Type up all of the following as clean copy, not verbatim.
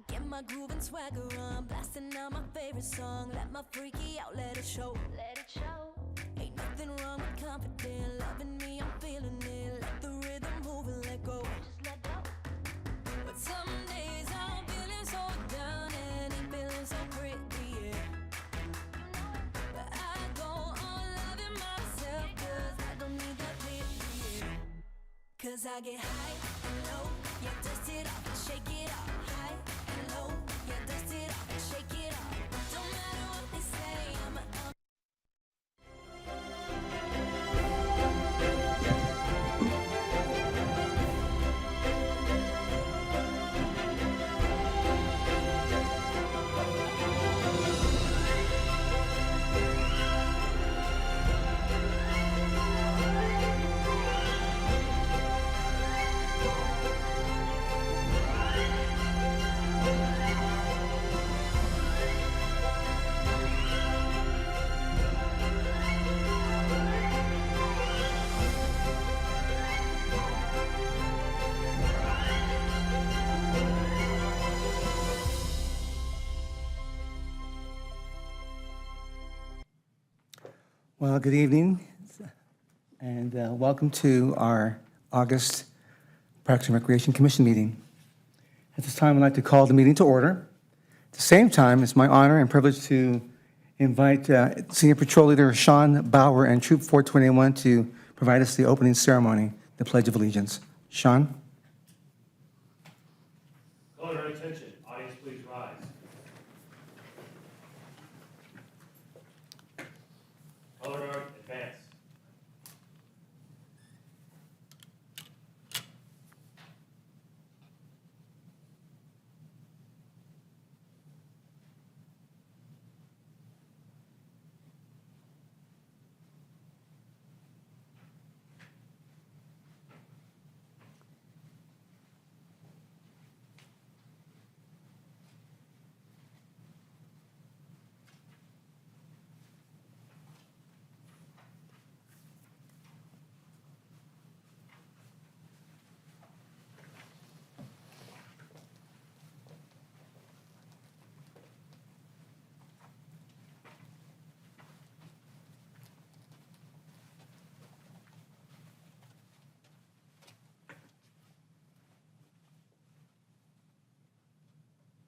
Get my groove and swagger on, blasting out my favorite song. Let my freaky out, let it show. Let it show. Ain't nothing wrong with confident, loving me, I'm feeling it. Let the rhythm move and let go. Just let go. But some days I'm feeling so down and ain't feeling so pretty, yeah. But I go on loving myself, cause I don't need that pity, yeah. Cause I get high and low, yeah, dust it off and shake it off. High and low, yeah, dust it off and shake it off. Don't matter what they say, I'm Well, good evening, and welcome to our August Parks and Recreation Commission meeting. At this time, I'd like to call the meeting to order. At the same time, it's my honor and privilege to invite Senior Patrol Leader Sean Bauer and Troop 421 to provide us the opening ceremony, the Pledge of Allegiance. Sean? Call your attention. Audience, please rise. Color guard, advance.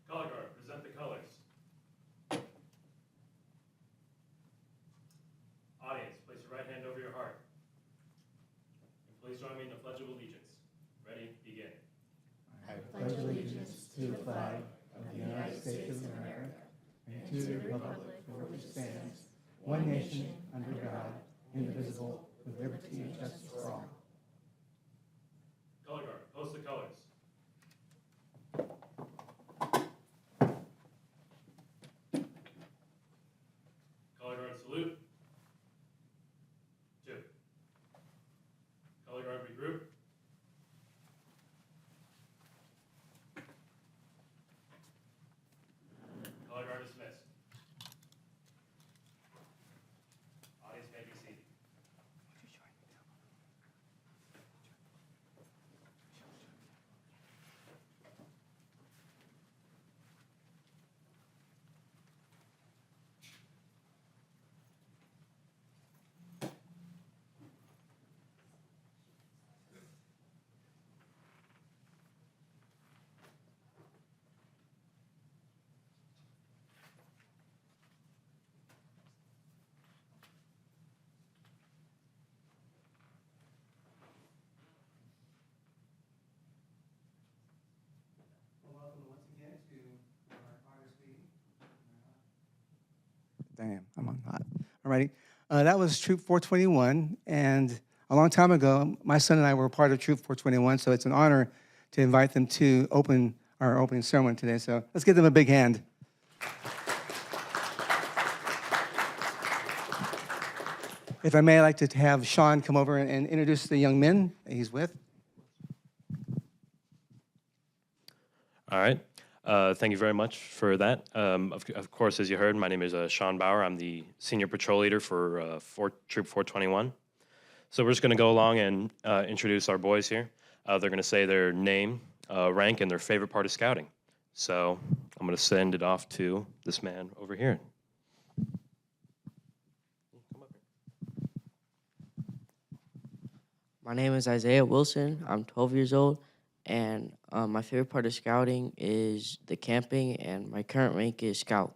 Color guard, present the colors. Audience, place your right hand over your heart. And please join me in the Pledge of Allegiance. Ready, begin. I pledge allegiance to the flag of the United States of America and to the republic for which it stands, one nation, under God, indivisible, with liberty and justice for all. Color guard, post the colors. Color guard, salute. 2. Color guard, regroup. Color guard, dismiss. Audience may be seated. Welcome once again to our August meeting. Damn, I'm on hot. All righty. That was Troop 421, and a long time ago, my son and I were part of Troop 421, so it's an honor to invite them to open our opening ceremony today. So let's give them a big hand. If I may, I'd like to have Sean come over and introduce the young men that he's with. All right. Thank you very much for that. Of course, as you heard, my name is Sean Bauer. I'm the Senior Patrol Leader for Troop 421. So we're just going to go along and introduce our boys here. They're going to say their name, rank, and their favorite part of scouting. So I'm going to send it off to this man over here. My name is Isaiah Wilson. I'm 12 years old, and my favorite part of scouting is the camping, and my current rank is scout.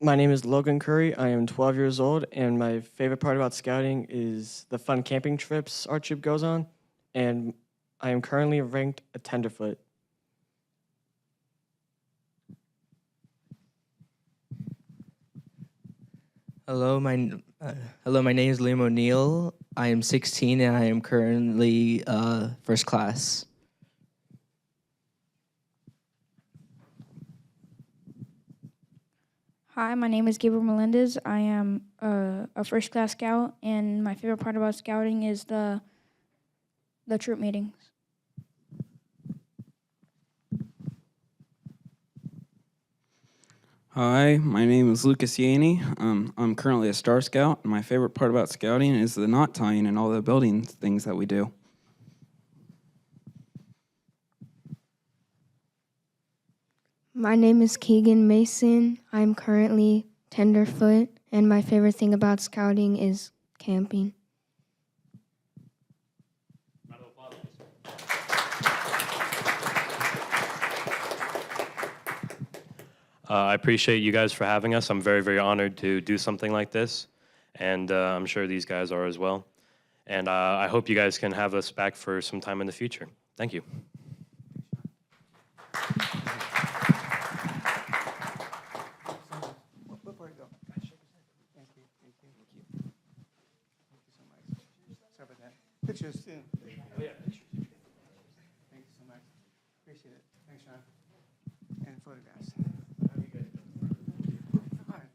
My name is Logan Curry. I am 12 years old, and my favorite part about scouting is the fun camping trips our troop goes on, and I am currently ranked a tenderfoot. Hello, my name is Liam O'Neill. I am 16 and I am currently first class. Hi, my name is Gabriel Melendez. I am a first class scout, and my favorite part about scouting is the troop meetings. Hi, my name is Lucas Yaney. I'm currently a Star Scout, and my favorite part about scouting is the knot tying and all the building things that we do. My name is Keegan Mason. I'm currently tenderfoot, and my favorite thing about scouting is camping. I appreciate you guys for having us. I'm very, very honored to do something like this, and I'm sure these guys are as well. And I hope you guys can have us back for some time in the future. Thank you. Before you go, thank you. Thank you. Thank you so much. Sorry about that. Pictures soon. Oh, yeah, pictures. Thank you so much. Appreciate it. Thanks, Sean. And photographs. All right.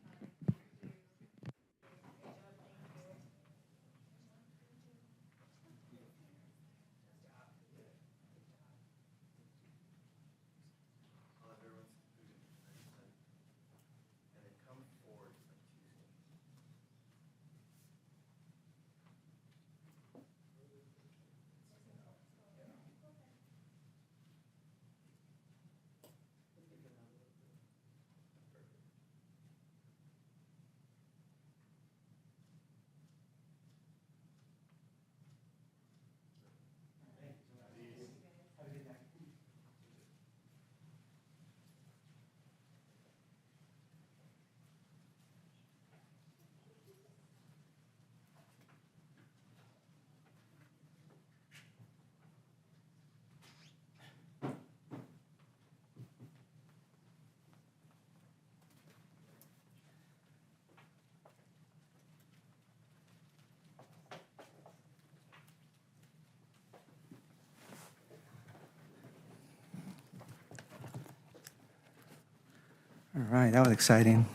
All right, that was exciting.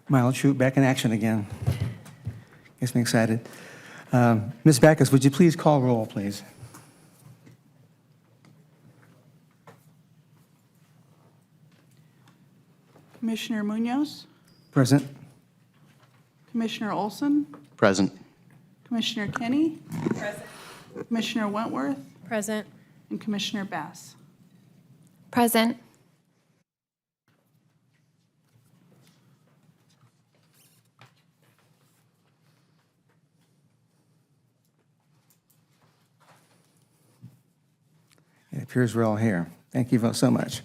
My old troop back in action again. Gets me excited. Ms. Backus, would you please call roll, please? Commissioner Munoz, Present? Commissioner Olson, Present. Commissioner Kenny. Present. Commissioner Wentworth, Present. and Commissioner Bass. Present. It appears we're all here. Thank you so much.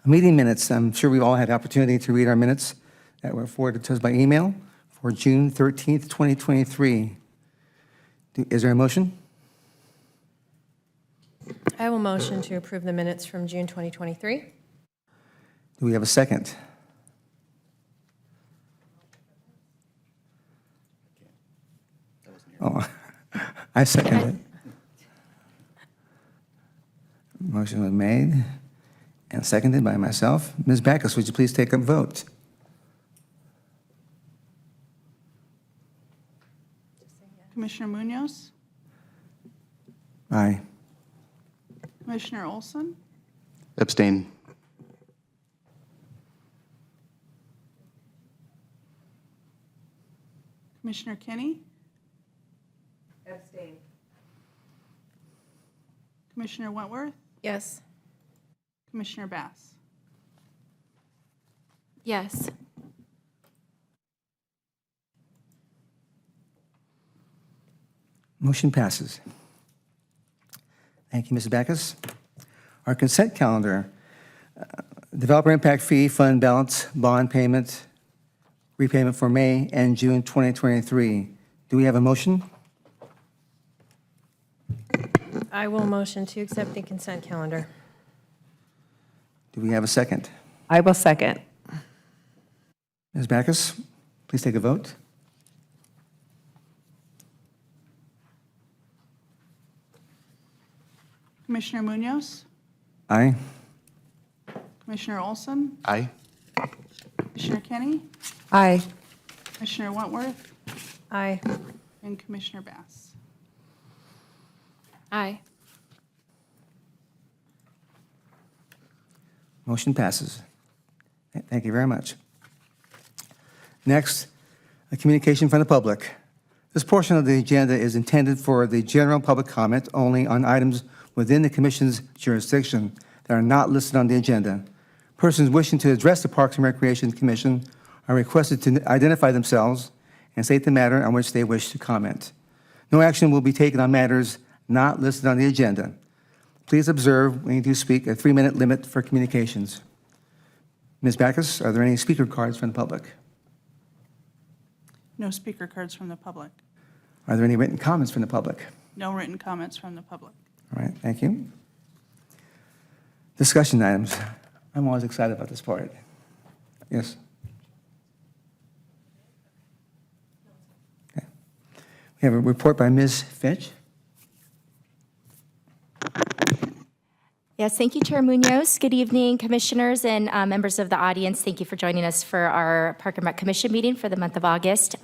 Meeting minutes, I'm sure we've all had the opportunity to read our minutes that were forwarded to us by email for June 13th, 2023. Is there a motion? I will motion to approve the minutes from June 2023. Do we have a second? Oh, I second it. Motion was made and seconded by myself. Ms. Backus, would you please take a vote? Commissioner Munoz, Aye. Commissioner Olson, Abstain. Commissioner Kenny, Abstain. Commissioner Wentworth, Yes. Commissioner Bass. Yes. Motion passes. Thank you, Mrs. Backus. Our consent calendar, Developer Impact Fee Fund Balance Bond Payment, repayment for May and June 2023. Do we have a motion? I will motion to accept the consent calendar. Do we have a second? I will second. Ms. Backus, please take a vote. Commissioner Munoz, Aye. Commissioner Olson, Aye. Commissioner Kenny, Aye. Commissioner Wentworth, Aye. and Commissioner Bass. Aye. Motion passes. Thank you very much. Next, a communication from the public. This portion of the agenda is intended for the general public comment only on items within the Commission's jurisdiction that are not listed on the agenda. Persons wishing to address the Parks and Recreation Commission are requested to identify themselves and state the matter on which they wish to comment. No action will be taken on matters not listed on the agenda. Please observe, when you do speak, a 3-minute limit for communications. Ms. Backus, are there any speaker cards from the public? No speaker cards from the public. Are there any written comments from the public? No written comments from the public. All right, thank you. Discussion items. I'm always excited about this part. Yes? Okay. We have a report by Ms. Fitch. Yes, thank you, Chair Munoz. Good evening, commissioners and members of the audience. Thank you for joining us for our Park and Rec Commission meeting for the month of August.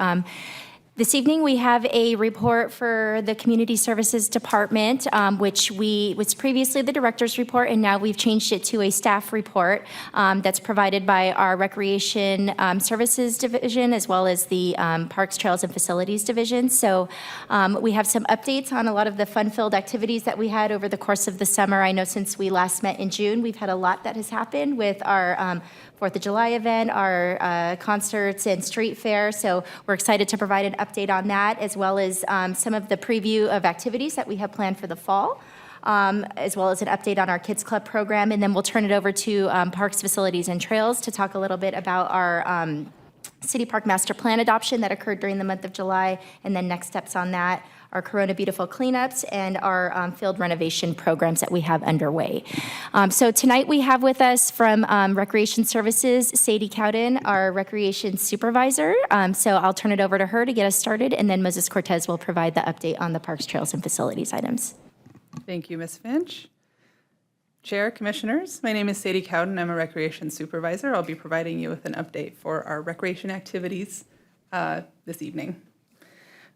This evening, we have a report for the Community Services Department, which was previously the director's report, and now we've changed it to a staff report that's provided by our Recreation Services Division, as well as the Parks, Trails, and Facilities Division. So we have some updates on a lot of the fun-filled activities that we had over the course of the summer. I know since we last met in June, we've had a lot that has happened with our 4th of July event, our concerts and street fair. So we're excited to provide an update on that, as well as some of the preview of activities that we have planned for the fall, as well as an update on our Kids Club program. And then we'll turn it over to Parks, Facilities, and Trails to talk a little bit about our City Park Master Plan adoption that occurred during the month of July, and then next steps on that, our Corona Beautiful cleanups, and our field renovation programs that we have underway. So tonight we have with us from Recreation Services, Sadie Cowden, our Recreation Supervisor. So I'll turn it over to her to get us started, and then Moses Cortez will provide the update on the Parks, Trails, and Facilities items. Thank you, Ms. Finch. Chair, Commissioners, my name is Sadie Cowden. I'm a Recreation Supervisor. I'll be providing you with an update for our recreation activities this evening.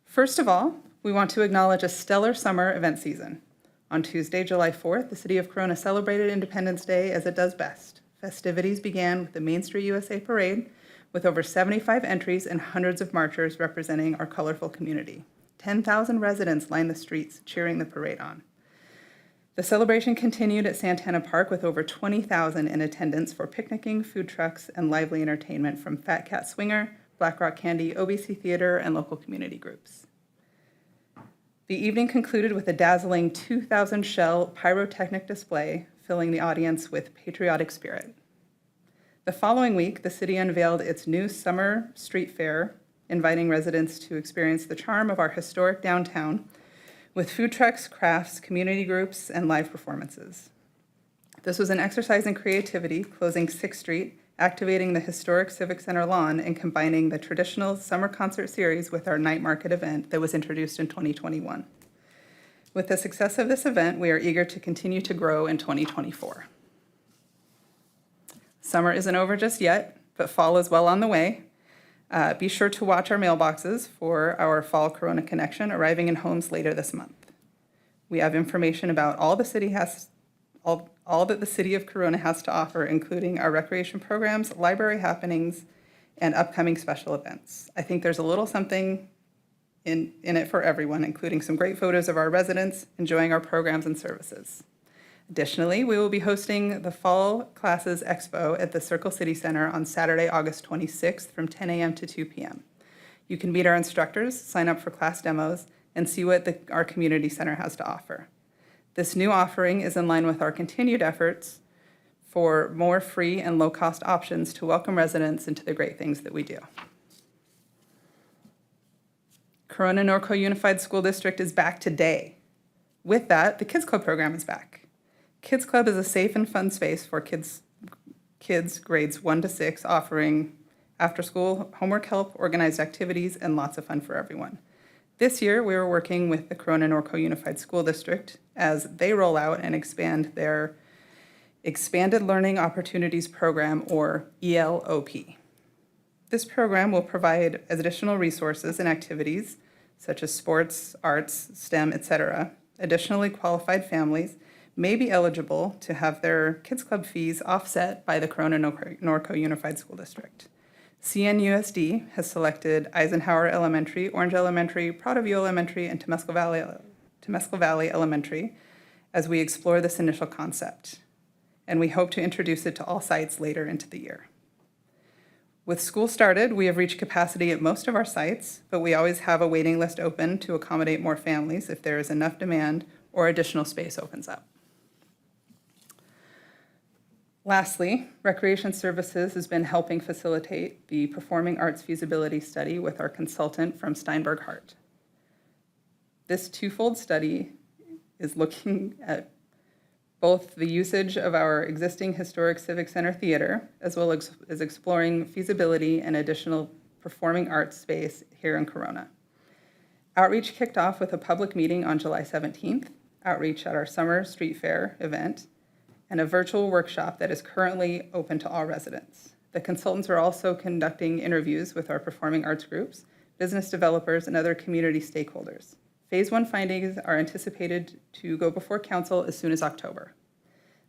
First of all, we want to acknowledge a stellar summer event season. On Tuesday, July 4th, the City of Corona celebrated Independence Day as it does best. Festivities began with the Main Street USA Parade, with over 75 entries and hundreds of marchers representing our colorful community. 10,000 residents lined the streets cheering the parade on. The celebration continued at Santana Park with over 20,000 in attendance for picnicking, food trucks, and lively entertainment from Fat Cat Swinger, Black Rock Candy, OBC Theater, and local community groups. The evening concluded with a dazzling 2,000 shell pyrotechnic display, filling the audience with patriotic spirit. The following week, the city unveiled its new summer street fair, inviting residents to experience the charm of our historic downtown with food trucks, crafts, community groups, and live performances. This was an exercise in creativity, closing 6th Street, activating the historic Civic Center lawn, and combining the traditional summer concert series with our night market event that was introduced in 2021. With the success of this event, we are eager to continue to grow in 2024. Summer isn't over just yet, but fall is well on the way. Be sure to watch our mailboxes for our Fall Corona Connection arriving in homes later this month. We have information about all that the City of Corona has to offer, including our recreation programs, library happenings, and upcoming special events. I think there's a little something in it for everyone, including some great photos of our residents enjoying our programs and services. Additionally, we will be hosting the Fall Classes Expo at the Circle City Center on Saturday, August 26th from 10 a.m. to 2 p.m. You can meet our instructors, sign up for class demos, and see what our community center has to offer. This new offering is in line with our continued efforts for more free and low-cost options to welcome residents into the great things that we do. Corona Norco Unified School District is back today. With that, the Kids Club program is back. Kids Club is a safe and fun space for kids grades 1 to 6, offering after-school homework help, organized activities, and lots of fun for everyone. This year, we are working with the Corona Norco Unified School District as they roll out and expand their Expanded Learning Opportunities Program, or ELOP. This program will provide additional resources and activities such as sports, arts, STEM, etc. Additionally, qualified families may be eligible to have their Kids Club fees offset by the Corona Norco Unified School District. CNUSD has selected Eisenhower Elementary, Orange Elementary, Prado View Elementary, and Temescal Valley Elementary as we explore this initial concept, and we hope to introduce it to all sites later into the year. With school started, we have reached capacity at most of our sites, but we always have a waiting list open to accommodate more families if there is enough demand or additional space opens up. Lastly, Recreation Services has been helping facilitate the Performing Arts Feasibility Study with our consultant from Steinberg Hart. This twofold study is looking at both the usage of our existing historic Civic Center theater, as well as exploring feasibility and additional performing arts space here in Corona. Outreach kicked off with a public meeting on July 17th, outreach at our summer street fair event, and a virtual workshop that is currently open to all residents. The consultants are also conducting interviews with our performing arts groups, business developers, and other community stakeholders. Phase 1 findings are anticipated to go before council as soon as October.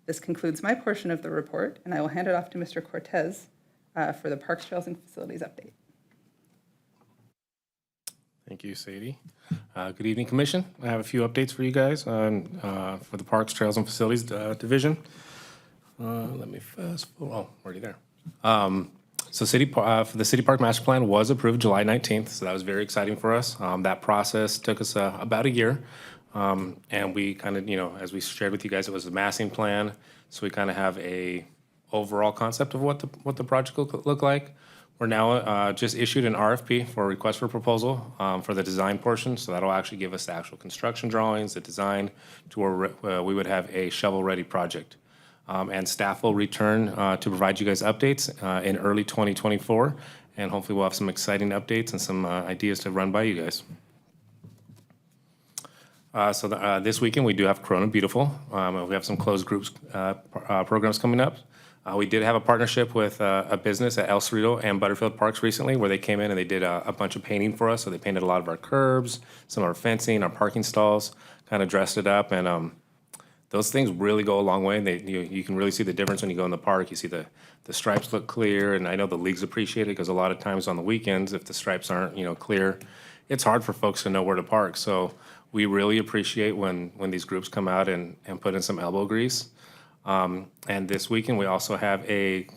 This concludes my portion of the report, and I will hand it off to Mr. Cortez for the Parks, Trails, and Facilities update. Thank you, Sadie. Good evening, Commission. I have a few updates for you guys on for the Parks, Trails, and Facilities Division. Let me fast forward. Oh, already there. So for the City Park Master Plan was approved July 19th, so that was very exciting for us. That process took us about a year, and we kind of, as we shared with you guys, it was a massing plan, so we kind of have a overall concept of what the project will look like. We're now just issued an RFP for a request for proposal for the design portion, so that'll actually give us the actual construction drawings, the design, to where we would have a shovel-ready project. And staff will return to provide you guys updates in early 2024, and hopefully we'll have some exciting updates and some ideas to run by you guys. This weekend we do have Corona Beautiful. We have some closed groups programs coming up. We did have a partnership with a business at El Cerrito and Butterfield Parks recently, where they came in and they did a bunch of painting for us. So they painted a lot of our curbs, some of our fencing, our parking stalls, kind of dressed it up, and those things really go a long way. You can really see the difference when you go in the park. You see the stripes look clear, and I know the leagues appreciate it because a lot of times on the weekends, if the stripes aren't clear, it's hard for folks to know where to park. So we really appreciate when these groups come out and put in some elbow grease. And this weekend we also have a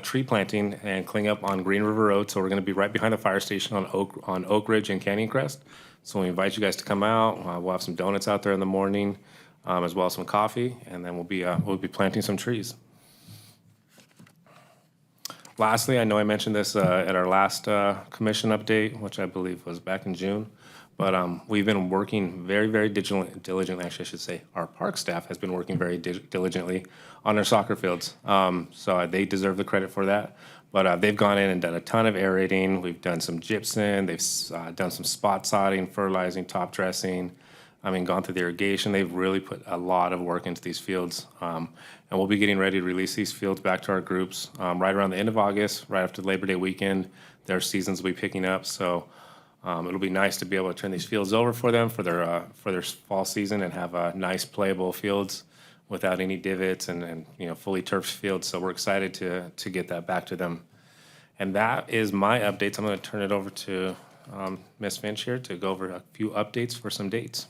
tree planting and cleanup on Green River Road. So we're going to be right behind the fire station on Oak Ridge and Canyon Crest. So we invite you guys to come out. We'll have some donuts out there in the morning, as well as some coffee, and then we'll be planting some trees. Lastly, I know I mentioned this at our last commission update, which I believe was back in June. But we've been working very, very diligently, actually I should say, our park staff has been working very diligently on their soccer fields. So they deserve the credit for that. But they've gone in and done a ton of aerating. We've done some gypsum. They've done some spot sodding, fertilizing, top dressing. Gone through the irrigation. They've really put a lot of work into these fields. And we'll be getting ready to release these fields back to our groups right around the end of August, right after Labor Day weekend. Their seasons will be picking up. So it'll be nice to be able to turn these fields over for them for their fall season and have nice playable fields without any divots and fully turfed fields. So we're excited to get that back to them. And that is my updates. I'm going to turn it over to Ms. Finch here to go over a few updates for some dates.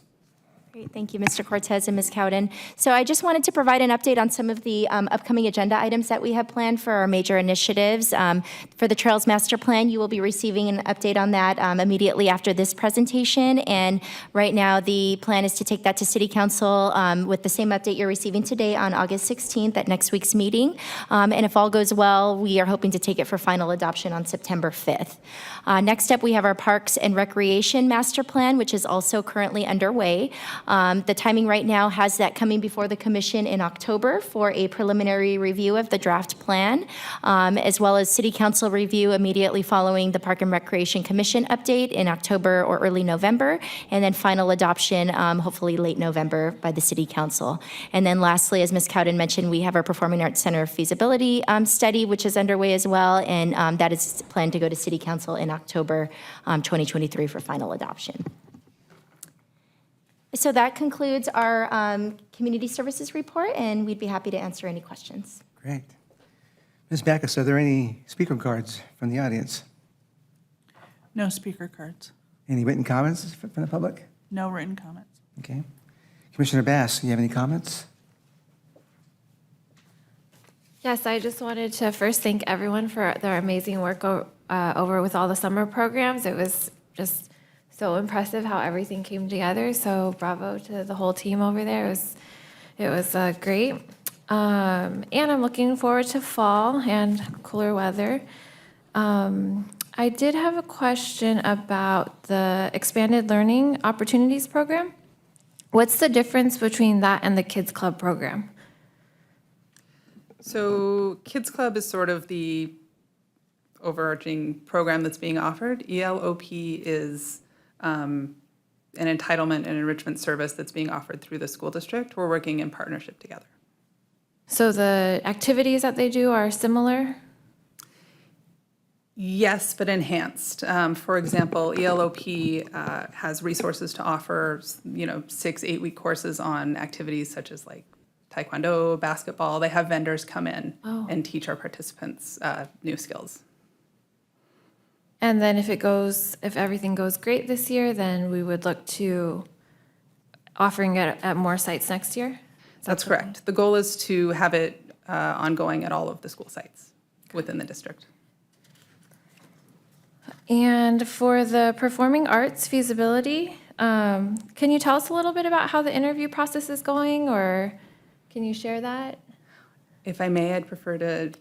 Great, thank you, Mr. Cortez and Ms. Cowden. So I just wanted to provide an update on some of the upcoming agenda items that we have planned for our major initiatives. For the Trails Master Plan, you will be receiving an update on that immediately after this presentation. And right now, the plan is to take that to City Council with the same update you're receiving today on August 16th at next week's meeting. And if all goes well, we are hoping to take it for final adoption on September 5th. Next up, we have our Parks and Recreation Master Plan, which is also currently underway. The timing right now has that coming before the commission in October for a preliminary review of the draft plan, as well as City Council review immediately following the Park and Recreation Commission update in October or early November, and then final adoption hopefully late November by the City Council. And then lastly, as Ms. Cowden mentioned, we have our Performing Arts Center feasibility study, which is underway as well, and that is planned to go to City Council in October 2023 for final adoption. So that concludes our community services report, and we'd be happy to answer any questions. Great. Ms. Backus, are there any speaker cards from the audience? No speaker cards. Any written comments from the public? No written comments. Okay. Commissioner Bass, do you have any comments? Yes, I just wanted to first thank everyone for their amazing work over with all the summer programs. It was just so impressive how everything came together. So bravo to the whole team over there. It was great. And I'm looking forward to fall and cooler weather. I did have a question about the Expanded Learning Opportunities Program. What's the difference between that and the Kids Club program? So Kids Club is sort of the overarching program that's being offered. ELOP is an entitlement and enrichment service that's being offered through the school district. We're working in partnership together. So the activities that they do are similar? Yes, but enhanced. For example, ELOP has resources to offer, 6-8 week courses on activities such as like taekwondo, basketball. They have vendors come in and teach our participants new skills. And then if everything goes great this year, then we would look to offering it at more sites next year? That's correct. The goal is to have it ongoing at all of the school sites within the district. And for the performing arts feasibility, can you tell us a little bit about how the interview process is going, or can you share that? If I may, I'd prefer to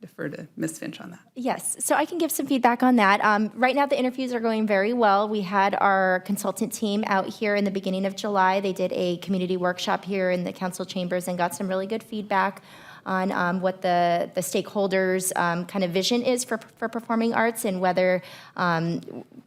defer to Ms. Finch on that. Yes, so I can give some feedback on that. Right now, the interviews are going very well. We had our consultant team out here in the beginning of July. They did a community workshop here in the council chambers and got some really good feedback on what the stakeholders' kind of vision is for performing arts, and whether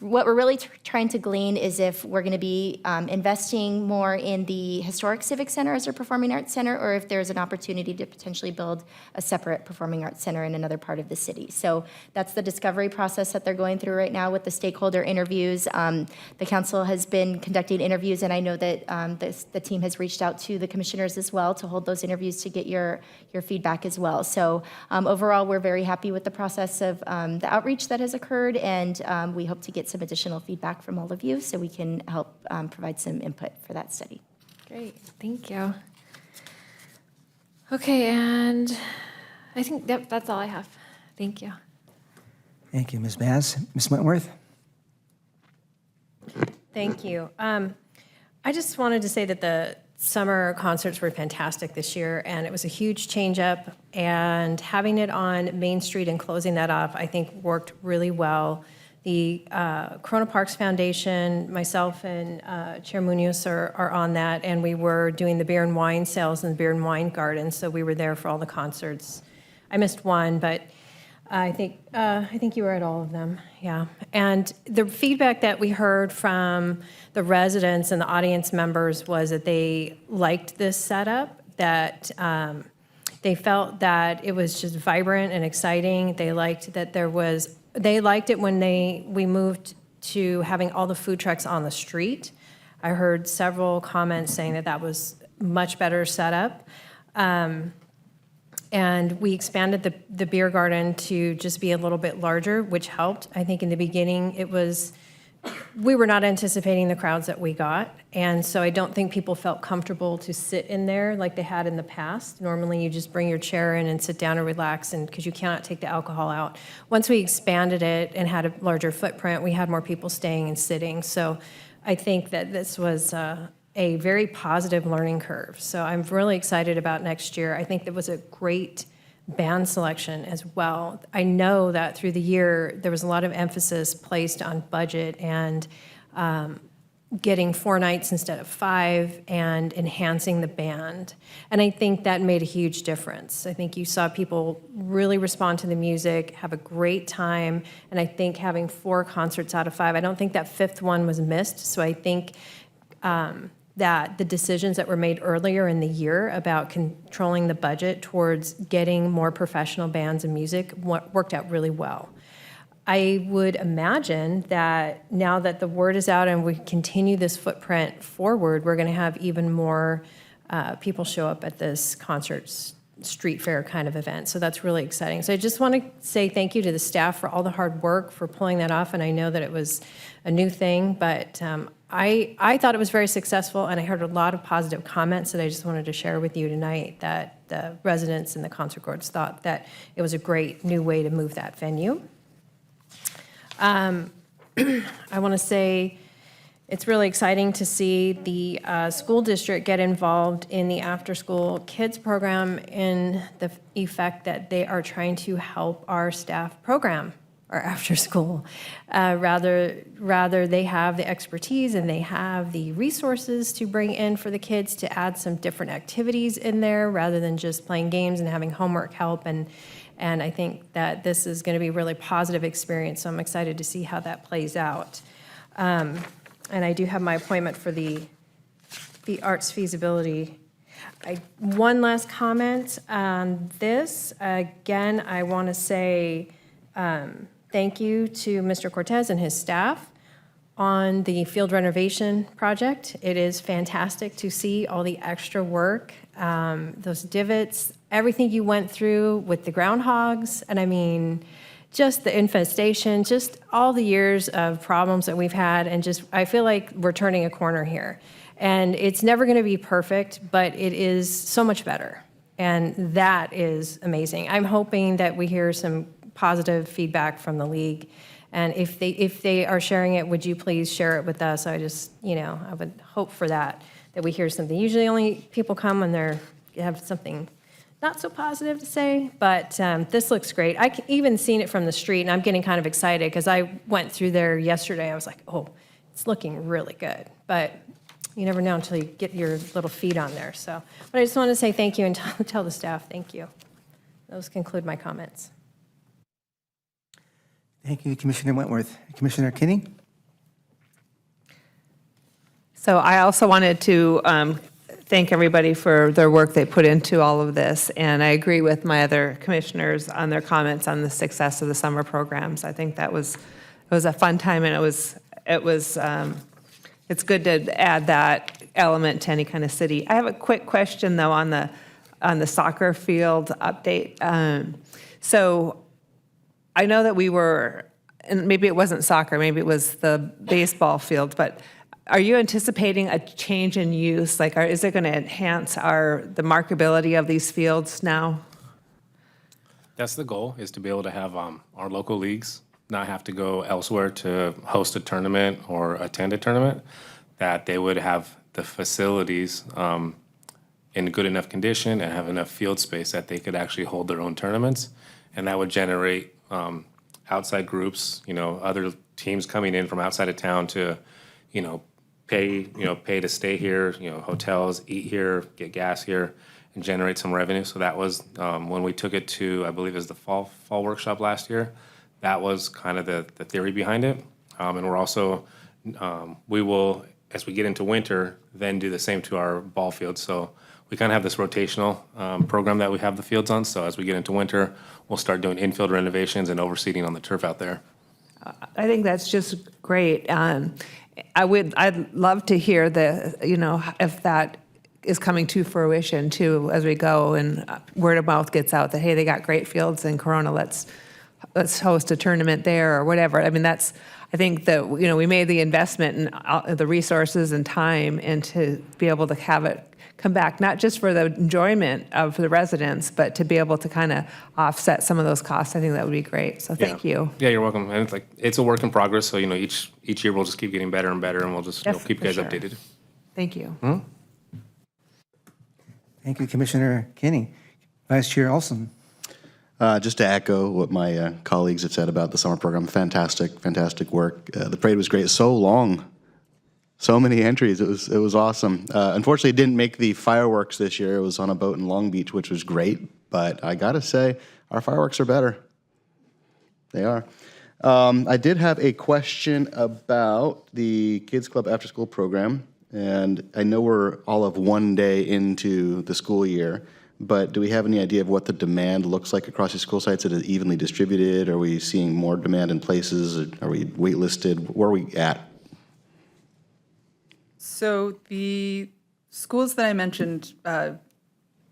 what we're really trying to glean is if we're going to be investing more in the historic civic center as our performing arts center, or if there's an opportunity to potentially build a separate performing arts center in another part of the city. So that's the discovery process that they're going through right now with the stakeholder interviews. The council has been conducting interviews, and I know that the team has reached out to the commissioners as well to hold those interviews to get your feedback as well. So overall, we're very happy with the process of the outreach that has occurred, and we hope to get some additional feedback from all of you so we can help provide some input for that study. Great, thank you. Okay, and I think that's all I have. Thank you. Thank you, Ms. Baz. Ms. Wentworth? Thank you. I just wanted to say that the summer concerts were fantastic this year, and it was a huge change up, and having it on Main Street and closing that off, I think worked really well. The Corona Parks Foundation, myself and Chair Munoz are on that, and we were doing the beer and wine sales in the beer and wine garden, so we were there for all the concerts. I missed one, but I think you were at all of them, yeah. And the feedback that we heard from the residents and the audience members was that they liked this setup, that they felt that it was just vibrant and exciting. They liked that they liked it when we moved to having all the food trucks on the street. I heard several comments saying that was much better setup. And we expanded the beer garden to just be a little bit larger, which helped. I think in the beginning it was we were not anticipating the crowds that we got. And so I don't think people felt comfortable to sit in there like they had in the past. Normally, you just bring your chair in and sit down and relax, and because you cannot take the alcohol out. Once we expanded it and had a larger footprint, we had more people staying and sitting. So I think that this was a very positive learning curve. So I'm really excited about next year. I think there was a great band selection as well. I know that through the year, there was a lot of emphasis placed on budget and getting 4 nights instead of 5 and enhancing the band. And I think that made a huge difference. I think you saw people really respond to the music, have a great time, and I think having 4 concerts out of 5, I don't think that 5th one was missed, so I think that the decisions that were made earlier in the year about controlling the budget towards getting more professional bands and music worked out really well. I would imagine that now that the word is out and we continue this footprint forward, we're going to have even more people show up at this concert street fair kind of event. So that's really exciting. So I just want to say thank you to the staff for all the hard work for pulling that off. And I know that it was a new thing, but I thought it was very successful, and I heard a lot of positive comments that I just wanted to share with you tonight, that the residents and the concert goers thought that it was a great new way to move that venue. I want to say it's really exciting to see the school district get involved in the after-school kids program in the effect that they are trying to help our staff program or after school. Rather they have the expertise and they have the resources to bring in for the kids to add some different activities in there rather than just playing games and having homework help. And I think that this is going to be a really positive experience, so I'm excited to see how that plays out. And I do have my appointment for the arts feasibility. One last comment on this. Again, I want to say thank you to Mr. Cortez and his staff on the field renovation project. It is fantastic to see all the extra work, those divots, everything you went through with the groundhogs, and I mean, just the infestation, just all the years of problems that we've had, and just, I feel like we're turning a corner here. And it's never gonna be perfect, but it is so much better. And that is amazing. I'm hoping that we hear some positive feedback from the league. And if they are sharing it, would you please share it with us? I just, I would hope for that we hear something. Usually only people come when they have something not so positive to say, but this looks great. I even seen it from the street, and I'm getting kind of excited because I went through there yesterday. I was like, oh, it's looking really good. But you never know until you get your little feet on there. So, but I just want to say thank you and tell the staff thank you. Those conclude my comments. Thank you, Commissioner Wentworth. Commissioner Kinney? So I also wanted to thank everybody for their work they put into all of this, and I agree with my other commissioners on their comments on the success of the summer programs. I think it was a fun time, and it's good to add that element to any kind of city. I have a quick question though on the soccer field update. So I know that we were, and maybe it wasn't soccer, maybe it was the baseball field, but are you anticipating a change in use? Like, is it going to enhance the marketability of these fields now? That's the goal, is to be able to have our local leagues not have to go elsewhere to host a tournament or attend a tournament, that they would have the facilities in good enough condition and have enough field space that they could actually hold their own tournaments. And that would generate outside groups, other teams coming in from outside of town to, pay to stay here, hotels, eat here, get gas here, and generate some revenue. So that was when we took it to, I believe it was the fall workshop last year. That was kind of the theory behind it. And we're also, we will, as we get into winter, then do the same to our ball fields. So we kind of have this rotational program that we have the fields on. So as we get into winter, we'll start doing infield renovations and overseeding on the turf out there. I think that's just great. I'd love to hear if that is coming to fruition too as we go, and word of mouth gets out that, hey, they got great fields in Corona, let's let's host a tournament there or whatever. I mean, I think that, we made the investment in the resources and time and to be able to have it come back, not just for the enjoyment of the residents, but to be able to kind of offset some of those costs. I think that would be great. So thank you. Yeah, you're welcome. And it's a work in progress. So, each year we'll just keep getting better and better, and we'll just Yes, keep for you guys sure. updated. Thank you. Thank you, Commissioner Kinney. Vice Chair Olson. Just to echo what my colleagues have said about the summer program, fantastic work. The parade was great. So long, so many entries. It was awesome. Unfortunately, it didn't make the fireworks this year. It was on a boat in Long Beach, which was great. But I gotta say, our fireworks are better. They are. I did have a question about the Kids Club After School program, and I know we're all of one day into the school year. But do we have any idea of what the demand looks like across the school sites? Is it evenly distributed? Are we seeing more demand in places? Are we waitlisted? Where are we at? So the schools that I mentioned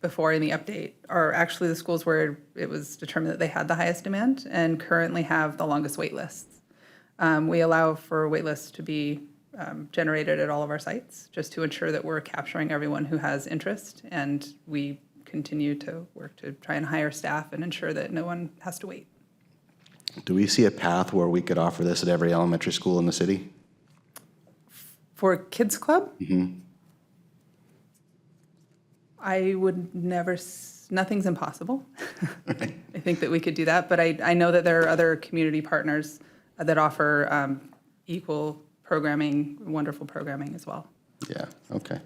before in the update are actually the schools where it was determined that they had the highest demand and currently have the longest wait lists. We allow for wait lists to be generated at all of our sites just to ensure that we're capturing everyone who has interest, and we continue to work to try and hire staff and ensure that no one has to wait. Do we see a path where we could offer this at every elementary school in the city? For Kids Club, Mm-hmm. I would never, nothing's impossible. I think that we could do that, but I know that there are other community partners that offer equal programming, wonderful programming as well. Yeah, okay.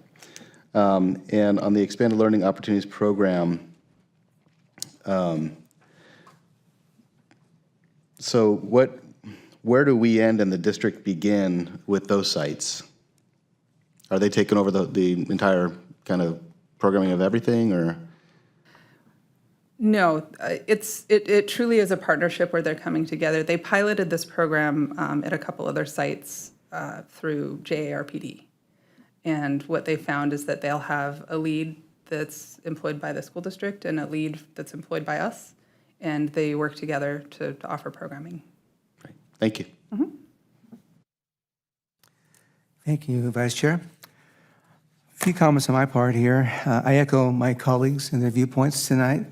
And on the Expanded Learning Opportunities Program, so where do we end and the district begin with those sites? Are they taking over the entire kind of programming of everything, or? No, it truly is a partnership where they're coming together. They piloted this program at a couple other sites through JARPD. And what they found is that they'll have a lead that's employed by the school district and a lead that's employed by us, and they work together to offer programming. Thank you. Thank you, Vice Chair. A few comments on my part here. I echo my colleagues and their viewpoints tonight.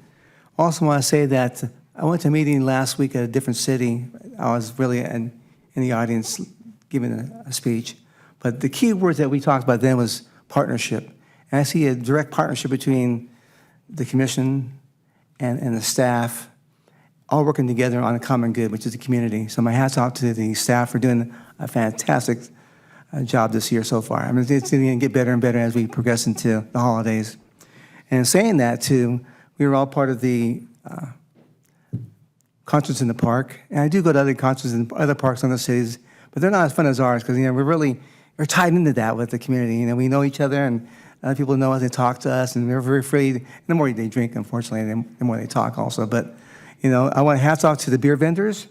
Also want to say that I went to a meeting last week at a different city. I was really in the audience giving a speech. But the key word that we talked about then was partnership. And I see a direct partnership between the commission and the staff, all working together on a common good, which is the community. So my hat's off to the staff for doing a fantastic job this year so far. I mean, it's going to get better and better as we progress into the holidays. And saying that, too, we were all part of the concerts in the park. And I do go to other concerts in other parks in the cities, but they're not as fun as ours because, we're tied into that with the community. We know each other, and other people know us. They talk to us, and they're very free. And the more they drink, unfortunately, the more they talk also. But, I want hats off to the beer vendors.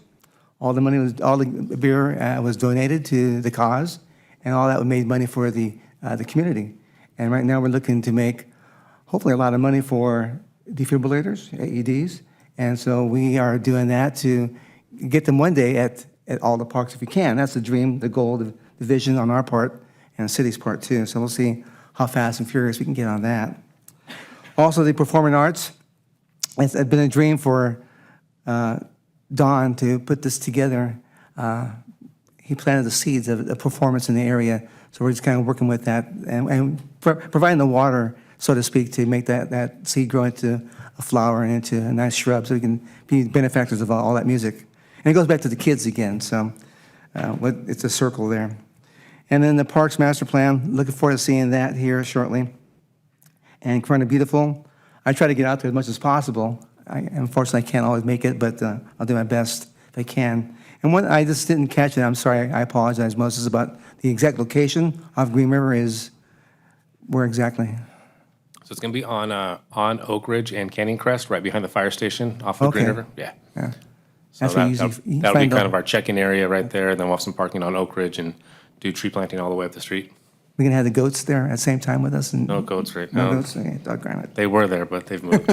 All the beer was donated to the cause, and all that made money for the community. And right now we're looking to make, hopefully, a lot of money for defibrillators, AEDs. And so we are doing that to get them one day at all the parks if we can. That's the dream, the goal, the vision on our part and the city's part too. So we'll see how fast and furious we can get on that. Also, the performing arts. It's been a dream for Don to put this together. He planted the seeds of performance in the area. So we're just kind of working with that and providing the water, so to speak, to make that seed grow into a flower and into a nice shrub so we can be benefactors of all that music. And it goes back to the kids again, so it's a circle there. And then the Parks Master Plan, looking forward to seeing that here shortly. And Corona Beautiful, I try to get out there as much as possible. Unfortunately, I can't always make it, but I'll do my best if I can. And one I just didn't catch it, I'm sorry, I apologize, Moses, about the exact location of Green River is where exactly? So it's going to be on Oak Ridge and Canyon Crest, right behind the fire station off of Green River. Yeah. Yeah. So That's where you that'll be find kind of our check-in area right there, and then we'll have some parking on Oak Ridge and do tree planting all the way up the street. We can have the goats there at the same time with us? No goats right now. now. No goats? Okay, doggone it. They were there, but they've moved.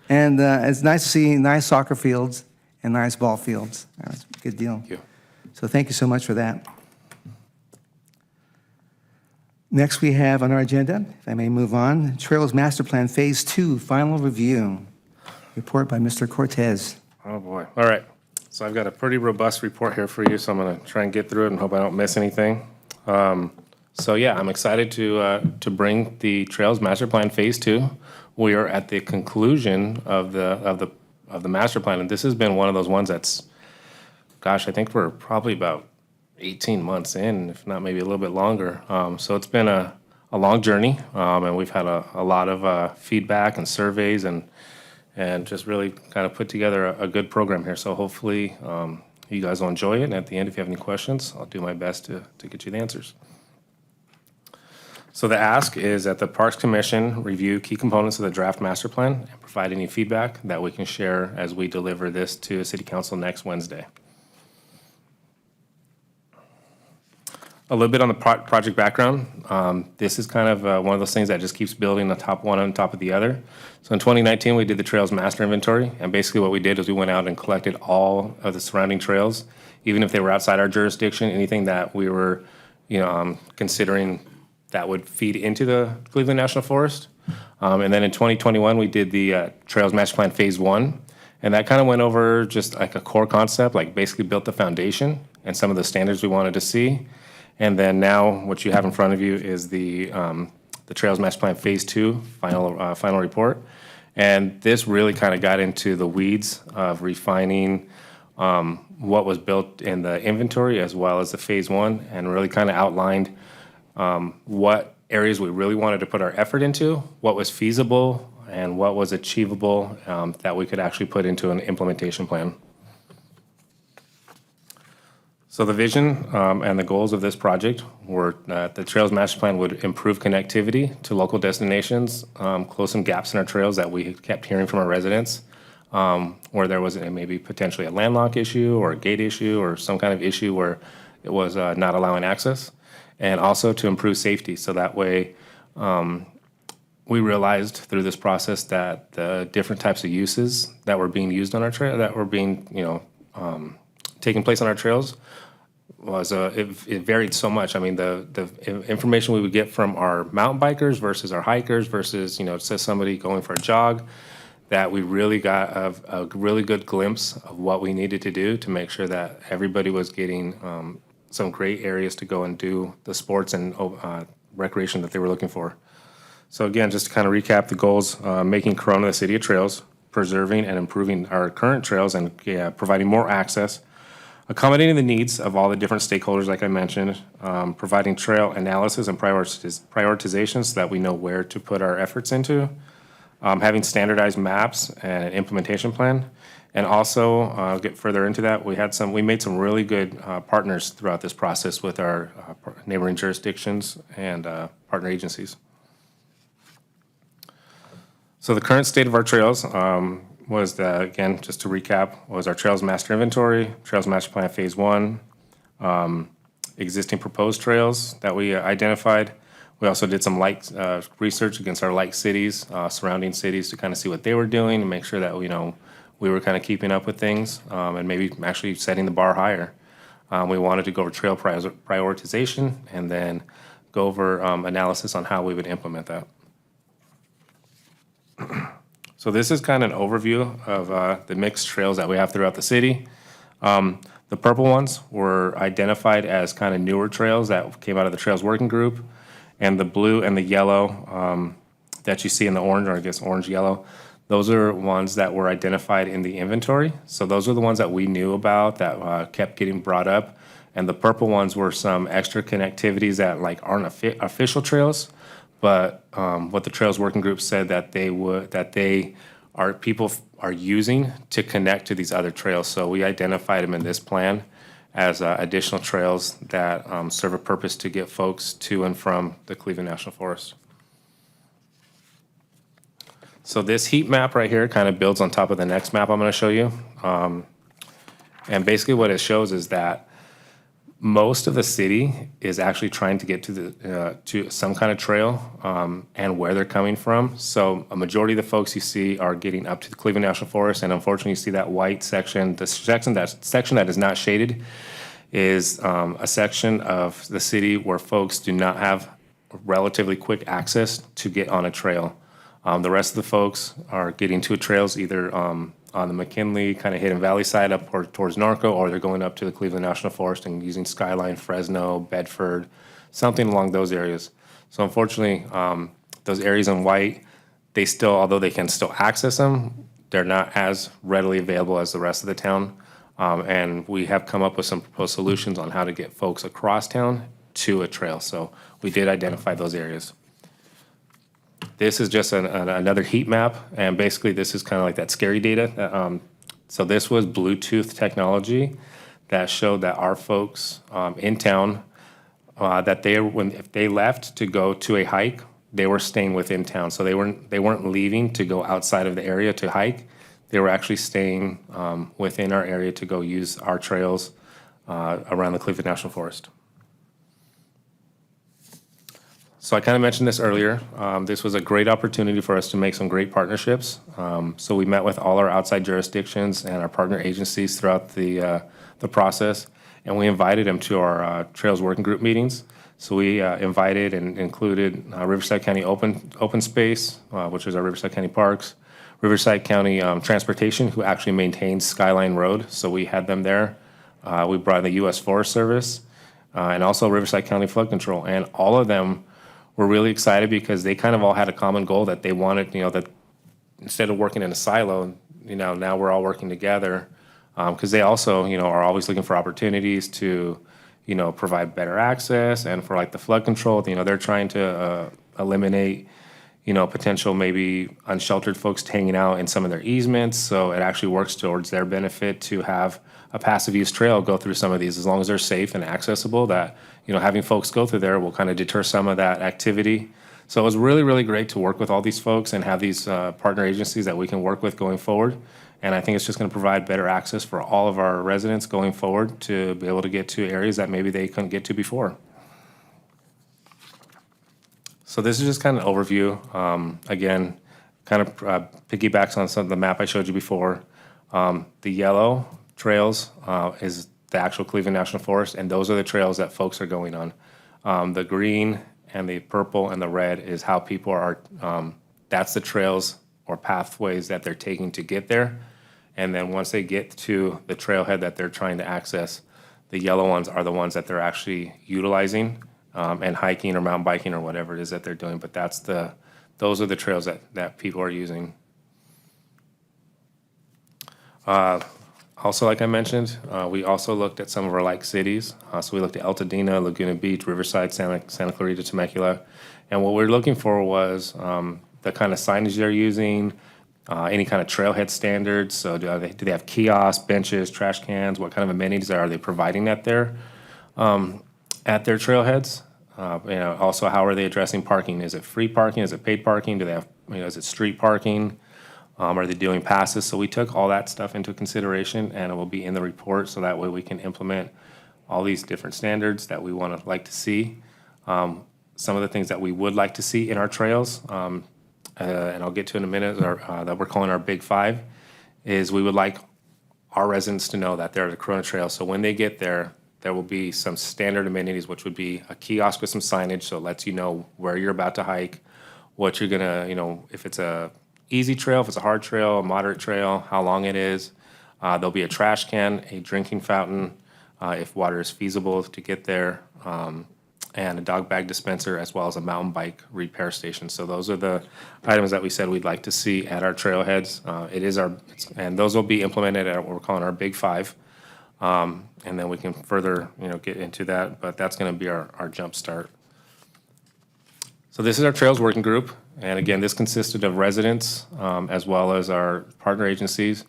And it's nice to see nice soccer fields and nice ball fields. That's a good deal. Thank you. So thank you so much for that. Next, we have on our agenda, if I may move on, Trails Master Plan Phase 2, Final Review. Report by Mr. Cortez. Oh, boy. All right. So I've got a pretty robust report here for you, so I'm going to try and get through it and hope I don't miss anything. So yeah, I'm excited to bring the Trails Master Plan Phase 2. We are at the conclusion of the master plan, and this has been one of those ones that's, gosh, I think we're probably about 18 months in, if not maybe a little bit longer. So it's been a long journey, and we've had a lot of feedback and surveys and just really kind of put together a good program here. So hopefully you guys will enjoy it. And at the end, if you have any questions, I'll do my best to get you the answers. So the ask is that the Parks Commission review key components of the draft master plan and provide any feedback that we can share as we deliver this to City Council next Wednesday. A little bit on the project background. This is kind of one of those things that just keeps building on top of the other. So in 2019, we did the Trails Master Inventory, and basically what we did is we went out and collected all of the surrounding trails, even if they were outside our jurisdiction, anything that we were, considering that would feed into the Cleveland National Forest. And then in 2021, we did the Trails Master Plan Phase 1, and that kind of went over just like a core concept, like basically built the foundation and some of the standards we wanted to see. And then now what you have in front of you is the Trails Master Plan Phase 2 final report. And this really kind of got into the weeds of refining what was built in the inventory as well as the Phase 1, and really kind of outlined what areas we really wanted to put our effort into, what was feasible, and what was achievable that we could actually put into an implementation plan. So the vision and the goals of this project were that the Trails Master Plan would improve connectivity to local destinations, close some gaps in our trails that we kept hearing from our residents, where there was maybe potentially a landlock issue or a gate issue or some kind of issue where it was not allowing access, and also to improve safety. So that way, we realized through this process that the different types of uses that were being used on our trail, that were being, taking place on our trails, was it varied so much. I mean, the information we would get from our mountain bikers versus our hikers versus, say somebody going for a jog, that we really got a really good glimpse of what we needed to do to make sure that everybody was getting some great areas to go and do the sports and recreation that they were looking for. So again, just to kind of recap the goals, making Corona the city of trails, preserving and improving our current trails and providing more access, accommodating the needs of all the different stakeholders, like I mentioned, providing trail analysis and prioritization so that we know where to put our efforts into, having standardized maps and an implementation plan. And also, I'll get further into that, we made some really good partners throughout this process with our neighboring jurisdictions and partner agencies. So the current state of our trails was, again, just to recap, was our Trails Master Inventory, Trails Master Plan Phase 1, existing proposed trails that we identified. We also did some research against our like cities, surrounding cities, to kind of see what they were doing and make sure that, we were kind of keeping up with things and maybe actually setting the bar higher. We wanted to go over trail prioritization and then go over analysis on how we would implement that. So this is kind of an overview of the mixed trails that we have throughout the city. The purple ones were identified as kind of newer trails that came out of the Trails Working Group, and the blue and the yellow that you see in the orange, or I guess orange-yellow, those are ones that were identified in the inventory. So those are the ones that we knew about that kept getting brought up. And the purple ones were some extra connectivities that aren't official trails, but what the Trails Working Group said that people are using to connect to these other trails. So we identified them in this plan as additional trails that serve a purpose to get folks to and from the Cleveland National Forest. So this heat map right here kind of builds on top of the next map I'm going to show you. And basically what it shows is that most of the city is actually trying to get to the to some kind of trail and where they're coming from. So a majority of the folks you see are getting up to the Cleveland National Forest, and unfortunately, you see that white section. The section that is not shaded is a section of the city where folks do not have relatively quick access to get on a trail. The rest of the folks are getting to trails either on the McKinley kind of Hidden Valley side up or towards Norco, or they're going up to the Cleveland National Forest and using Skyline, Fresno, Bedford, something along those areas. So unfortunately, those areas in white, they still, although they can still access them, they're not as readily available as the rest of the town. And we have come up with some proposed solutions on how to get folks across town to a trail. So we did identify those areas. This is just another heat map, and basically this is kind of like that scary data. So this was Bluetooth technology that showed that our folks in town, that if they left to go to a hike, they were staying within town. So they weren't leaving to go outside of the area to hike. They were actually staying within our area to go use our trails around the Cleveland National Forest. So I kind of mentioned this earlier. This was a great opportunity for us to make some great partnerships. So we met with all our outside jurisdictions and our partner agencies throughout the process, and we invited them to our Trails Working Group meetings. So we invited and included Riverside County Open Space, which is our Riverside County Parks, Riverside County Transportation, who actually maintains Skyline Road. So we had them there. We brought in the U.S. Forest Service, and also Riverside County Flood Control, and all of them were really excited because they kind of all had a common goal that they wanted, that instead of working in a silo, now we're all working together, because they also, are always looking for opportunities to, provide better access, and for like the flood control, they're trying to eliminate, potential maybe unsheltered folks hanging out in some of their easements. So it actually works towards their benefit to have a passive use trail go through some of these, as long as they're safe and accessible, that, having folks go through there will kind of deter some of that activity. So it was really, really great to work with all these folks and have these partner agencies that we can work with going forward. And I think it's just going to provide better access for all of our residents going forward to be able to get to areas that maybe they couldn't get to before. So this is just kind of an overview. Again, kind of piggybacks on some of the map I showed you before. The yellow trails is the actual Cleveland National Forest, and those are the trails that folks are going on. The green and the purple and the red is how people are, that's the trails or pathways that they're taking to get there. And then once they get to the trailhead that they're trying to access, the yellow ones are the ones that they're actually utilizing and hiking or mountain biking or whatever it is that they're doing. But those are the trails that people are using. Also, like I mentioned, we also looked at some of our like cities. So we looked at Altadena, Laguna Beach, Riverside, Santa Clarita, Temecula. And what we're looking for was the kind of signage they're using, any kind of trailhead standards. So do they have kiosks, benches, trash cans? What kind of amenities are they providing at their trailheads? Also, how are they addressing parking? Is it free parking? Is it paid parking? Do they have, is it street parking? Are they doing passes? So we took all that stuff into consideration, and it will be in the report, so that way we can implement all these different standards that we want to like to see. Some of the things that we would like to see in our trails, and I'll get to in a minute, that we're calling our Big Five, is we would like our residents to know that they're at a Corona Trail. So when they get there, there will be some standard amenities, which would be a kiosk with some signage, so it lets you know where you're about to hike, what you're gonna, if it's a easy trail, if it's a hard trail, a moderate trail, how long it is. There'll be a trash can, a drinking fountain, if water is feasible to get there, and a dog bag dispenser, as well as a mountain bike repair station. So those are the items that we said we'd like to see at our trailheads. And those will be implemented at what we're calling our Big Five. And then we can further, get into that, but that's going to be our jump start. So this is our Trails Working Group. And again, this consisted of residents as well as our partner agencies.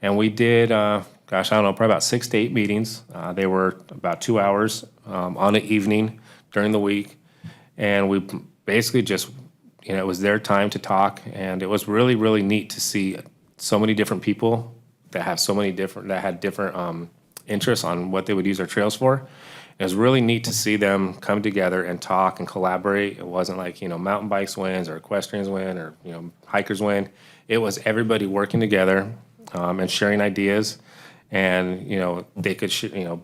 And we did, probably about 6 to 8 meetings. They were about 2 hours on the evening during the week. And we basically just, it was their time to talk. And it was really, really neat to see so many different people that have that had different interests on what they would use our trails for. It was really neat to see them come together and talk and collaborate. It wasn't like, mountain bikes wins or equestrians win or, hikers win. It was everybody working together and sharing ideas. And, they could,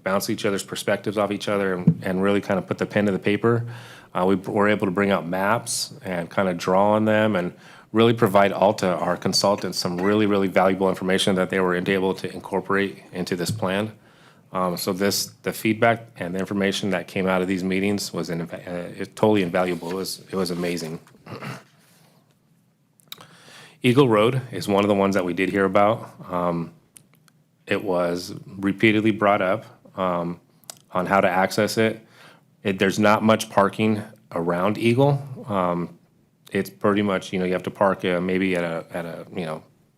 bounce each other's perspectives off each other and really kind of put the pen to the paper. We were able to bring out maps and kind of draw on them and really provide Alta, our consultants, some really, really valuable information that they were able to incorporate into this plan. So the feedback and the information that came out of these meetings was totally invaluable. It was amazing. Eagle Road is one of the ones that we did hear about. It was repeatedly brought up on how to access it. There's not much parking around Eagle. It's pretty much, you have to park maybe at a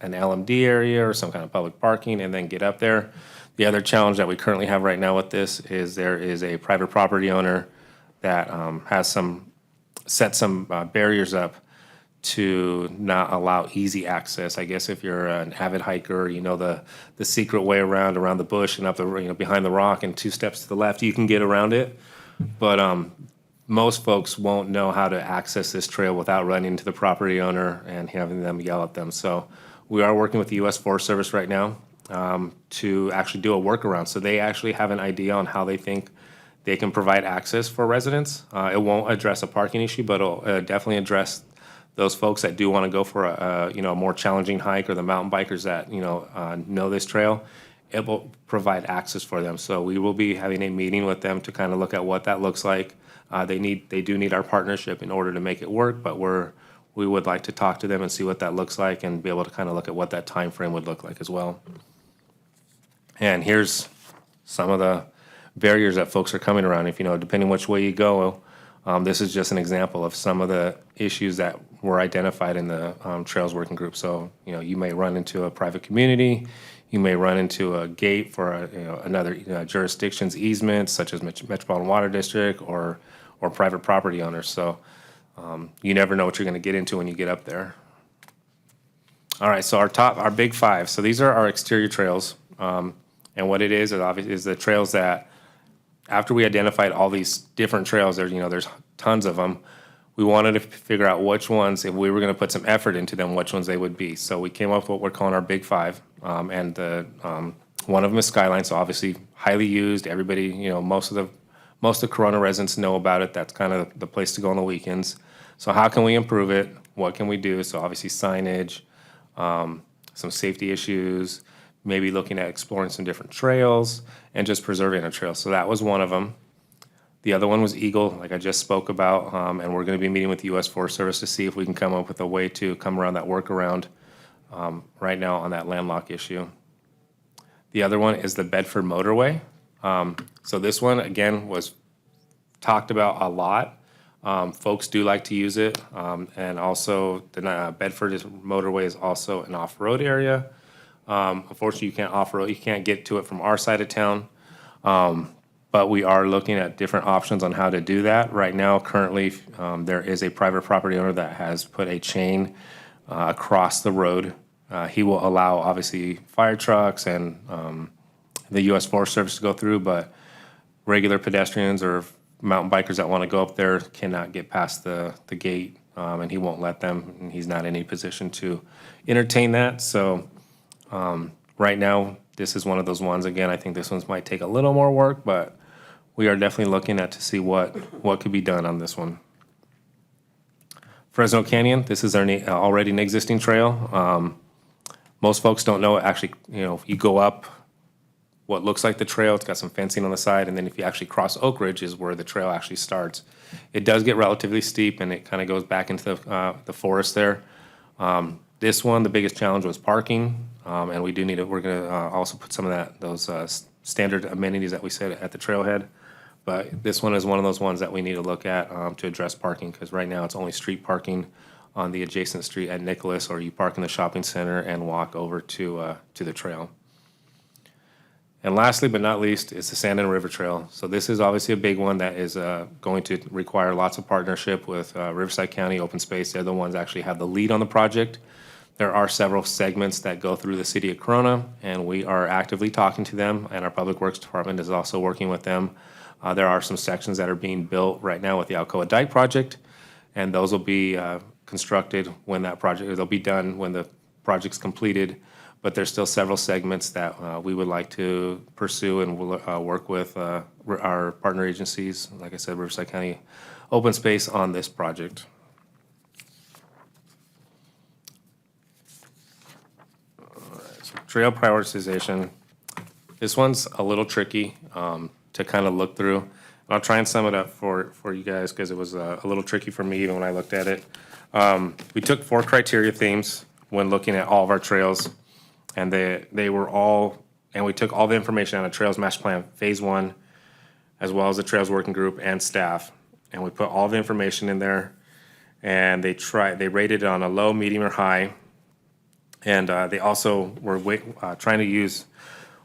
an LMD area or some kind of public parking and then get up there. The other challenge that we currently have right now with this is there is a private property owner that has set some barriers up to not allow easy access. I guess if you're an avid hiker, the secret way around the bush and up the behind the rock and 2 steps to the left, you can get around it. But most folks won't know how to access this trail without running into the property owner and having them yell at them. So we are working with the U.S. Forest Service right now to actually do a workaround. So they actually have an idea on how they think they can provide access for residents. It won't address a parking issue, but it'll definitely address those folks that do want to go for a more challenging hike, or the mountain bikers that know this trail. It will provide access for them. So we will be having a meeting with them to kind of look at what that looks like. They do need our partnership in order to make it work, but we would like to talk to them and see what that looks like and be able to kind of look at what that time frame would look like as well. And here's some of the barriers that folks are coming around. If depending which way you go, this is just an example of some of the issues that were identified in the Trails Working Group. So you may run into a private community, you may run into a gate for another jurisdiction's easement, such as Metropolitan Water District or private property owners. So you never know what you're going to get into when you get up there. All right, so our big 5. So these are our exterior trails, and what it is obviously is the trails that, after we identified all these different trails, there's tons of them. We wanted to figure out which ones, if we were going to put some effort into them, which ones they would be. So we came up with what we're calling our big 5, and one of them is Skyline. So obviously highly used. Everybody, most of the Corona residents know about it. That's kind of the place to go on the weekends. So how can we improve it? What can we do? So obviously signage, some safety issues, maybe looking at exploring some different trails, and just preserving a trail. So that was one of them. The other one was Eagle, like I just spoke about, and we're going to be meeting with the U.S. Forest Service to see if we can come up with a way to come around that workaround right now on that landlocked issue. The other one is the Bedford Motorway. So this one, again, was talked about a lot. Folks do like to use it, and also the Bedford Motorway is also an off-road area. Unfortunately, you can't off-road, you can't get to it from our side of town. But we are looking at different options on how to do that. Right now, currently, there is a private property owner that has put a chain across the road. He will allow, obviously, fire trucks and the U.S. Forest Service to go through, but regular pedestrians or mountain bikers that want to go up there cannot get past the gate, and he won't let them, and he's not in any position to entertain that. So right now, this is one of those ones. Again, I think this one might take a little more work, but we are definitely looking at to see what could be done on this one. Fresno Canyon, this is already an existing trail. Most folks don't know, actually, you go up what looks like the trail, it's got some fencing on the side, and then if you actually cross Oak Ridge is where the trail actually starts. It does get relatively steep, and it kind of goes back into the forest there. This one, the biggest challenge was parking, and we do need it. We're going to also put some of those standard amenities that we said at the trailhead. But this one is one of those ones that we need to look at to address parking, because right now it's only street parking on the adjacent street at Nicholas, or you park in the shopping center and walk over to the trail. And lastly, but not least, is the Sand and River Trail. So this is obviously a big one that is going to require lots of partnership with Riverside County Open Space. They're the ones that actually have the lead on the project. There are several segments that go through the city of Corona, and we are actively talking to them, and our Public Works Department is also working with them There are some sections that are being built right now with the Alcoa Dike project, and those will be constructed when that project, or they'll be done when the project's completed. But there's still several segments that we would like to pursue, and we'll work with our partner agencies, like I said, Riverside County Open Space, on this project. Trail prioritization. This one's a little tricky to kind of look through. And I'll try and sum it up for you guys because it was a little tricky for me even when I looked at it. We took 4 criteria themes when looking at all of our trails, and they were all, and we took all the information on the Trails Master Plan Phase 1, as well as the Trails Working Group and staff, and we put all the information in there, and they rated it on a low, medium, or high. And they also were trying to use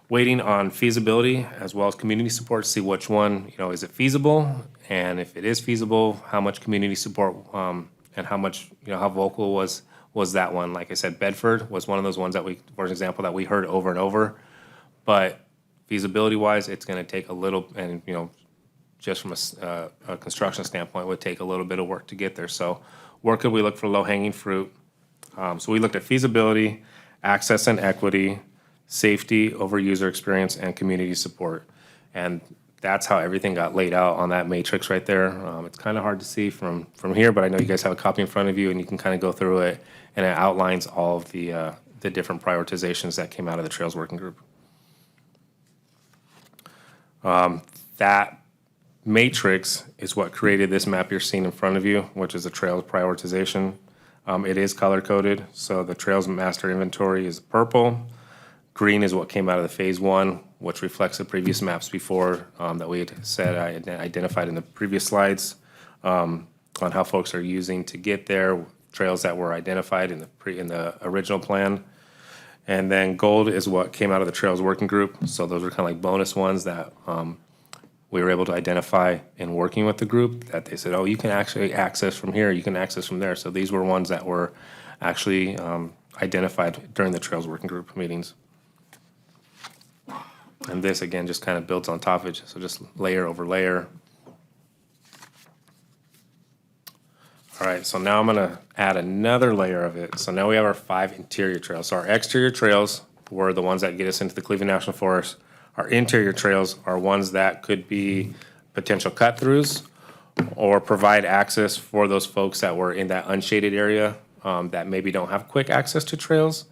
weighting on feasibility as well as community support to see which one, is it feasible? And if it is feasible, how much community support and how much, how vocal was that one? Like I said, Bedford was one of those ones that for example, that we heard over and over. But feasibility-wise, it's going to take a little, and just from a construction standpoint, it would take a little bit of work to get there. So where could we look for low-hanging fruit? So we looked at feasibility, access and equity, safety over user experience, and community support. And that's how everything got laid out on that matrix right there. It's kind of hard to see from here, but I know you guys have a copy in front of you, and you can kind of go through it, and it outlines all of the different prioritizations that came out of the Trails Working Group. That matrix is what created this map you're seeing in front of you, which is the Trails prioritization. It is color-coded, so the Trails Master Inventory is purple. Green is what came out of the Phase 1, which reflects the previous maps before that we had said I identified in the previous slides on how folks are using to get there, trails that were identified in the original plan. And then gold is what came out of the Trails Working Group, so those were kind of like bonus ones that we were able to identify in working with the group, that they said, oh, you can actually access from here, you can access from there. So these were ones that were actually identified during the Trails Working Group meetings. And this, again, just kind of builds on top of it, so just layer over layer. All right, so now I'm gonna add another layer of it. So now we have our 5 interior trails. So our exterior trails were the ones that get us into the Cleveland National Forest. Our interior trails are ones that could be potential cut-throughs or provide access for those folks that were in that unshaded area that maybe don't have quick access to trails.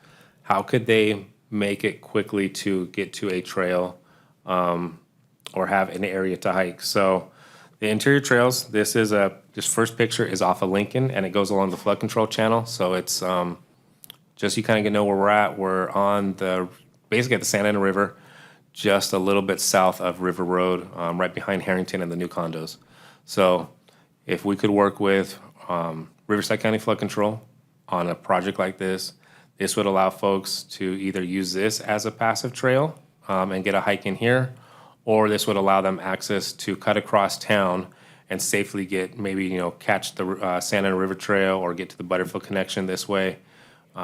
How could they make it quickly to get to a trail or have an area to hike? So the interior trails, this first picture is off of Lincoln, and it goes along the flood control channel. So it's just you kind of know where we're at. We're on basically at the Santa Ana River, just a little bit south of River Road, right behind Harrington and the new condos. So if we could work with Riverside County Flood Control on a project like this, this would allow folks to either use this as a passive trail and get a hike in here, or this would allow them access to cut across town and safely get catch the Santa Ana River Trail or get to the Butterfield Connection this way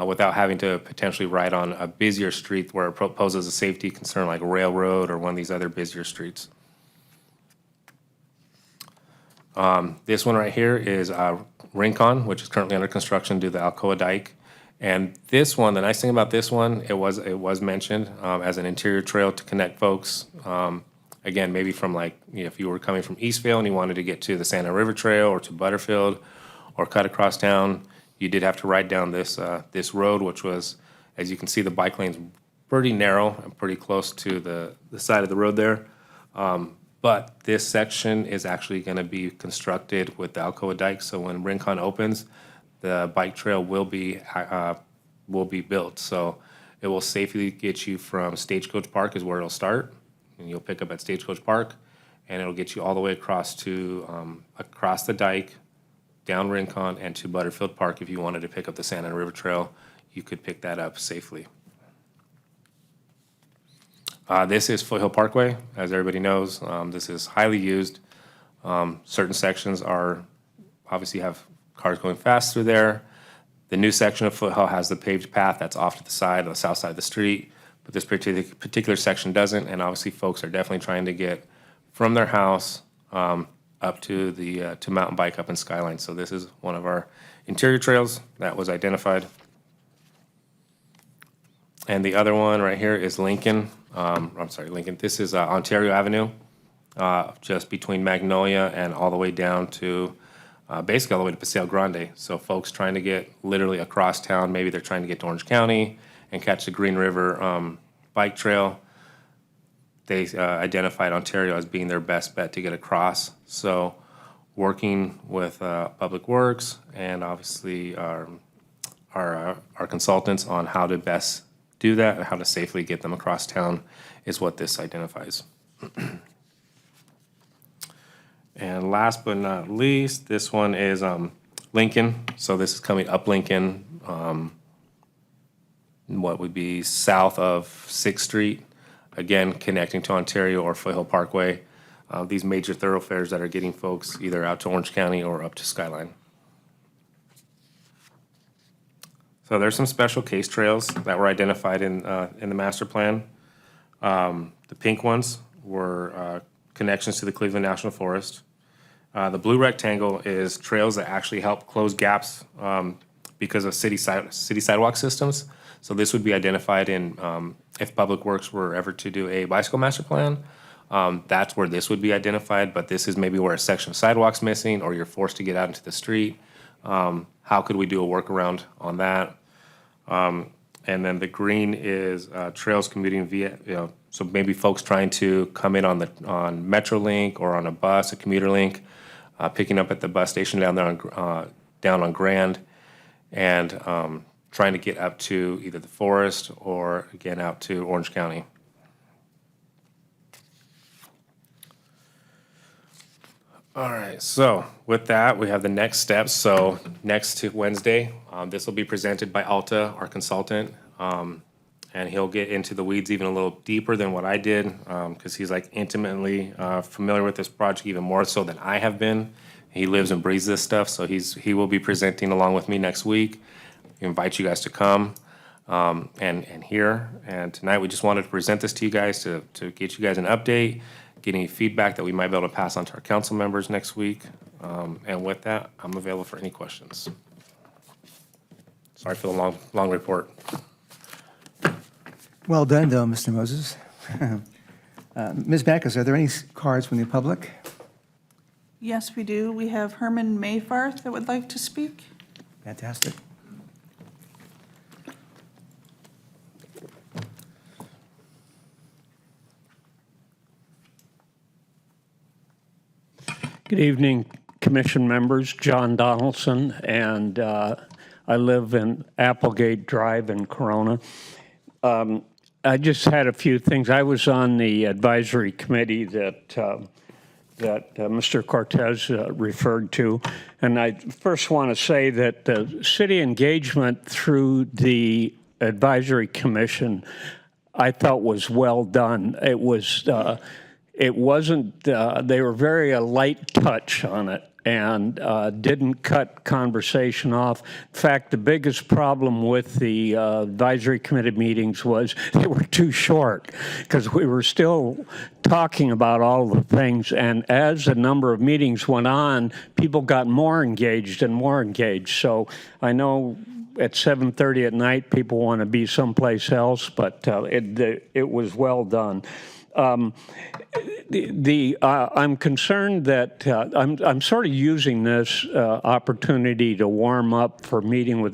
without having to potentially ride on a busier street where it poses a safety concern like Railroad or one of these other busier streets. This one right here is Rincon, which is currently under construction due to the Alcoa Dike. And this one, the nice thing about this one, it was mentioned as an interior trail to connect folks. Again, maybe from if you were coming from Eastvale and you wanted to get to the Santa River Trail or to Butterfield or cut across town, you did have to ride down this road, which was, as you can see, the bike lane's pretty narrow and pretty close to the side of the road there. But this section is actually going to be constructed with the Alcoa Dike. So when Rincon opens, the bike trail will be built. So it will safely get you from Stagecoach Park is where it'll start, and you'll pick up at Stagecoach Park, and it'll get you all the way across to across the dike, down Rincon, and to Butterfield Park. If you wanted to pick up the Santa Ana River Trail, you could pick that up safely. This is Foothill Parkway, as everybody knows. This is highly used. Certain sections obviously have cars going fast through there. The new section of Foothill has the paved path that's off to the side, on the south side of the street, but this particular section doesn't, and obviously folks are definitely trying to get from their house up to the to mountain bike up in Skyline. So this is one of our interior trails that was identified. And the other one right here is Lincoln. I'm sorry, Lincoln. This is Ontario Avenue, just between Magnolia and all the way down to basically all the way to Paseo Grande. So folks trying to get literally across town, maybe they're trying to get to Orange County and catch the Green River bike trail. They identified Ontario as being their best bet to get across. So working with Public Works and obviously our consultants on how to best do that and how to safely get them across town is what this identifies. And last but not least, this one is Lincoln. So this is coming up Lincoln, what would be south of 6th Street, again, connecting to Ontario or Foothill Parkway. These major thoroughfares that are getting folks either out to Orange County or up to Skyline. So there's some special case trails that were identified in the master plan. The pink ones were connections to the Cleveland National Forest. The blue rectangle is trails that actually help close gaps because of city sidewalk systems. So this would be identified in, if Public Works were ever to do a bicycle master plan, that's where this would be identified, but this is maybe where a section of sidewalk's missing or you're forced to get out into the street. How could we do a workaround on that? And then the green is trails commuting via, so maybe folks trying to come in on Metrolink or on a bus, a commuter link, picking up at the bus station down there down on Grand, and trying to get up to either the forest or again out to Orange County. All right, so with that, we have the next steps. So next to Wednesday, this will be presented by Alta, our consultant, and he'll get into the weeds even a little deeper than what I did, because he's like intimately familiar with this project even more so than I have been. He lives and breathes this stuff, so he will be presenting along with me next week. We invite you guys to come and hear. And tonight we just wanted to present this to you guys to get you guys an update, get any feedback that we might be able to pass on to our council members next week. And with that, I'm available for any questions. Sorry for the long report. Well done, though, Mr. Moses. Ms. Backus, are there any cards from the public? Yes, we do. We have Herman Mayfarth that would like to speak. Fantastic. Good evening, commission members. John Donaldson, and I live in Applegate Drive in Corona. I just had a few things. I was on the advisory committee that Mr. Cortez referred to, and I first want to say that the city engagement through the advisory commission I thought was well done. It was. It wasn't, they were very light touch on it and didn't cut conversation off. In fact, the biggest problem with the advisory committee meetings was they were too short because we were still talking about all the things. And as the number of meetings went on, people got more engaged and more engaged. So I know at 7:30 at night, people want to be someplace else, but it was well done. I'm concerned that I'm sort of using this opportunity to warm up for meeting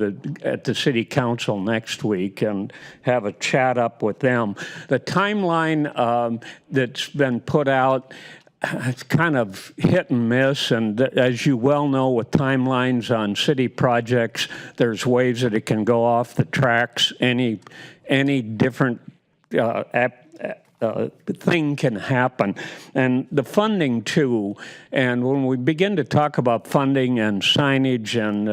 at the city council next week and have a chat up with them. The timeline that's been put out, it's kind of hit and miss, and as you well know with timelines on city projects, there's ways that it can go off the tracks. Any different thing can happen. And the funding too, and when we begin to talk about funding and signage and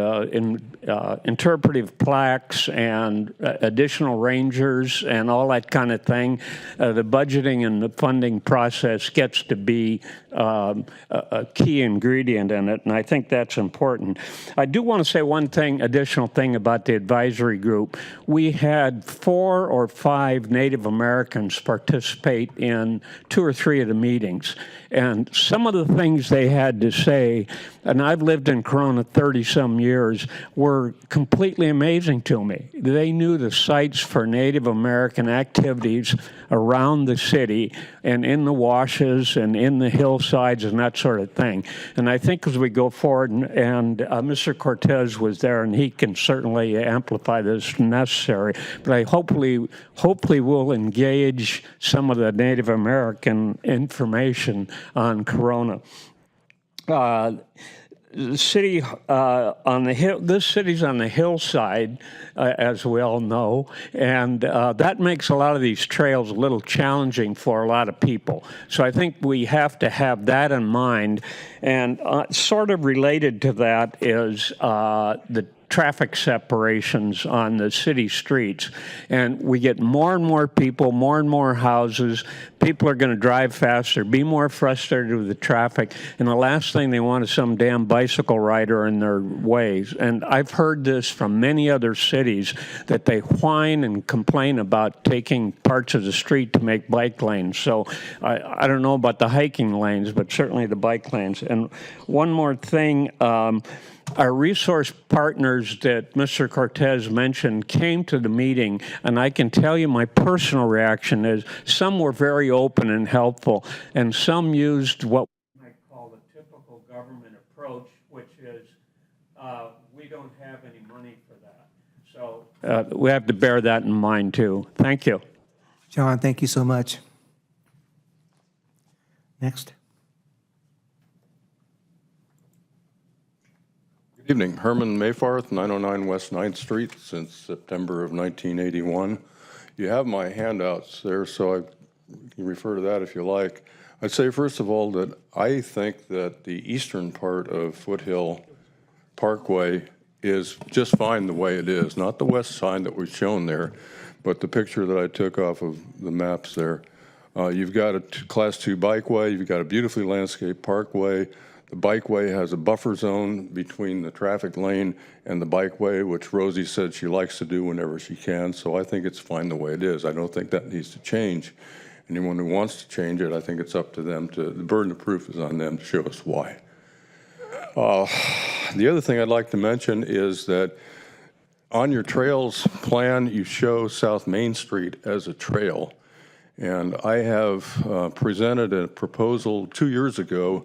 interpretive plaques and additional rangers and all that kind of thing, the budgeting and the funding process gets to be a key ingredient in it, and I think that's important. I do want to say one additional thing about the advisory group. We had 4 or 5 Native Americans participate participate in 2 or 3 of the meetings. And some of the things they had to say, and I've lived in Corona 30-some years, were completely amazing to me. They knew the sites for Native American activities around the city and in the washes and in the hillsides and that sort of thing. And I think as we go forward, and Mr. Cortez was there, and he can certainly amplify this if necessary, but I hopefully will engage some of the Native American information on Corona. The city on the hill. This city's on the hillside, as we all know, and that makes a lot of these trails a little challenging for a lot of people. So I think we have to have that in mind. And sort of related to that is the traffic separations on the city streets. And we get more and more people, more and more houses. People are going to drive faster, be more frustrated with the traffic, and the last thing they want is some damn bicycle rider in their ways. And I've heard this from many other cities, that they whine and complain about taking parts of the street to make bike lanes. So I don't know about the hiking lanes, but certainly the bike lanes. And one more thing, our resource partners that Mr. Cortez mentioned came to the meeting, and I can tell you my personal reaction is some were very open and helpful, and some used what we might call the typical government approach, which is we don't have any money for that. So we have to bear that in mind too. Thank you. John, thank you so much. Next. Good evening. Herman Mayfarth, 909 West 9th Street, since September of 1981. You have my handouts there, so you can refer to that if you like. I'd say, first of all, that I think that the eastern part of Foothill Parkway is just fine the way it is, not the west side that was shown there, but the picture that I took off of the maps there. You've got a Class 2 bikeway, you've got a beautifully landscaped parkway. The bikeway has a buffer zone between the traffic lane and the bikeway, which Rosie said she likes to do whenever she can, so I think it's fine the way it is. I don't think that needs to change. Anyone who wants to change it, I think it's up to them the burden of proof is on them to show us why. The other thing I'd like to mention is that on your trails plan, you show South Main Street as a trail. And I have presented a proposal 2 years ago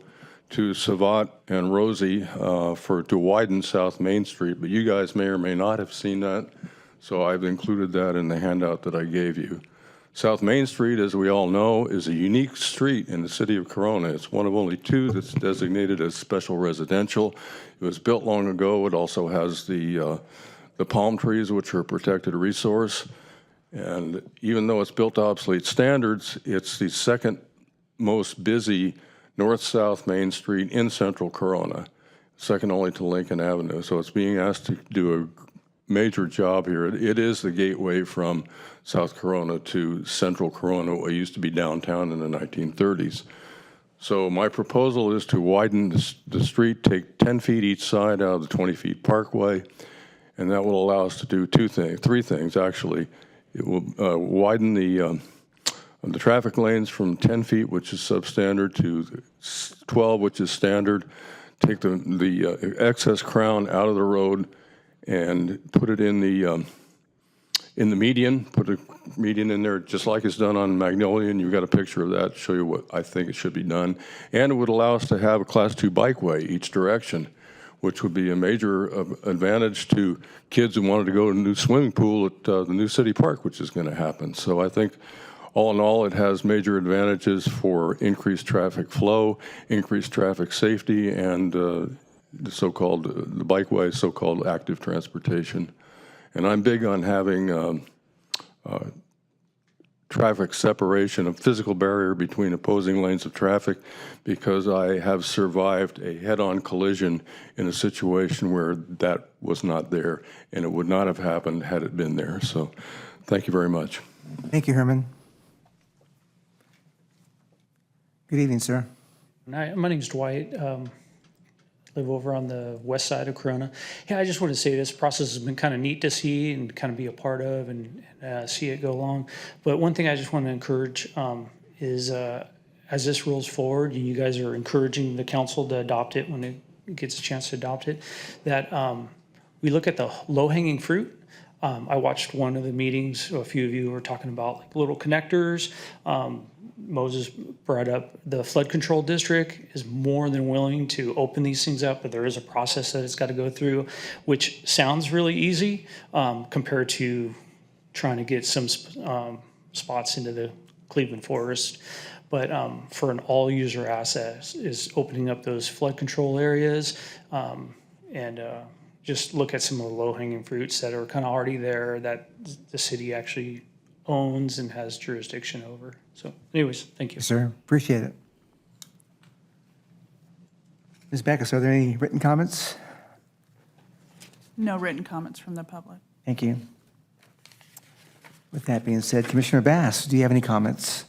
to Savat and Rosie to widen South Main Street, but you guys may or may not have seen that, so I've included that in the handout that I gave you. South Main Street, as we all know, is a unique street in the city of Corona. It's one of only 2 that's designated as special residential. It was built long ago. It also has the palm trees, which are a protected resource. And even though it's built to obsolete standards, it's the second most busy north-south Main Street in central Corona, second only to Lincoln Avenue. So it's being asked to do a major job here. It is the gateway from South Corona to central Corona, what used to be downtown in the 1930s. So my proposal is to widen the street, take 10 feet each side out of the 20 feet parkway, and that will allow us to do 3 things actually. It will widen the traffic lanes from 10 feet, which is substandard, to 12, which is standard. Take the excess crown out of the road and put it in the median. Put a median in there, just like it's done on Magnolia, and you've got a picture of that to show you what I think it should be done. And it would allow us to have a Class 2 bikeway each direction, which would be a major advantage to kids who wanted to go to a new swimming pool at the new city park, which is going to happen. So I think all in all, it has major advantages for increased traffic flow, increased traffic safety, and the bikeway, so-called active transportation. And I'm big on having traffic separation, a physical barrier between opposing lanes of traffic, because I have survived a head-on collision in a situation where that was not there, and it would not have happened had it been there. So thank you very much. Thank you, Herman. Good evening, sir. Hi, my name's Dwight. live over on the west side of Corona. Yeah, I just want to say this process has been kind of neat to see and kind of be a part of and see it go along. But one thing I just want to encourage is as this rolls forward, and you guys are encouraging the council to adopt it when it gets a chance to adopt it, that we look at the low-hanging fruit. I watched one of the meetings, a few of you were talking about like little connectors. Moses brought up the flood control district is more than willing to open these things up, but there is a process that it's got to go through, which sounds really easy compared to trying to get some spots into the Cleveland forest. But for an all-user asset is opening up those flood control areas and just look at some of the low-hanging fruits that are kind of already there that the city actually owns and has jurisdiction over. So anyways, thank you. Yes, sir. Appreciate it. Ms. Backus, are there any written comments? No written comments from the public. Thank you. With that being said, Commissioner Bass, do you have any comments?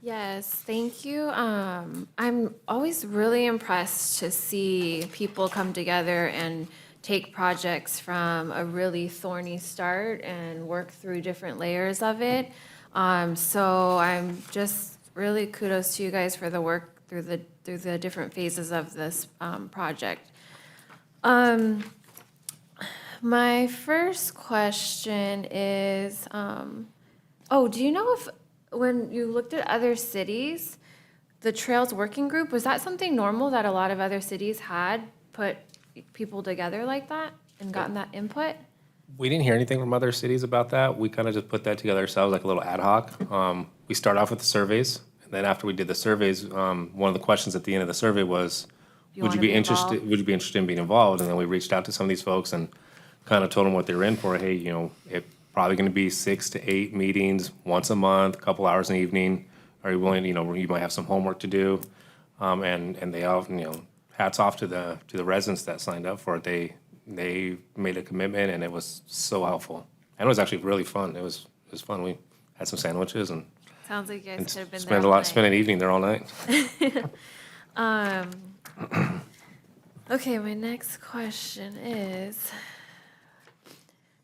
Yes, thank you. I'm always really impressed to see people come together and take projects from a really thorny start and work through different layers of it. So I'm just really kudos to you guys for the work through the different phases of this project. My first question is, do you know if when you looked at other cities, the Trails Working Group, was that something normal that a lot of other cities had put people together like that and gotten that input? We didn't hear anything from other cities about that. We kind of just put that together ourselves, like a little ad hoc. We start off with the surveys, and then after we did the surveys, one of the questions at the end of the survey was, would you be interested in being involved? And then we reached out to some of these folks and kind of told them what they were in for. Hey, it's probably going to be 6 to 8 meetings once a month, a couple hours in the evening. Are you willing? You might have some homework to do, and they all, hats off to the residents that signed up for it. They made a commitment, and it was so helpful. And it was actually really fun. It was fun. We had some sandwiches and Sounds like you guys could have been spent an evening there all night. Okay, my next question is,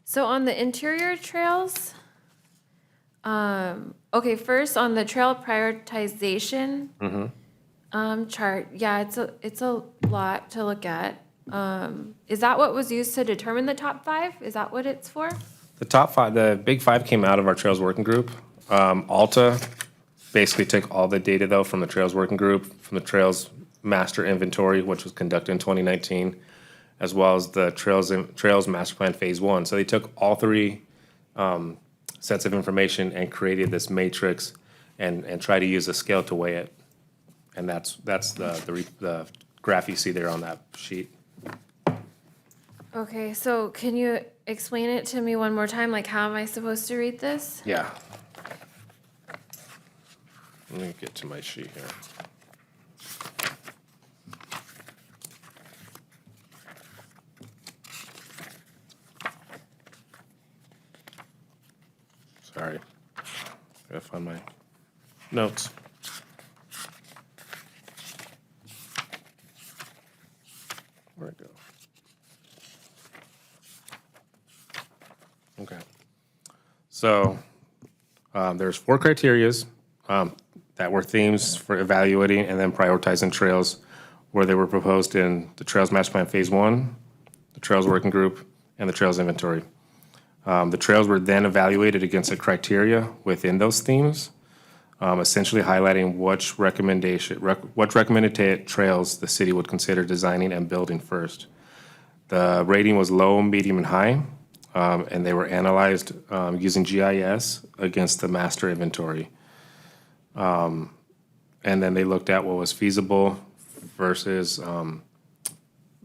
so on the interior trails, first on the trail prioritization chart, yeah, it's a lot to look at. Is that what was used to determine the top 5? Is that what it's for? The top 5, the big 5 came out of our Trails Working Group. Alta basically took all the data, though, from the Trails Working Group, from the Trails Master Inventory, which was conducted in 2019, as well as the Trails Master Plan Phase 1. So they took all 3 sets of information and created this matrix and tried to use a scale to weigh it. And that's the graph you see there on that sheet. Okay, so can you explain it to me one more time? Like, how am I supposed to read this? Yeah. Let me get to my sheet here. Sorry. Gotta find my notes. Where'd it go? Okay. So there's 4 criterias that were themes for evaluating and then prioritizing trails where they were proposed in the Trails Master Plan Phase 1, the Trails Working Group, and the Trails Inventory. The trails were then evaluated against the criteria within those themes, essentially highlighting which recommended trails the city would consider designing and building first. The rating was low, medium, and high, and they were analyzed using GIS against the master inventory. And then they looked at what was feasible versus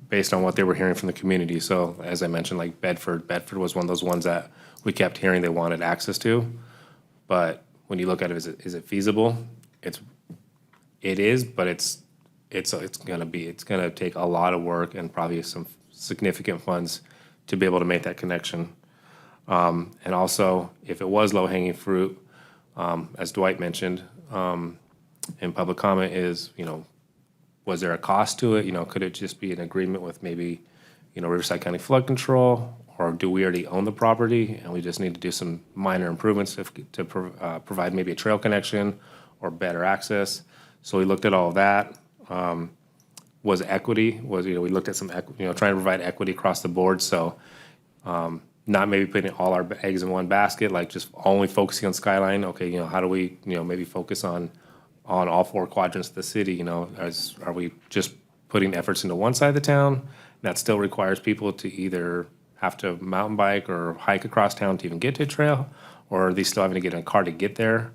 based on what they were hearing from the community. So as I mentioned, like Bedford was one of those ones that we kept hearing they wanted access to. But when you look at it, is it feasible? It is, but it's gonna take a lot of work and probably some significant funds to be able to make that connection. And also, if it was low-hanging fruit, as Dwight mentioned, in public comment is, was there a cost to it? Could it just be an agreement with maybe, Riverside County Flood Control? Or do we already own the property and we just need to do some minor improvements to provide maybe a trail connection or better access? So we looked at all of that. Was equity, we looked at some, trying to provide equity across the board. So not maybe putting all our eggs in one basket, like just only focusing on Skyline. Okay, how do we, maybe focus on all 4 quadrants of the city? Are we just putting efforts into one side of the town? That still requires people to either have to mountain bike or hike across town to even get to a trail, or are they still having to get in a car to get there?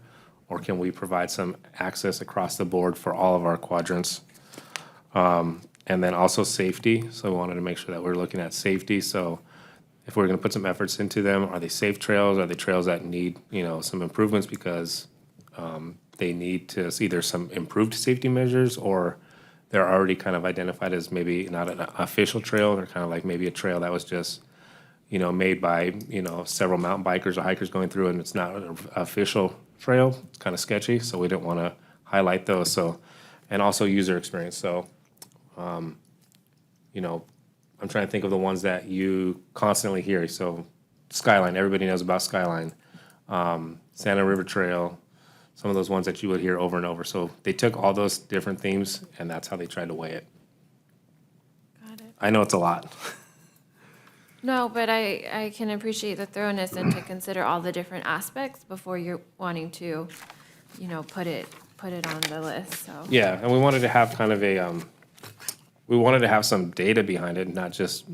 Or can we provide some access across the board for all of our quadrants? And then also safety. So we wanted to make sure that we're looking at safety. So if we're going to put some efforts into them, are they safe trails? Are they trails that need, some improvements because they need to see either some improved safety measures, or they're already kind of identified as maybe not an official trail. They're kind of like maybe a trail that was just, made by, several mountain bikers or hikers going through, and it's not an official trail. It's kind of sketchy, so we didn't want to highlight those. So, and also user experience. So, I'm trying to think of the ones that you constantly hear. So, Skyline, everybody knows about Skyline. Santa River Trail, some of those ones that you would hear over and over. So they took all those different themes, and that's how they tried to weigh it. Got it. I know it's a lot. No, but I can appreciate the thoroughness and to consider all the different aspects before you're wanting to, put it on the list, so. Yeah, and we wanted to have kind of we wanted to have some data behind it, not just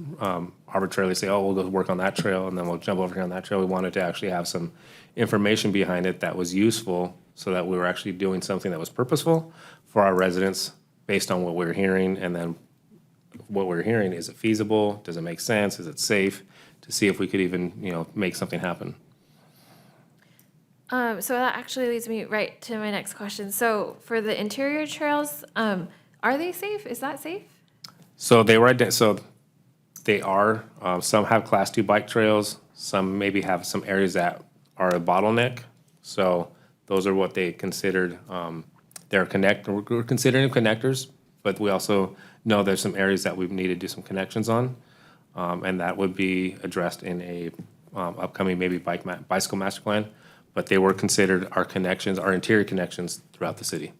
arbitrarily say, oh, we'll go work on that trail and then we'll jump over here on that trail. We wanted to actually have some information behind it that was useful so that we were actually doing something that was purposeful for our residents based on what we're hearing. And then what we're hearing, is it feasible? Does it make sense? Is it safe? To see if we could even, make something happen. So that actually leads me right to my next question. So for the interior trails, are they safe? Is that safe? So they were so they are. Some have Class 2 bike trails. Some maybe have some areas that are a bottleneck. So those are what they considered. We're considering connectors, but we also know there's some areas that we need to do some connections on, and that would be addressed in a upcoming maybe bicycle master plan. But they were considered our connections, our interior connections throughout the city.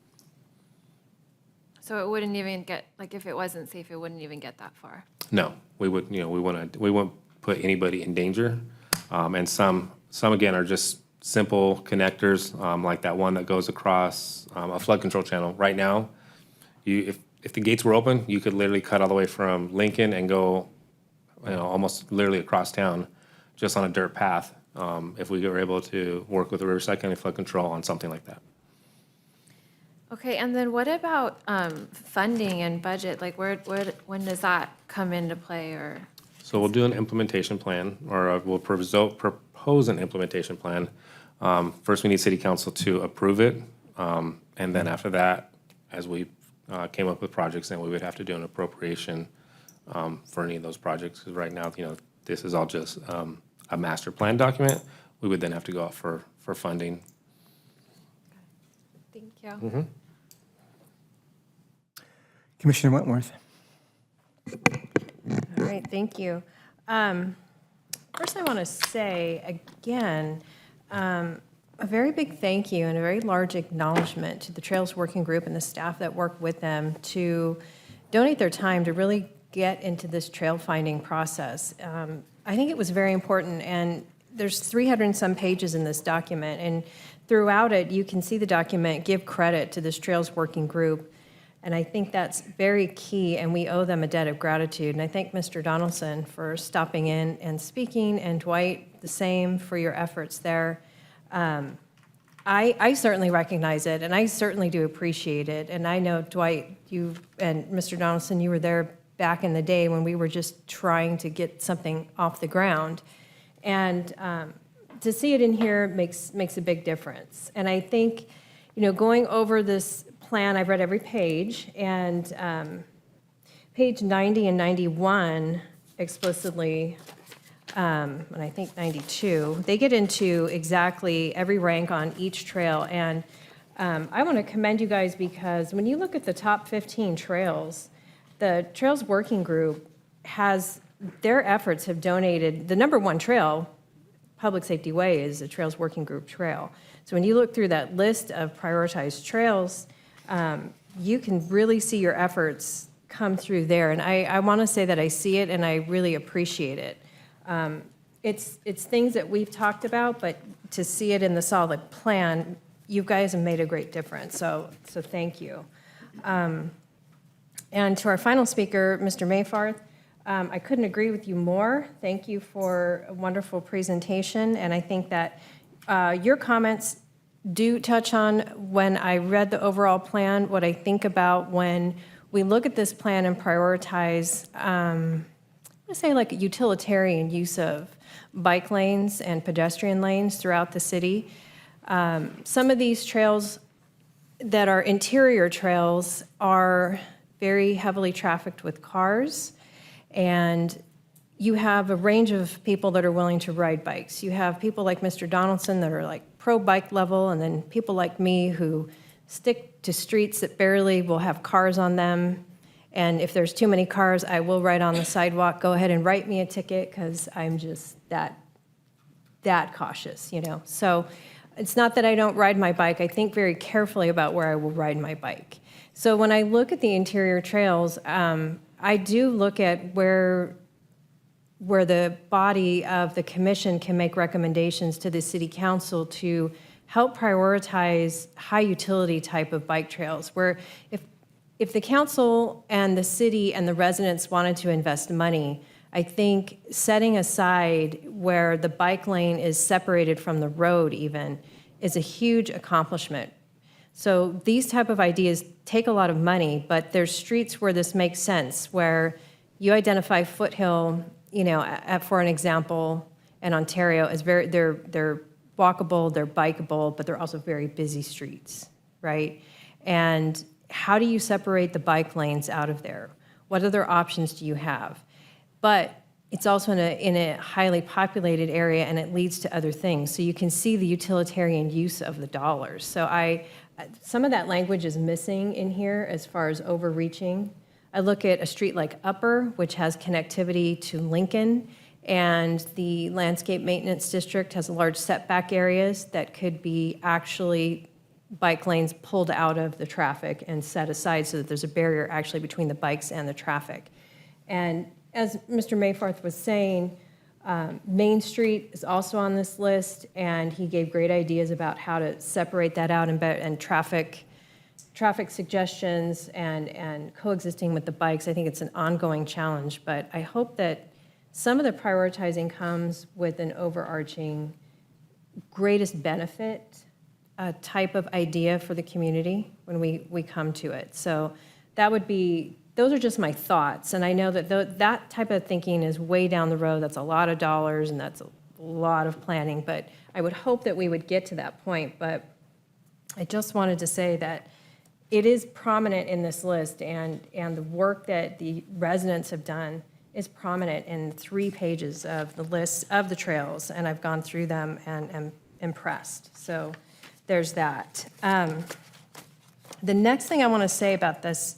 So it wouldn't even get, like, if it wasn't safe, it wouldn't even get that far. No, we would, we wouldn't put anybody in danger. And some again are just simple connectors, like that one that goes across a flood control channel. Right now, if the gates were open, you could literally cut all the way from Lincoln and go, almost literally across town, just on a dirt path. If we were able to work with the Riverside County Flood Control on something like that. Okay, and then what about funding and budget? Like, when does that come into play, or? So we'll do an implementation plan, or we'll propose an implementation plan. First, we need City Council to approve it, and then after that, as we came up with projects, then we would have to do an appropriation for any of those projects. Because right now, this is all just a master plan document. We would then have to go out for funding. Thank you. Mm-hmm. Commissioner Wentworth. All right, thank you. First, I want to say again, a very big thank you and a very large acknowledgement to the Trails Working Group and the staff that work with them to donate their time to really get into this trail finding process. I think it was very important, and there's 300 and some pages in this document, and throughout it, you can see the document give credit to this Trails Working Group, and I think that's very key, and we owe them a debt of gratitude. And I thank Mr. Donaldson for stopping in and speaking, and Dwight, the same for your efforts there. I certainly recognize it, and I certainly do appreciate it. And I know, Dwight, you and Mr. Donaldson, you were there back in the day when we were just trying to get something off the ground. And to see it in here makes a big difference. And I think, going over this plan, I've read every page, and page 90 and 91 explicitly, and I think 92, they get into exactly every rank on each trail. And I want to commend you guys because when you look at the top 15 trails, the Trails Working Group their efforts have donated, the number one trail, Public Safety Way, is a Trails Working Group trail. So when you look through that list of prioritized trails, you can really see your efforts come through there. And I want to say that I see it and I really appreciate it. It's things that we've talked about, but to see it in the solid plan, you guys have made a great difference. So thank you. And to our final speaker, Mr. Mayfarth, I couldn't agree with you more. Thank you for a wonderful presentation. And I think that your comments do touch on, when I read the overall plan, what I think about when we look at this plan and prioritize, let's say like a utilitarian use of bike lanes and pedestrian lanes throughout the city. Some of these trails that are interior trails are very heavily trafficked with cars, and you have a range of people that are willing to ride bikes. You have people like Mr. Donaldson that are like pro bike level, and then people like me who stick to streets that barely will have cars on them. And if there's too many cars, I will ride on the sidewalk. Go ahead and write me a ticket because I'm just that cautious, you know. So it's not that I don't ride my bike. I think very carefully about where I will ride my bike. So when I look at the interior trails, I do look at where the body of the commission can make recommendations to the city council to help prioritize high utility type of bike trails, where if the council and the city and the residents wanted to invest money, I think setting aside where the bike lane is separated from the road even is a huge accomplishment. So these type of ideas take a lot of money, but there's streets where this makes sense, where you identify Foothill, you know, for an example, in Ontario, as they're walkable, they're bikeable, but they're also very busy streets, right? And how do you separate the bike lanes out of there? What other options do you have? But it's also in a highly populated area, and it leads to other things. So you can see the utilitarian use of the dollars. So some of that language is missing in here as far as overreaching. I look at a street like Upper, which has connectivity to Lincoln, and the landscape maintenance district has large setback areas that could be actually bike lanes pulled out of the traffic and set aside so that there's a barrier actually between the bikes and the traffic. And as Mr. Mayfarth was saying, Main Street is also on this list, and he gave great ideas about how to separate that out and traffic suggestions and coexisting with the bikes. I think it's an ongoing challenge, but I hope that some of the prioritizing comes with an overarching greatest benefit type of idea for the community when we come to it. So those are just my thoughts. And I know that that type of thinking is way down the road. That's a lot of dollars and that's a lot of planning, but I would hope that we would get to that point. But I just wanted to say that it is prominent in this list, and the work that the residents have done is prominent in 3 pages of the list of the trails, and I've gone through them and am impressed. So there's that. The next thing I want to say about this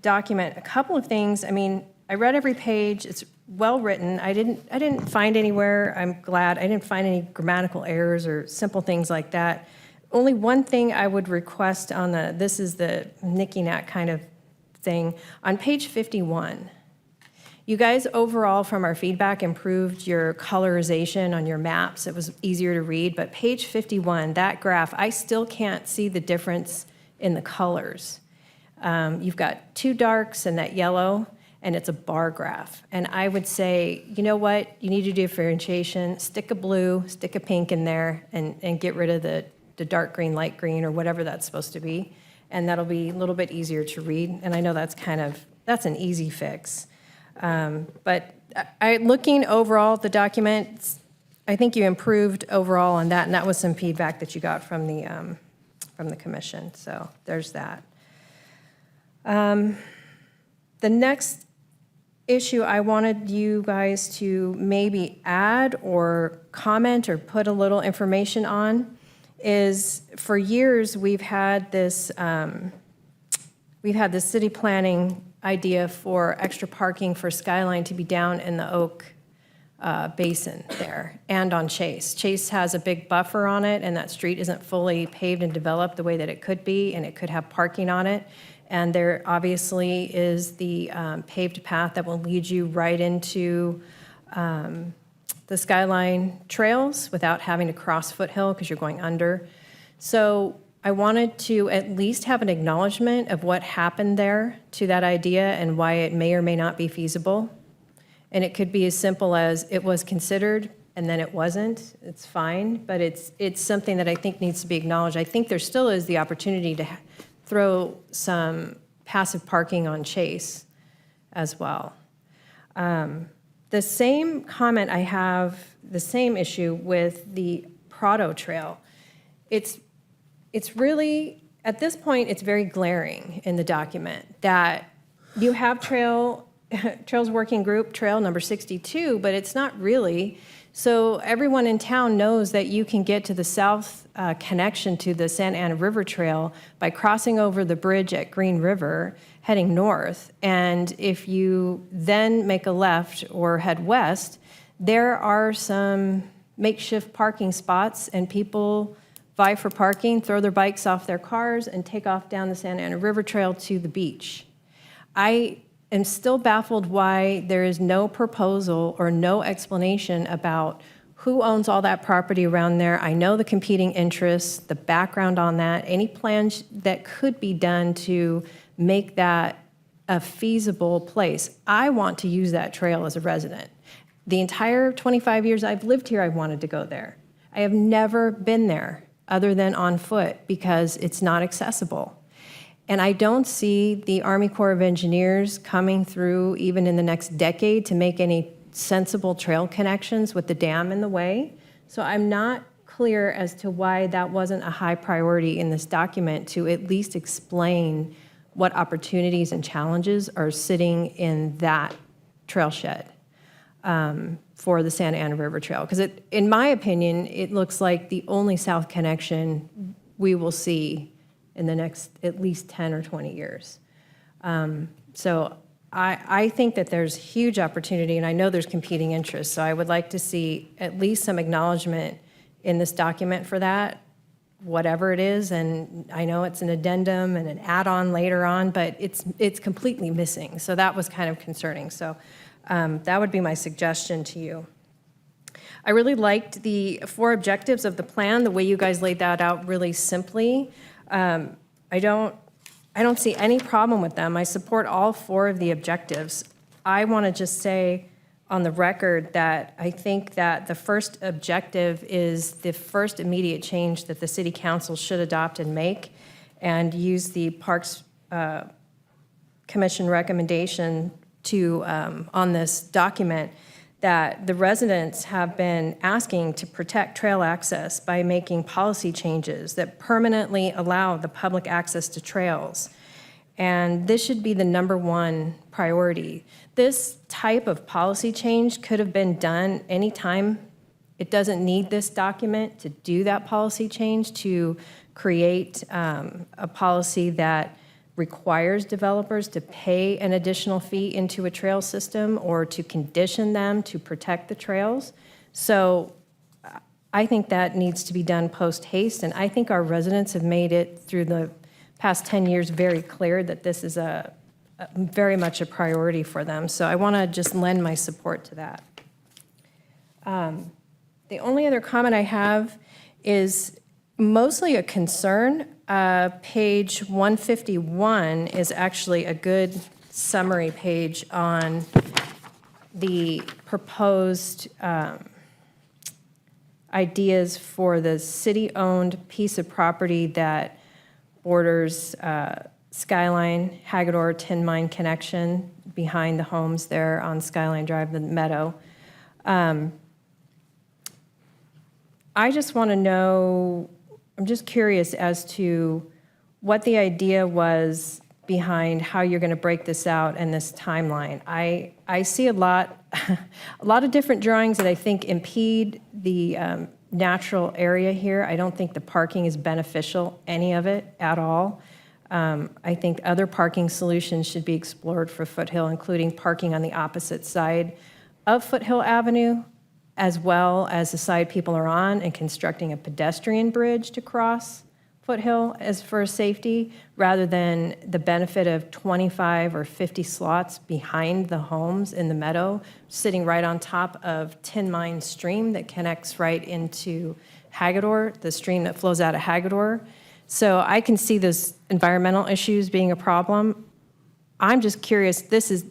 document, a couple of things. I mean, I read every page. It's well written. I didn't find anywhere, I'm glad, I didn't find any grammatical errors or simple things like that. Only one thing I would request on this is the nicky-nack kind of thing. On page 51, you guys overall from our feedback improved your colorization on your maps. It was easier to read, but page 51, that graph, I still can't see the difference in the colors. You've got 2 darks and that yellow, and it's a bar graph. And I would say, you know what, you need to do differentiation, stick a blue, stick a pink in there, and get rid of the dark green, light green, or whatever that's supposed to be. And that'll be a little bit easier to read. And I know that's an easy fix. But looking overall at the document, I think you improved overall on that, and that was some feedback that you got from the commission. So there's that. The next issue I wanted you guys to maybe add or comment or put a little information on is for years we've had this city planning idea for extra parking for Skyline to be down in the Oak Basin there and on Chase. Chase has a big buffer on it, and that street isn't fully paved and developed the way that it could be, and it could have parking on it. And there obviously is the paved path that will lead you right into the Skyline trails without having to cross Foothill because you're going under. So I wanted to at least have an acknowledgement of what happened there to that idea and why it may or may not be feasible. And it could be as simple as it was considered and then it wasn't. It's fine, but it's something that I think needs to be acknowledged. I think there still is the opportunity to throw some passive parking on Chase as well. The same comment I have, the same issue with the Prado Trail. It's really, at this point, it's very glaring in the document that you have Trails Working Group, trail number 62, but it's not really. So everyone in town knows that you can get to the south connection to the Santa Ana River Trail by crossing over the bridge at Green River, heading north. And if you then make a left or head west, there are some makeshift parking spots, and people vie for parking, throw their bikes off their cars, and take off down the Santa Ana River Trail to the beach. I am still baffled why there is no proposal or no explanation about who owns all that property around there. I know the competing interests, the background on that, any plans that could be done to make that a feasible place. I want to use that trail as a resident. The entire 25 years I've lived here, I've wanted to go there. I have never been there other than on foot because it's not accessible. And I don't see the Army Corps of Engineers coming through even in the next decade to make any sensible trail connections with the dam in the way. So I'm not clear as to why that wasn't a high priority in this document to at least explain what opportunities and challenges are sitting in that trail shed for the Santa Ana River Trail. Because in my opinion, it looks like the only south connection we will see in the next at least 10 or 20 years. So I think that there's huge opportunity, and I know there's competing interests, so I would like to see at least some acknowledgement in this document for that, whatever it is, and I know it's an addendum and an add-on later on, but it's completely missing, so that was kind of concerning. So that would be my suggestion to you. I really liked the 4 objectives of the plan, the way you guys laid that out really simply. I don't see any problem with them. I support all 4 of the objectives. I want to just say on the record that I think that the first objective is the first immediate change that the City Council should adopt and make, and use the Parks Commission recommendation to on this document, that the residents have been asking to protect trail access by making policy changes that permanently allow the public access to trails. And this should be the #1 priority. This type of policy change could have been done anytime. It doesn't need this document to do that policy change, to create a policy that requires developers to pay an additional fee into a trail system or to condition them to protect the trails. So I think that needs to be done post haste, and I think our residents have made it through the past 10 years very clear that this is very much a priority for them. So I want to just lend my support to that. The only other comment I have is mostly a concern. Page 151 is actually a good summary page on the proposed ideas for the city-owned piece of property that borders Skyline, Hagador, Tin Mine connection behind the homes there on Skyline Drive, the meadow. I just want to know, I'm just curious as to what the idea was behind how you're going to break this out and this timeline. I see a lot of different drawings that I think impede the natural area here. I don't think the parking is beneficial, any of it at all. I think other parking solutions should be explored for Foothill, including parking on the opposite side of Foothill Avenue, as well as the side people are on, and constructing a pedestrian bridge to cross Foothill as for safety, rather than the benefit of 25 or 50 slots behind the homes in the meadow, sitting right on top of Tin Mine Stream that connects right into Hagedorn, the stream that flows out of Hagedorn. So I can see those environmental issues being a problem. I'm just curious as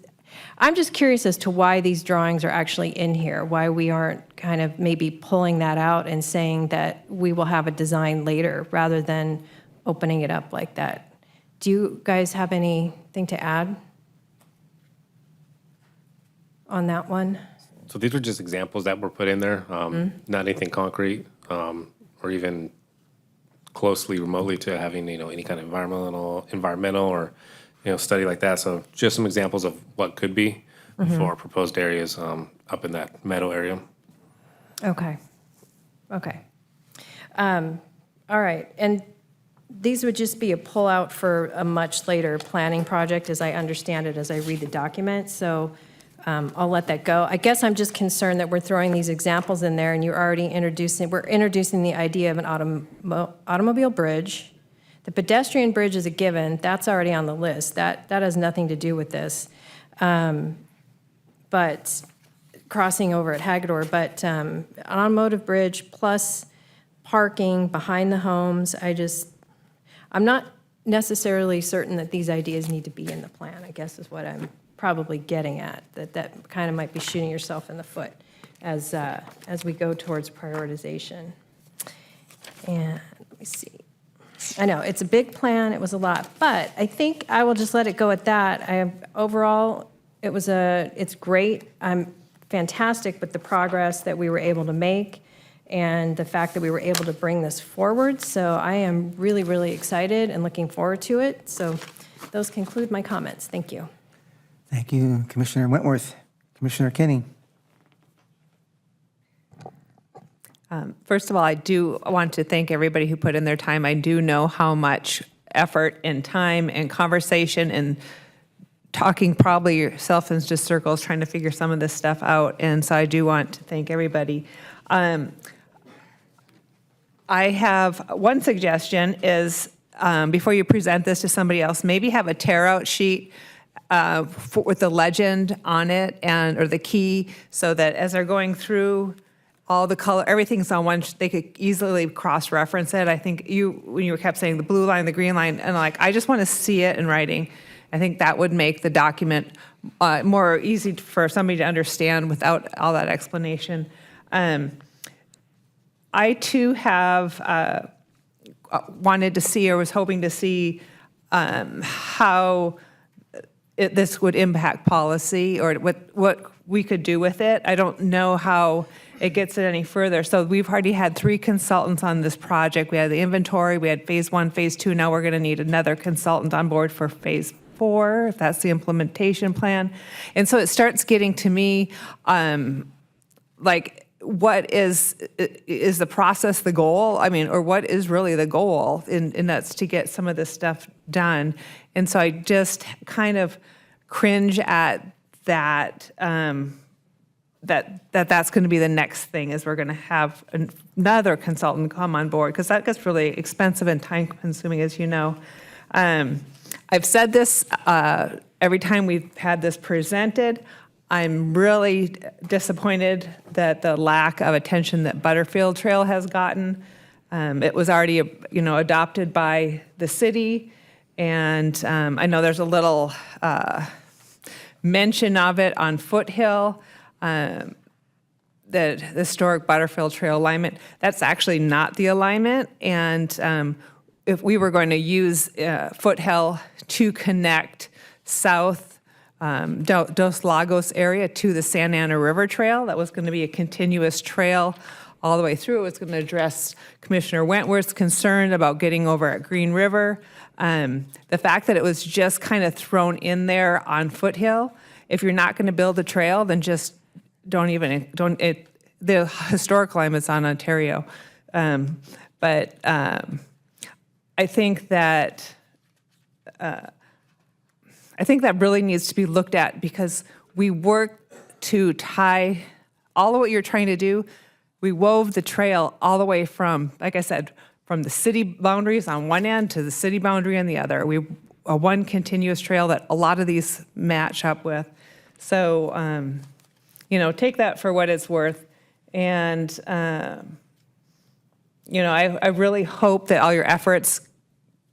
to why these drawings are actually in here, why we aren't kind of maybe pulling that out and saying that we will have a design later rather than opening it up like that. Do you guys have anything to add on that one? So these were just examples that were put in there, not anything concrete, or even closely remotely to having, any kind of environmental or, study like that. So just some examples of what could be for proposed areas up in that meadow area. Okay. All right. And these would just be a pullout for a much later planning project, as I understand it, as I read the document. So I'll let that go. I guess I'm just concerned that we're throwing these examples in there and we're introducing the idea of an automobile bridge. The pedestrian bridge is a given. That's already on the list. That has nothing to do with this. But crossing over at Hagedorn, but an automotive bridge plus parking behind the homes, I'm not necessarily certain that these ideas need to be in the plan, I guess is what I'm probably getting at, that kind of might be shooting yourself in the foot as we go towards prioritization. And let me see. I know, it's a big plan, it was a lot, but I think I will just let it go at that. Overall, it's great. I'm fantastic with the progress that we were able to make and the fact that we were able to bring this forward. So I am really, really excited and looking forward to it. So those conclude my comments. Thank you. Thank you, Commissioner Wentworth. Commissioner Kenny. First of all, I do want to thank everybody who put in their time. I do know how much effort and time and conversation and talking probably yourself in just circles trying to figure some of this stuff out. And so I do want to thank everybody. I have one suggestion is before you present this to somebody else, maybe have a tear out sheet with the legend on it or the key, so that as they're going through all the color, everything's on one, they could easily cross-reference it. I think when you kept saying the blue line, the green line, and I just want to see it in writing. I think that would make the document more easy for somebody to understand without all that explanation. I too have wanted to see, or was hoping to see, how this would impact policy, or what we could do with it. I don't know how it gets it any further. So we've already had 3 consultants on this project. We had the inventory, we had phase 1, phase 2. Now we're going to need another consultant on board for phase 4, if that's the implementation plan. And so it starts getting to me like, what is the process the goal? I mean, or what is really the goal? And that's to get some of this stuff done. And so I just kind of cringe at that, that's going to be the next thing, is we're going to have another consultant come on board, because that gets really expensive and time consuming, as you know. I've said this every time we've had this presented. I'm really disappointed that the lack of attention that Butterfield Trail has gotten. It was already, adopted by the city, and I know there's a little mention of it on Foothill, the historic Butterfield Trail alignment. That's actually not the alignment, and if we were going to use Foothill to connect south Dos Lagos area to the Santa Ana River Trail, that was going to be a continuous trail all the way through. It was going to address Commissioner Wentworth's concern about getting over at Green River. The fact that it was just kind of thrown in there on Foothill, if you're not going to build a trail, then just the historical Amazon, Ontario. But I think that really needs to be looked at, because we work to tie all of what you're trying to do. We wove the trail all the way from, like I said, from the city boundaries on one end to the city boundary on the other. We are one continuous trail that a lot of these match up with. So, take that for what it's worth. And, I really hope that all your efforts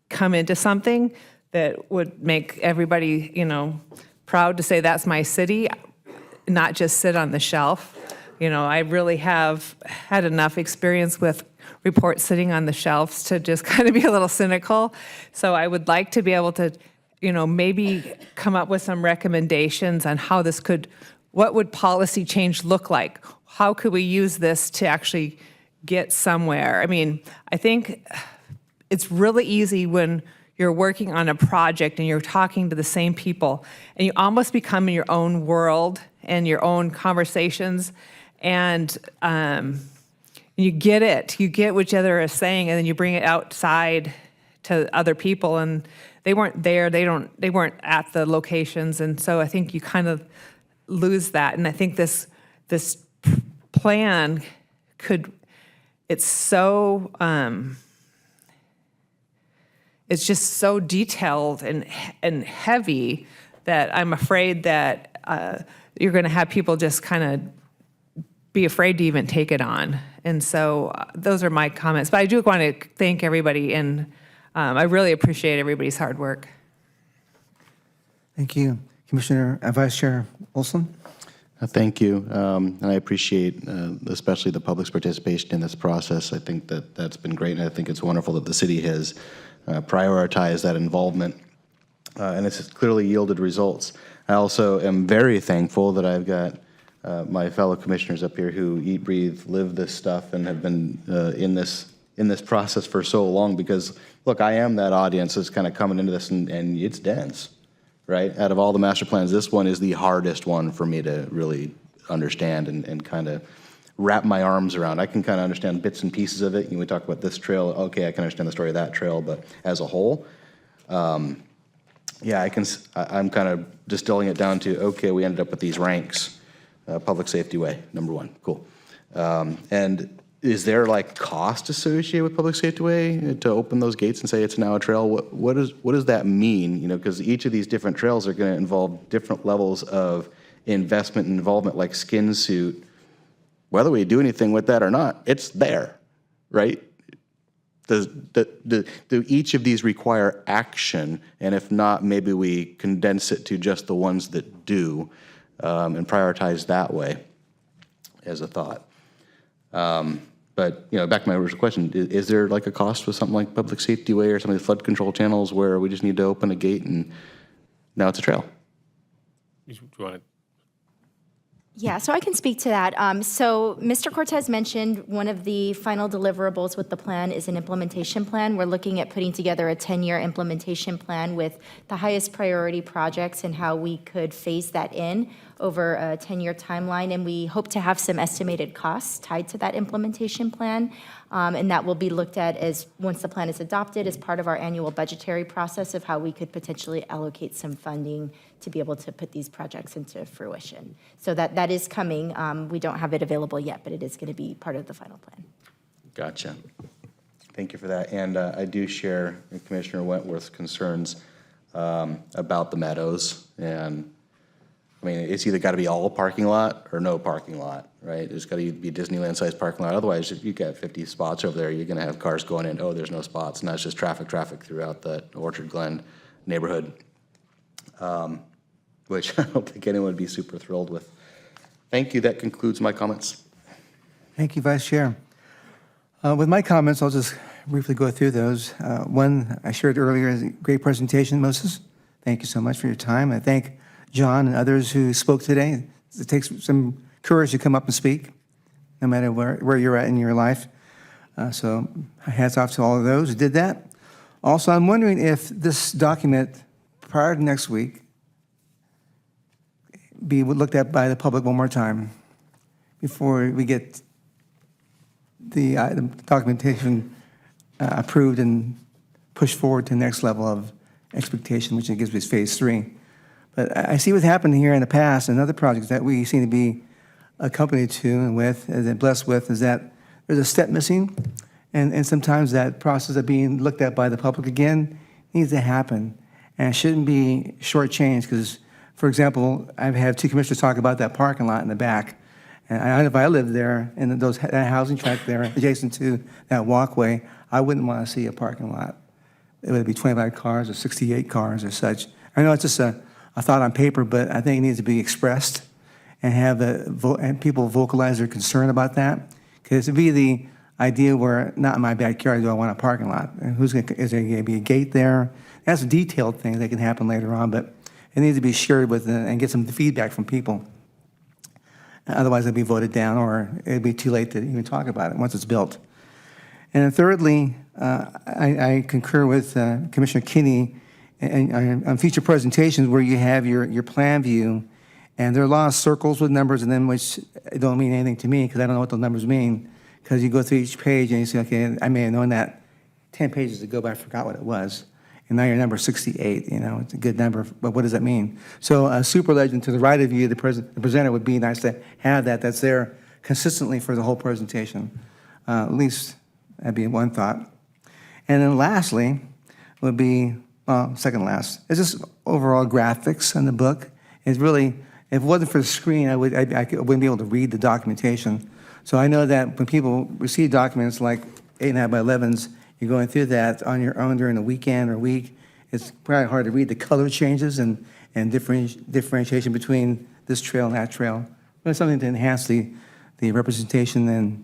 come into something that would make everybody, proud to say that's my city, not just sit on the shelf. I really have had enough experience with reports sitting on the shelves to just kind of be a little cynical. So I would like to be able to, maybe come up with some recommendations on how this what would policy change look like? How could we use this to actually get somewhere? I mean, I think it's really easy when you're working on a project and you're talking to the same people, and you almost become in your own world and your own conversations, and you get it. You get what each other is saying, and then you bring it outside to other people, and they weren't there. They weren't at the locations, and so I think you kind of lose that. And I think this plan it's so it's just so detailed and heavy that I'm afraid that you're going to have people just kind of be afraid to even take it on. And so those are my comments. But I do want to thank everybody, and I really appreciate everybody's hard work. Thank you. Commissioner, Vice Chair Olson? Thank you, and I appreciate especially the public's participation in this process. I think that's been great, and I think it's wonderful that the city has prioritized that involvement, and it's clearly yielded results. I also am very thankful that I've got my fellow commissioners up here who eat, breathe, live this stuff, and have been in this process for so long, because, look, I am that audience that's kind of coming into this, and it's dense. Right? Out of all the master plans, this one is the hardest one for me to really understand and kind of wrap my arms around. I can kind of understand bits and pieces of it. We talk about this trail. Okay, I can understand the story of that trail, but as a whole, I'm kind of distilling it down to, okay, we ended up with these ranks. Public safety way, number one, cool. And is there like cost associated with public safety way to open those gates and say it's now a trail? What does that mean? Because each of these different trails are going to involve different levels of investment and involvement, like Skin Suit. Whether we do anything with that or not, it's there, right? Do each of these require action? And if not, maybe we condense it to just the ones that do, and prioritize that way as a thought. But back to my original question, is there like a cost with something like Public Safety Way or some of the flood control channels where we just need to open a gate and now it's a trail? You want to? Yeah, so I can speak to that. So Mr. Cortez mentioned one of the final deliverables with the plan is an implementation plan. We're looking at putting together a 10-year implementation plan with the highest priority projects and how we could phase that in over a 10-year timeline. And we hope to have some estimated costs tied to that implementation plan. And that will be looked at as, once the plan is adopted, as part of our annual budgetary process of how we could potentially allocate some funding to be able to put these projects into fruition. So that is coming. We don't have it available yet, but it is going to be part of the final plan. Gotcha. Thank you for that. And I do share Commissioner Wentworth's concerns about the meadows. And I mean, it's either got to be all parking lot or no parking lot, right? There's got to be Disneyland-sized parking lot. Otherwise, if you got 50 spots over there, you're going to have cars going in. Oh, there's no spots, and that's just traffic throughout the Orchard Glen neighborhood, which I don't think anyone would be super thrilled with. Thank you. That concludes my comments. Thank you, Vice Chair. With my comments, I'll just briefly go through those. One I shared earlier is a great presentation, Moses. Thank you so much for your time. I thank John and others who spoke today. It takes some courage to come up and speak, no matter where you're at in your life. So hats off to all of those who did that. Also, I'm wondering if this document, prior to next week, be looked at by the public one more time. before we get the documentation approved and pushed forward to the next level of expectation, which I guess is phase 3. But I see what's happened here in the past and other projects that we seem to be accompanied to and with, and blessed with, is that there's a step missing, and sometimes that process of being looked at by the public again needs to happen, and it shouldn't be shortchanged, because, for example, I've had 2 commissioners talk about that parking lot in the back, and if I lived there in that housing tract there adjacent to that walkway, I wouldn't want to see a parking lot. It would be 25 cars or 68 cars or such. I know it's just a thought on paper, but I think it needs to be expressed and have and people vocalize their concern about that. Because it'd be the idea where, not in my backyard do I want a parking lot. And is there going to be a gate there? That's a detailed thing that can happen later on, but it needs to be shared with and get some feedback from people. Otherwise, it'll be voted down, or it'll be too late to even talk about it once it's built. And then thirdly, I concur with Commissioner Kinney on future presentations where you have your plan view, and there are a lot of circles with numbers in them which don't mean anything to me because I don't know what those numbers mean, because you go through each page and you say, okay, I may have known that 10 pages ago, but I forgot what it was. And now you're number 68, it's a good number, but what does that mean? So a super legend to the right of you, the presenter, would be nice to have that's there consistently for the whole presentation. At least that'd be one thought. And then lastly would be, second last, it's just overall graphics in the book. It's really, if it wasn't for the screen, I wouldn't be able to read the documentation. So I know that when people receive documents like 8.5 by 11s, you're going through that on your own during the weekend or week, it's probably hard to read the color changes and differentiation between this trail and that trail. But it's something to enhance the representation and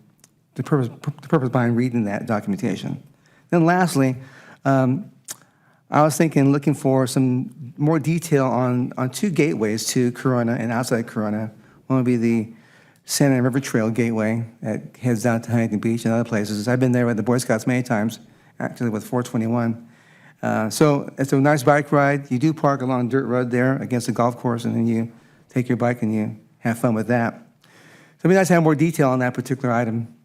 the purpose behind reading that documentation. Then lastly, I was looking for some more detail on 2 gateways to Corona and outside Corona. One would be the Santa Ana River Trail Gateway that heads down to Huntington Beach and other places. I've been there with the Boy Scouts many times, actually with 421. So it's a nice bike ride. You do park along dirt road there against the golf course, and then you take your bike and you have fun with that. So it'd be nice to have more detail on that particular item.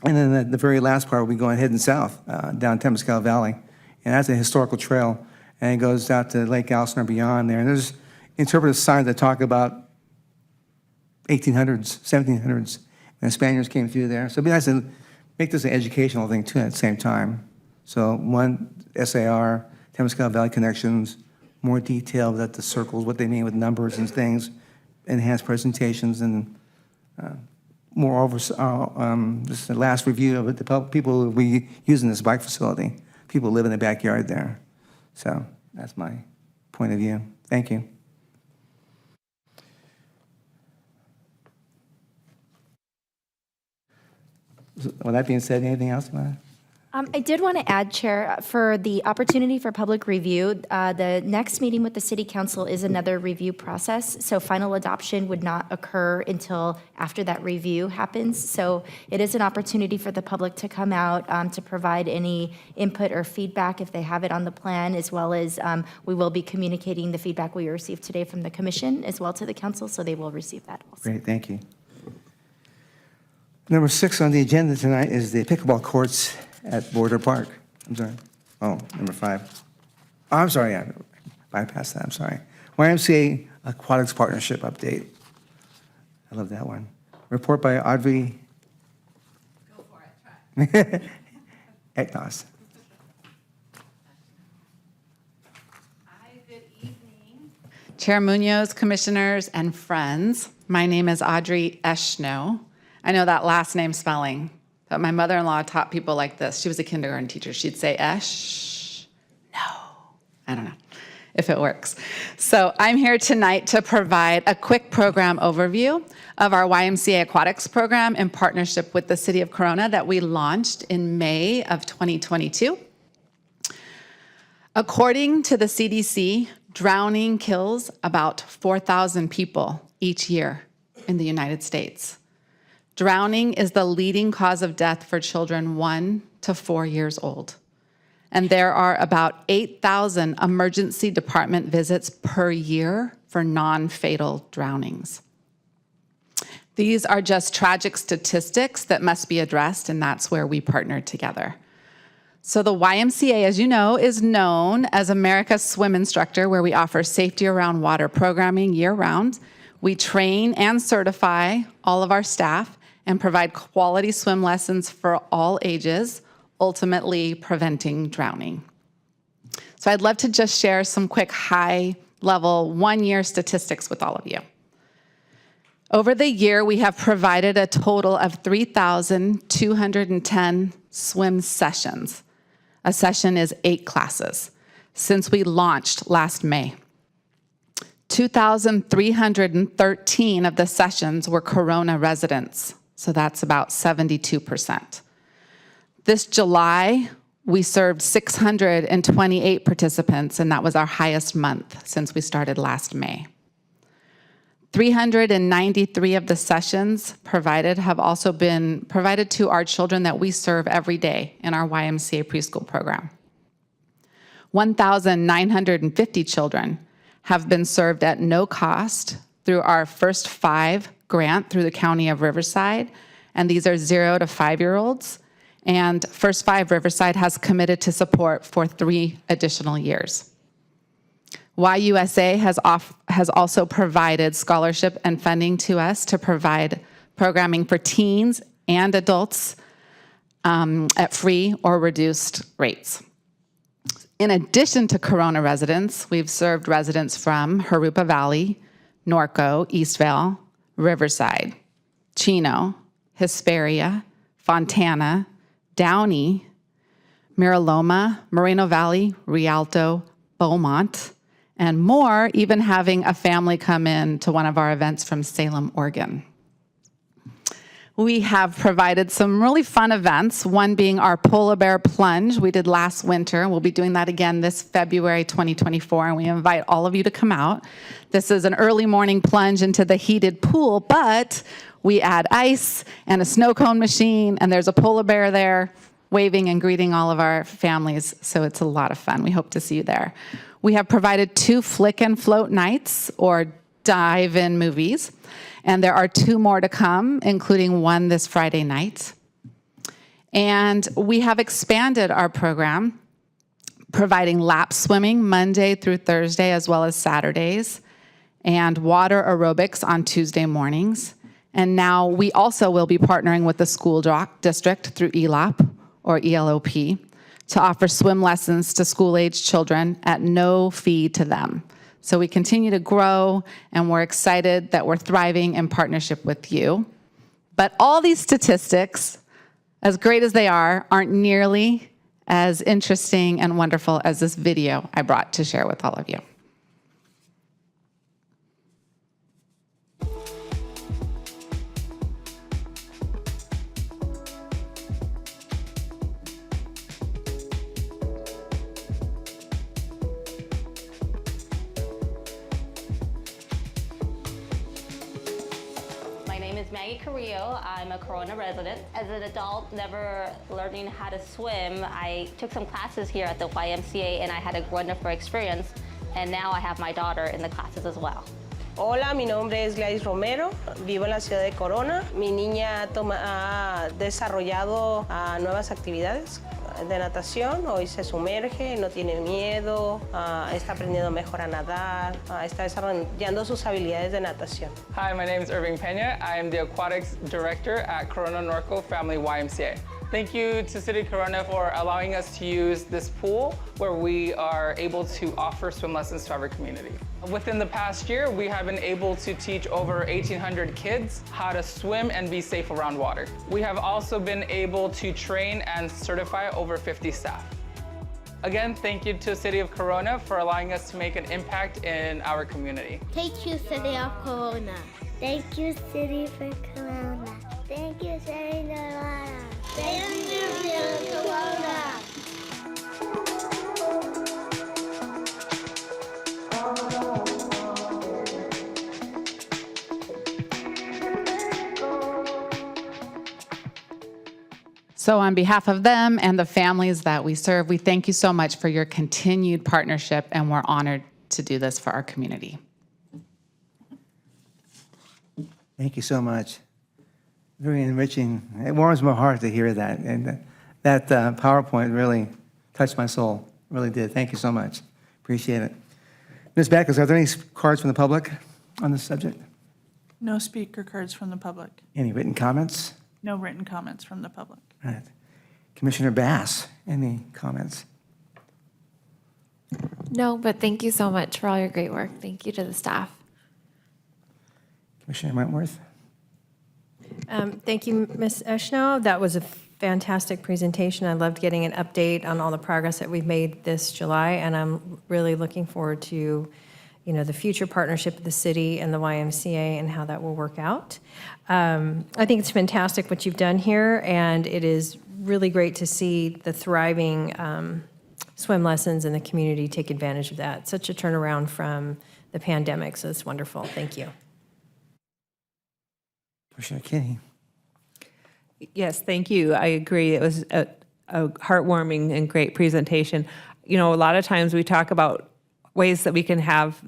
And then the very last part will be going heading south down Temescal Valley. And that's a historical trail, and it goes out to Lake Allison or beyond there. And there's interpretive signs that talk about 1800s, 1700s, when the Spaniards came through there. So it'd be nice to make this an educational thing, too, at the same time. So one, SAR, Temescal Valley Connections, more detail about the circles, what they mean with numbers and things, enhanced presentations, and moreover, just the last review of it, the people who will be using this bike facility. People live in the backyard there. So that's my point of view. Thank you. With that being said, anything else you want to? I did want to add, Chair, for the opportunity for public review, the next meeting with the City Council is another review process, so final adoption would not occur until after that review happens. So it is an opportunity for the public to come out to provide any input or feedback if they have it on the plan, as well as we will be communicating the feedback we received today from the Commission as well to the Council, so they will receive that also. Great, thank you. Number 6 on the agenda tonight is the pickleball courts at Border Park. I'm sorry. Oh, number 5. Oh, I'm sorry, I bypassed that, I'm sorry. YMCA Aquatics Partnership Update. I love that one. Report by Audrey. Go for it, try. Eknos. Chair Munoz, commissioners, and friends, my name is Audrey Eshno. I know that last name spelling, but my mother-in-law taught people like this. She was a kindergarten teacher. She'd say, Esh, no. I don't know if it works. So I'm here tonight to provide a quick program overview of our YMCA Aquatics program in partnership with the City of Corona that we launched in May of 2022. According to the CDC, drowning kills about 4,000 people each year in the United States. Drowning is the leading cause of death for children 1 to 4 years old. And there are about 8,000 emergency department visits per year for non-fatal drownings. The These are just tragic statistics that must be addressed, and that's where we partner together. So the YMCA, as you know, is known as America's Swim Instructor, where we offer safety around water programming year-round. We train and certify all of our staff and provide quality swim lessons for all ages, ultimately preventing drowning. So I'd love to just share some quick high-level one-year statistics with all of you. Over the year, we have provided a total of 3,210 swim sessions. A session is 8 classes since we launched last May. 2,313 of the sessions were Corona residents, so that's about 72%. This July, we served 628 participants, and that was our highest month since we started last May. 393 of the sessions provided have also been provided to our children that we serve every day in our YMCA preschool program. 1,950 children have been served at no cost through our First 5 grant through the County of Riverside, and these are 0 to 5-year-olds. And First 5 Riverside has committed to support for 3 additional years. YUSA has also provided scholarship and funding to us to provide programming for teens and adults at free or reduced rates. In addition to Corona residents, we've served residents from Jurupa Valley, Norco, Eastvale, Riverside, Chino, Hesperia, Fontana, Downey, Miraloma, Moreno Valley, Rialto, Beaumont, and more, even having a family come in to one of our events from Salem, Oregon. We have provided some really fun events, one being our Polar Bear Plunge we did last winter. We'll be doing that again this February 2024, and we invite all of you to come out. This is an early morning plunge into the heated pool, but we add ice and a snow cone machine, and there's a polar bear there waving and greeting all of our families, so it's a lot of fun. We hope to see you there. We have provided 2 flick and float nights, or dive-in movies, and there are 2 more to come, including one this Friday night. And we have expanded our program, providing lap swimming Monday through Thursday as well as Saturdays, and water aerobics on Tuesday mornings. And now we also will be partnering with the school district through ELOP, or ELOP, to offer swim lessons to school-age children at no fee to them. So we continue to grow, and we're excited that we're thriving in partnership with you. But all these statistics, as great as they are, aren't nearly as interesting and wonderful as this video I brought to share with all of you. Maggie Carrillo. I'm a Corona resident. As an adult, never learning how to swim, I took some classes here at the YMCA and I had a wonderful experience. And now I have my daughter in the classes as well. Hola, mi nombre es Gladys Romero, vivo en la ciudad de Corona. Mi niña ha desarrollado nuevas actividades de natación. Hoy se sumerge, no tiene miedo, está aprendiendo mejor a nadar, está desarrollando sus habilidades de natación. Hi, my name is Irving Pena. I am the aquatics director at Corona Norco Family YMCA. Thank you to City of Corona for allowing us to use this pool where we are able to offer swim lessons to our community. Within the past year, we have been able to teach over 1,800 kids how to swim and be safe around water. We have also been able to train and certify over 50 staff. Again, thank you to City of Corona for allowing us to make an impact in our community. Thank you, City of Corona. Thank you, City of Corona. Thank you, City of Corona. Thank you, City of Corona. So on behalf of them and the families that we serve, we thank you so much for your continued partnership, and we're honored to do this for our community. Thank you so much. Very enriching. It warms my heart to hear that. And that PowerPoint really touched my soul. Really did. Thank you so much. Appreciate it. Ms. Backus, are there any cards from the public on this subject? No speaker cards from the public. Any written comments? No written comments from the public. All right. Commissioner Bass, any comments? No, but thank you so much for all your great work. Thank you to the staff. Commissioner Wentworth? Thank you, Ms. Eshno. That was a fantastic presentation. I loved getting an update on all the progress that we've made this July, and I'm really looking forward to, the future partnership with the city and the YMCA and how that will work out. I think it's fantastic what you've done here, and it is really great to see the thriving swim lessons in the community take advantage of that. Such a turnaround from the pandemic, so it's wonderful. Thank you. Commissioner Kinney? Yes, thank you. I agree. It was a heartwarming and great presentation. A lot of times we talk about ways that we can have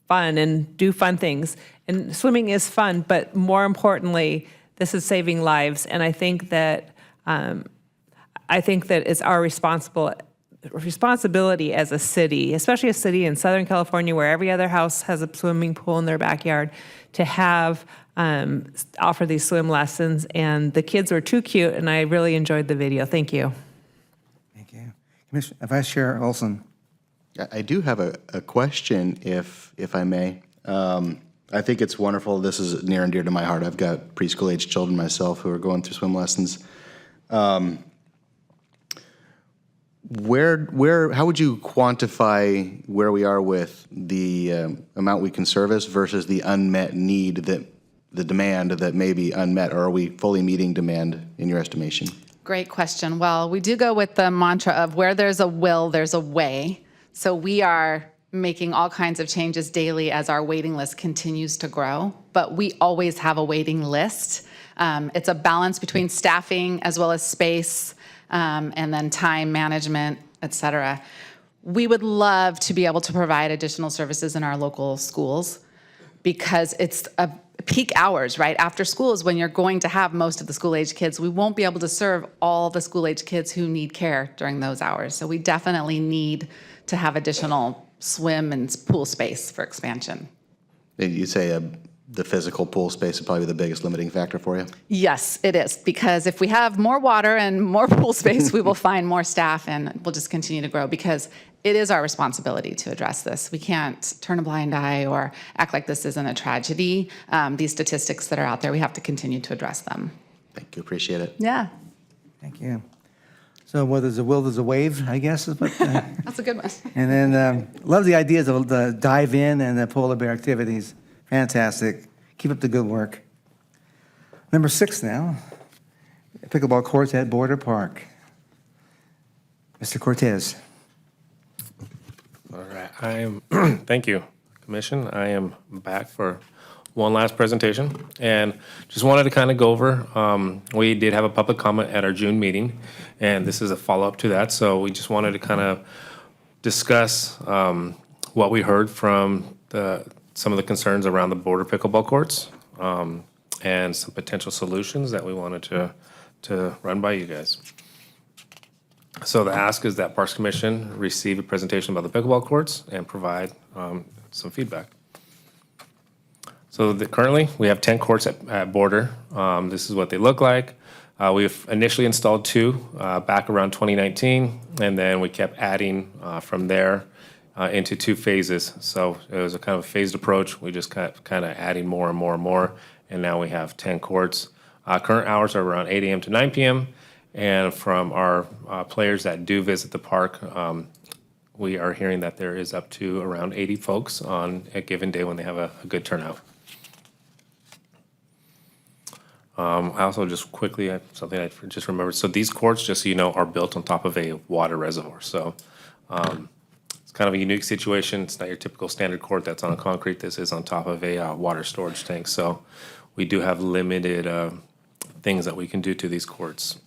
fun and do fun things. And swimming is fun, but more importantly, this is saving lives. And I think that it's our responsibility as a city, especially a city in Southern California where every other house has a swimming pool in their backyard, to have offer these swim lessons. And the kids were too cute, and I really enjoyed the video. Thank you. Thank you. Commissioner, Vice Chair Olson? I do have a question, if I may. I think it's wonderful. This is near and dear to my heart. I've got preschool-age children myself who are going through swim lessons. How would you quantify where we are with the amount we can service versus the unmet need, the demand that may be unmet, or are we fully meeting demand in your estimation? Great question. Well, we do go with the mantra of where there's a will, there's a way. So we are making all kinds of changes daily as our waiting list continues to grow, but we always have a waiting list. It's a balance between staffing as well as space, and then time management, et cetera. We would love to be able to provide additional services in our local schools because it's a peak hours, right? After school is when you're going to have most of the school-age kids. We won't be able to serve all the school-age kids who need care during those hours. So we definitely need to have additional swim and pool space for expansion. You say the physical pool space would probably be the biggest limiting factor for you? Yes, it is, because if we have more water and more pool space, we will find more staff and we'll just continue to grow, because it is our responsibility to address this. We can't turn a blind eye or act like this isn't a tragedy. These statistics that are out there, we have to continue to address them. Thank you, appreciate it. Yeah. Thank you. So where there's a will, there's a wave, I guess is what. That's a good one. And then love the ideas of the dive in and the polar bear activities. Fantastic. Keep up the good work. Number 6 now, pickleball courts at Border Park. Mr. Cortez. All right, thank you, Commission. I am back for one last presentation, and just wanted to kind of go over, we did have a public comment at our June meeting, and this is a follow-up to that, so we just wanted to kind of discuss what we heard from some of the concerns around the border pickleball courts, and some potential solutions that we wanted to run by you guys. So the ask is that Parks Commission receive a presentation about the pickleball courts and provide some feedback. So currently, we have 10 courts at Border. This is what they look like. We've initially installed 2 back around 2019, and then we kept adding from there into 2 phases. So it was a kind of a phased approach. We just kind of adding more and more and more, and now we have 10 courts. Current hours are around 8 a.m. to 9 p.m., and from our players that do visit the park, we are hearing that there is up to around 80 folks on a given day when they have a good turnout. I also just quickly, something I just remembered. So these courts, just so you know, are built on top of a water reservoir. So it's kind of a unique situation. It's not your typical standard court that's on concrete. This is on top of a water storage tank. So we do have limited things that we can do to these courts.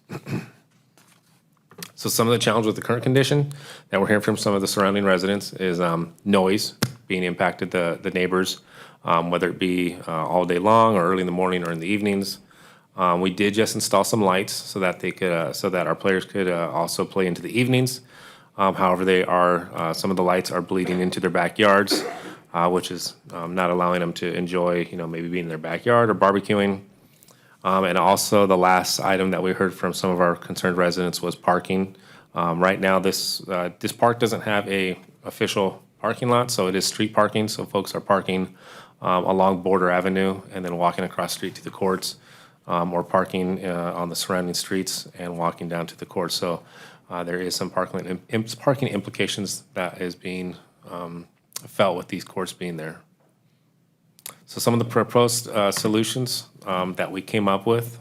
So some of the challenge with the current condition that we're hearing from some of the surrounding residents is noise being impacted the neighbors, whether it be all day long or early in the morning or in the evenings. We did just install some lights so that they could, so that our players could also play into the evenings. However, some of the lights are bleeding into their backyards, which is not allowing them to enjoy, maybe being in their backyard or barbecuing. And also the last item that we heard from some of our concerned residents was parking. Right now, this park doesn't have a official parking lot, so it is street parking. So folks are parking along Border Avenue and then walking across street to the courts, or parking on the surrounding streets and walking down to the courts. So there is some parking implications that is being felt with these courts being there. So some of the proposed solutions that we came up with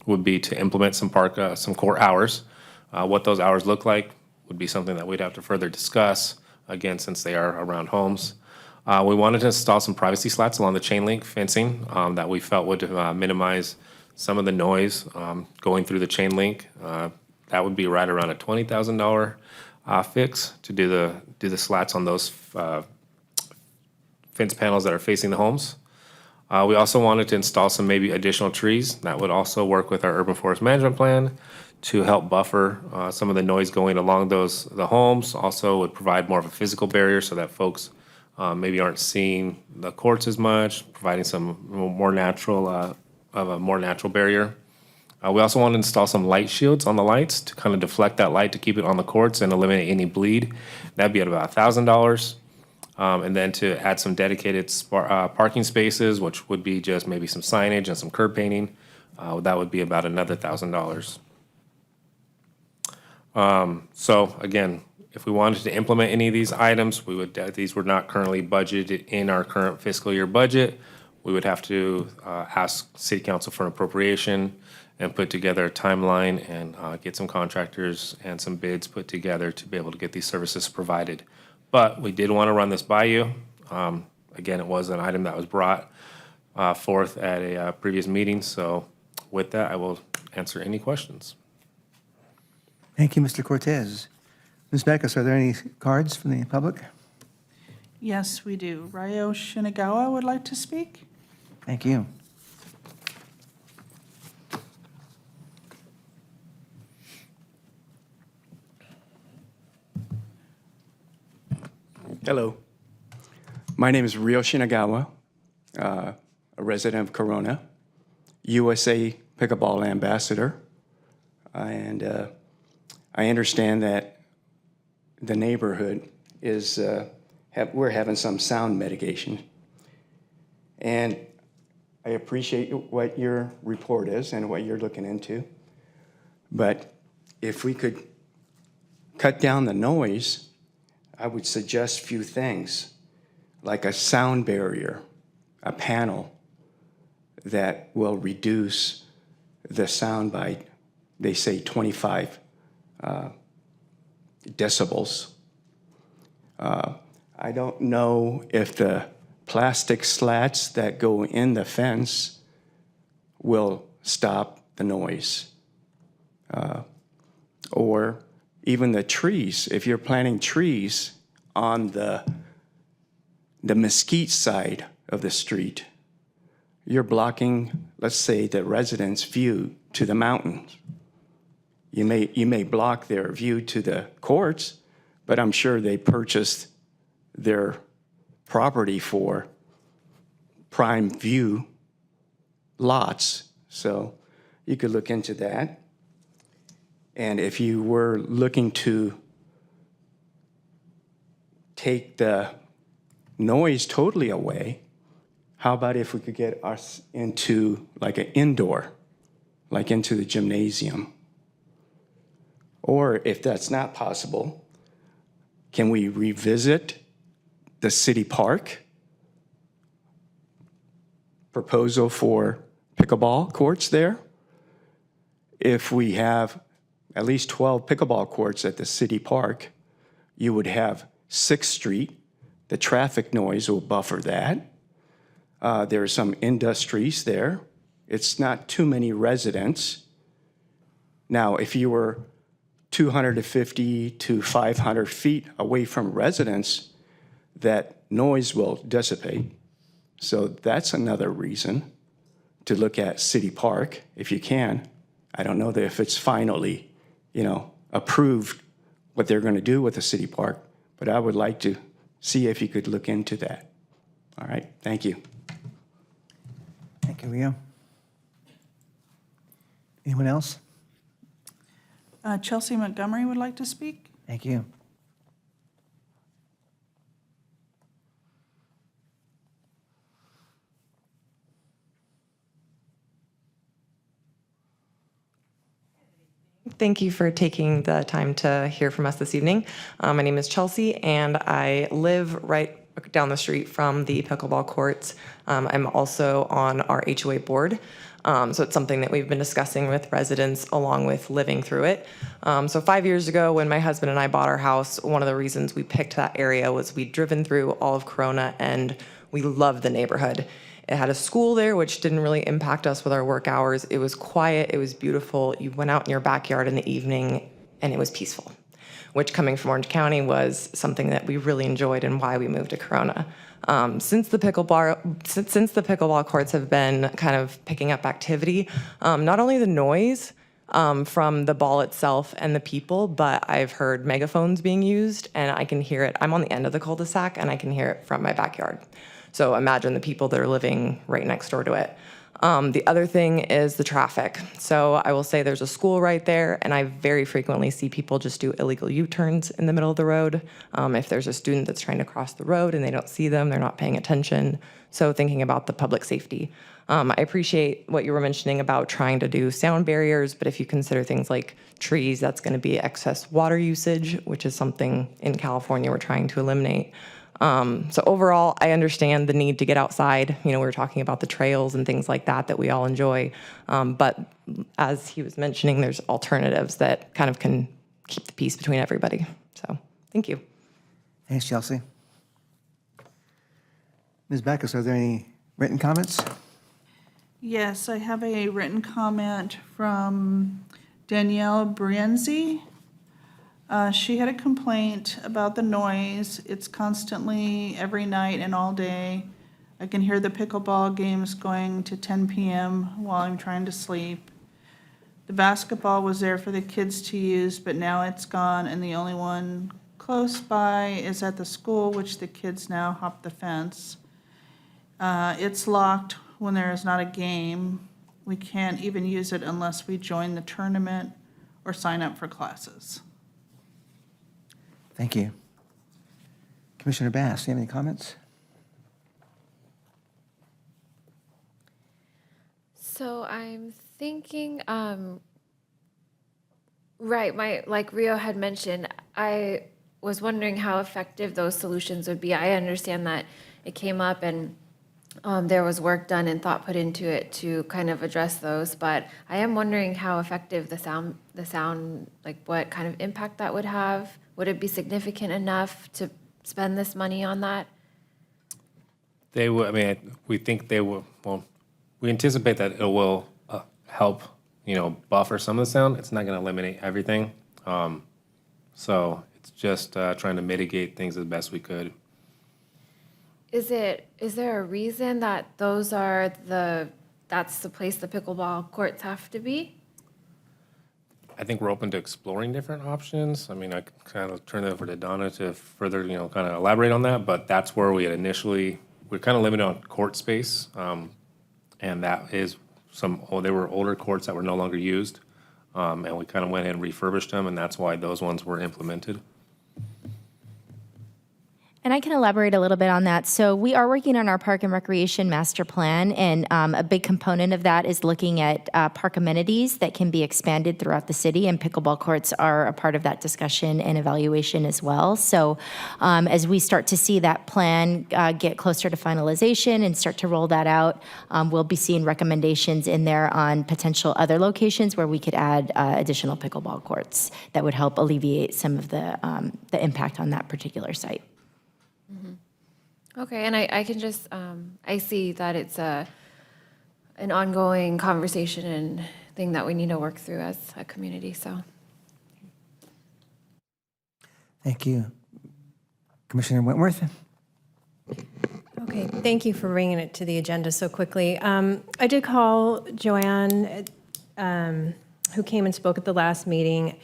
would be to implement some court hours. What those hours look like would be something that we'd have to further discuss, again, since they are around homes. We wanted to install some privacy slats along the chain link fencing that we felt would minimize some of the noise going through the chain link. That would be right around a $20,000 fix to do the slats on those fence panels that are facing the homes. We also wanted to install some maybe additional trees that would also work with our urban forest management plan to help buffer some of the noise going along the homes. Also would provide more of a physical barrier so that folks maybe aren't seeing the courts as much, providing some more natural barrier. We also want to install some light shields on the lights to kind of deflect that light to keep it on the courts and eliminate any bleed. That'd be at about $1,000. And then to add some dedicated parking spaces, which would be just maybe some signage and some curb painting. That would be about another $1,000. So again, if we wanted to implement any of these items, these were not currently budgeted in our current fiscal year budget. We would have to ask City Council for an appropriation and put together a timeline and get some contractors and some bids put together to be able to get these services provided. But we did want to run this by you. Again, it was an item that was brought forth at a previous meeting. So with that, I will answer any questions. Thank you, Mr. Cortez. Ms. Beckus, are there any cards from the public? Yes, we do. Ryo Shinagawa would like to speak. Thank you. Hello. My name is Ryo Shinagawa, a resident of Corona, USA Pickleball Ambassador. And I understand that the neighborhood is, we're having some sound mitigation. And I appreciate what your report is and what you're looking into. But if we could cut down the noise, I would suggest a few things, like a sound barrier, a panel that will reduce the sound by, they say, 25 decibels. I don't know if the plastic slats that go in the fence will stop the noise. Or even the trees, if you're planting trees on the Mesquite side of the street, you're blocking, let's say, the residents' view to the mountains. You may block their view to the courts, but I'm sure they purchased their property for prime view lots. So you could look into that. And if you were looking to take the noise totally away, how about if we could get us into like an indoor, like into the gymnasium? Or if that's not possible, can we revisit the city park proposal for pickleball courts there? If we have at least 12 pickleball courts at the city park, you would have 6th Street. The traffic noise will buffer that. There are some industries there. It's not too many residents. Now, if you were 250 to 500 feet away from residents, that noise will dissipate. So that's another reason to look at City Park, if you can. I don't know that if it's finally, approved what they're going to do with the City Park, but I would like to see if you could look into that. All right, thank you. Thank you, Rio. Anyone else? Chelsea Montgomery would like to speak. Thank you. Thank you for taking the time to hear from us this evening. My name is Chelsea, and I live right down the street from the pickleball courts. I'm also on our HOA board, so it's something that we've been discussing with residents along with living through it. So 5 years ago, when my husband and I bought our house, one of the reasons we picked that area was we'd driven through all of Corona, and we loved the neighborhood. It had a school there, which didn't really impact us with our work hours. It was quiet, it was beautiful. You went out in your backyard in the evening, and it was peaceful, which, coming from Orange County, was something that we really enjoyed and why we moved to Corona. Since the pickleball courts have been kind of picking up activity, not only the noise from the ball itself and the people, but I've heard megaphones being used, and I can hear it. I'm on the end of the cul-de-sac, and I can hear it from my backyard. So imagine the people that are living right next door to it. The other thing is the traffic. So I will say there's a school right there, and I very frequently see people just do illegal U-turns in the middle of the road. If there's a student that's trying to cross the road and they don't see them, they're not paying attention. So thinking about the public safety. I appreciate what you were mentioning about trying to do sound barriers, but if you consider things like trees, that's going to be excess water usage, which is something in California we're trying to eliminate. So overall, I understand the need to get outside. We were talking about the trails and things like that we all enjoy. But as he was mentioning, there's alternatives that kind of can keep the peace between everybody. So thank you. Thanks, Chelsea. Ms. Backus, are there any written comments? Yes, I have a written comment from Danielle Brienzi. She had a complaint about the noise. It's constantly every night and all day. I can hear the pickleball games going to 10 p.m. while I'm trying to sleep. The basketball was there for the kids to use, but now it's gone, and the only one close by is at the school, which the kids now hop the fence. It's locked when there is not a game. We can't even use it unless we join the tournament or sign up for classes. Thank you. Commissioner Bass, do you have any comments? So I'm thinking, right, like Rio had mentioned, I was wondering how effective those solutions would be. I understand that it came up and there was work done and thought put into it to kind of address those, but I am wondering how effective the sound, like what kind of impact that would have. Would it be significant enough to spend this money on that? They will. I mean, we think they will. Well, we anticipate that it will help, buffer some of the sound. It's not going to eliminate everything. So it's just trying to mitigate things as best we could. Is there a reason that that's the place the pickleball courts have to be? I think we're open to exploring different options. I mean, I kind of turn it over to Donna to further, kind of elaborate on that, but that's where we had we're kind of limited on court space. And that is they were older courts that were no longer used. And we kind of went and refurbished them, and that's why those ones were implemented. And I can elaborate a little bit on that. So we are working on our Park and Recreation Master Plan, and a big component of that is looking at park amenities that can be expanded throughout the city, and pickleball courts are a part of that discussion and evaluation as well. So as we start to see that plan get closer to finalization and start to roll that out, we'll be seeing recommendations in there on potential other locations where we could add additional pickleball courts that would help alleviate some of the impact on that particular site. Okay, and I can just, I see that it's an ongoing conversation and thing that we need to work through as a community, so. Thank you. Commissioner Wentworth? Okay, thank you for bringing it to the agenda so quickly. I did call Joanne, who came and spoke at the last meeting,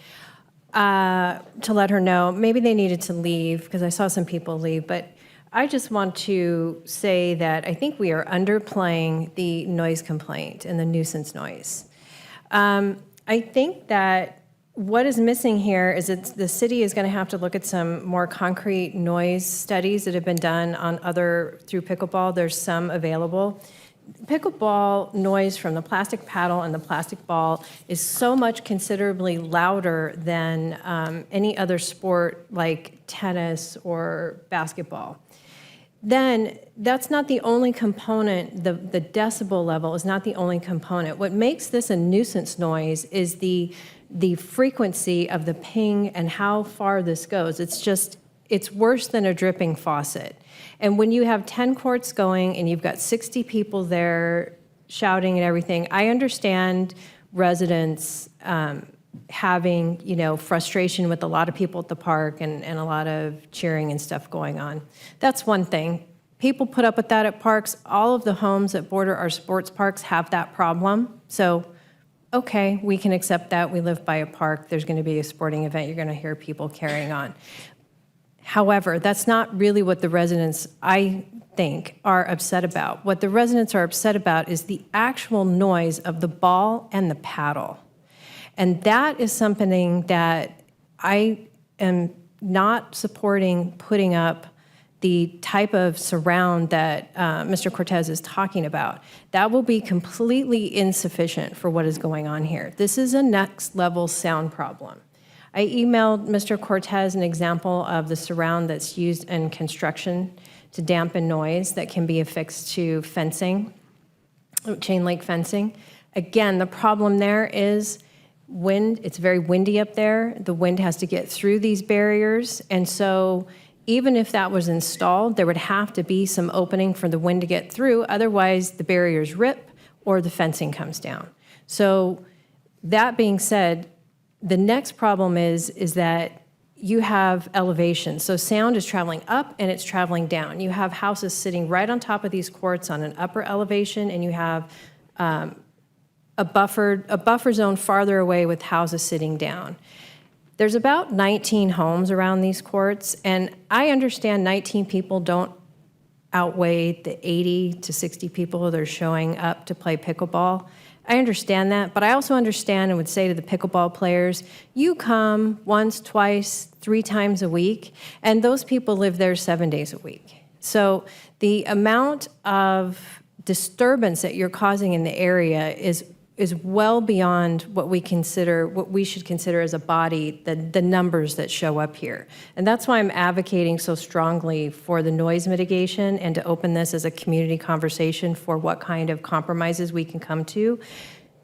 to let her know maybe they needed to leave because I saw some people leave, but I just want to say that I think we are underplaying the noise complaint and the nuisance noise. I think that what is missing here is that the city is going to have to look at some more concrete noise studies that have been done on through pickleball. There's some available. Pickleball noise from the plastic paddle and the plastic ball is so much considerably louder than any other sport like tennis or basketball. Then that's not the only component, the decibel level is not the only component. What makes this a nuisance noise is the frequency of the ping and how far this goes. It's worse than a dripping faucet. And when you have 10 courts going and you've got 60 people there shouting and everything, I understand residents having, frustration with a lot of people at the park and a lot of cheering and stuff going on. That's one thing. People put up with that at parks. All of the homes that border our sports parks have that problem. So, okay, we can accept that. We live by a park. There's going to be a sporting event. You're going to hear people carrying on. However, that's not really what the residents, I think, are upset about. What the residents are upset about is the actual noise of the ball and the paddle. And that is something that I am not supporting putting up the type of surround that Mr. Cortez is talking about. That will be completely insufficient for what is going on here. This is a next level sound problem. I emailed Mr. Cortez an example of the surround that's used in construction to dampen noise that can be affixed to fencing, chain link fencing. Again, the problem there is wind. It's very windy up there. The wind has to get through these barriers. And so even if that was installed, there would have to be some opening for the wind to get through. Otherwise, the barriers rip or the fencing comes down. So that being said, the next problem is that you have elevation. So sound is traveling up and it's traveling down. You have houses sitting right on top of these courts on an upper elevation, and you have a buffer zone farther away with houses sitting down. There's about 19 homes around these courts, and I understand 19 people don't outweigh the 80 to 60 people that are showing up to play pickleball. I understand that, but I also understand and would say to the pickleball players, you come once, twice, 3 times a week, and those people live there 7 days a week. So the amount of disturbance that you're causing in the area is well beyond what we should consider as a body, the numbers that show up here. And that's why I'm advocating so strongly for the noise mitigation and to open this as a community conversation for what kind of compromises we can come to,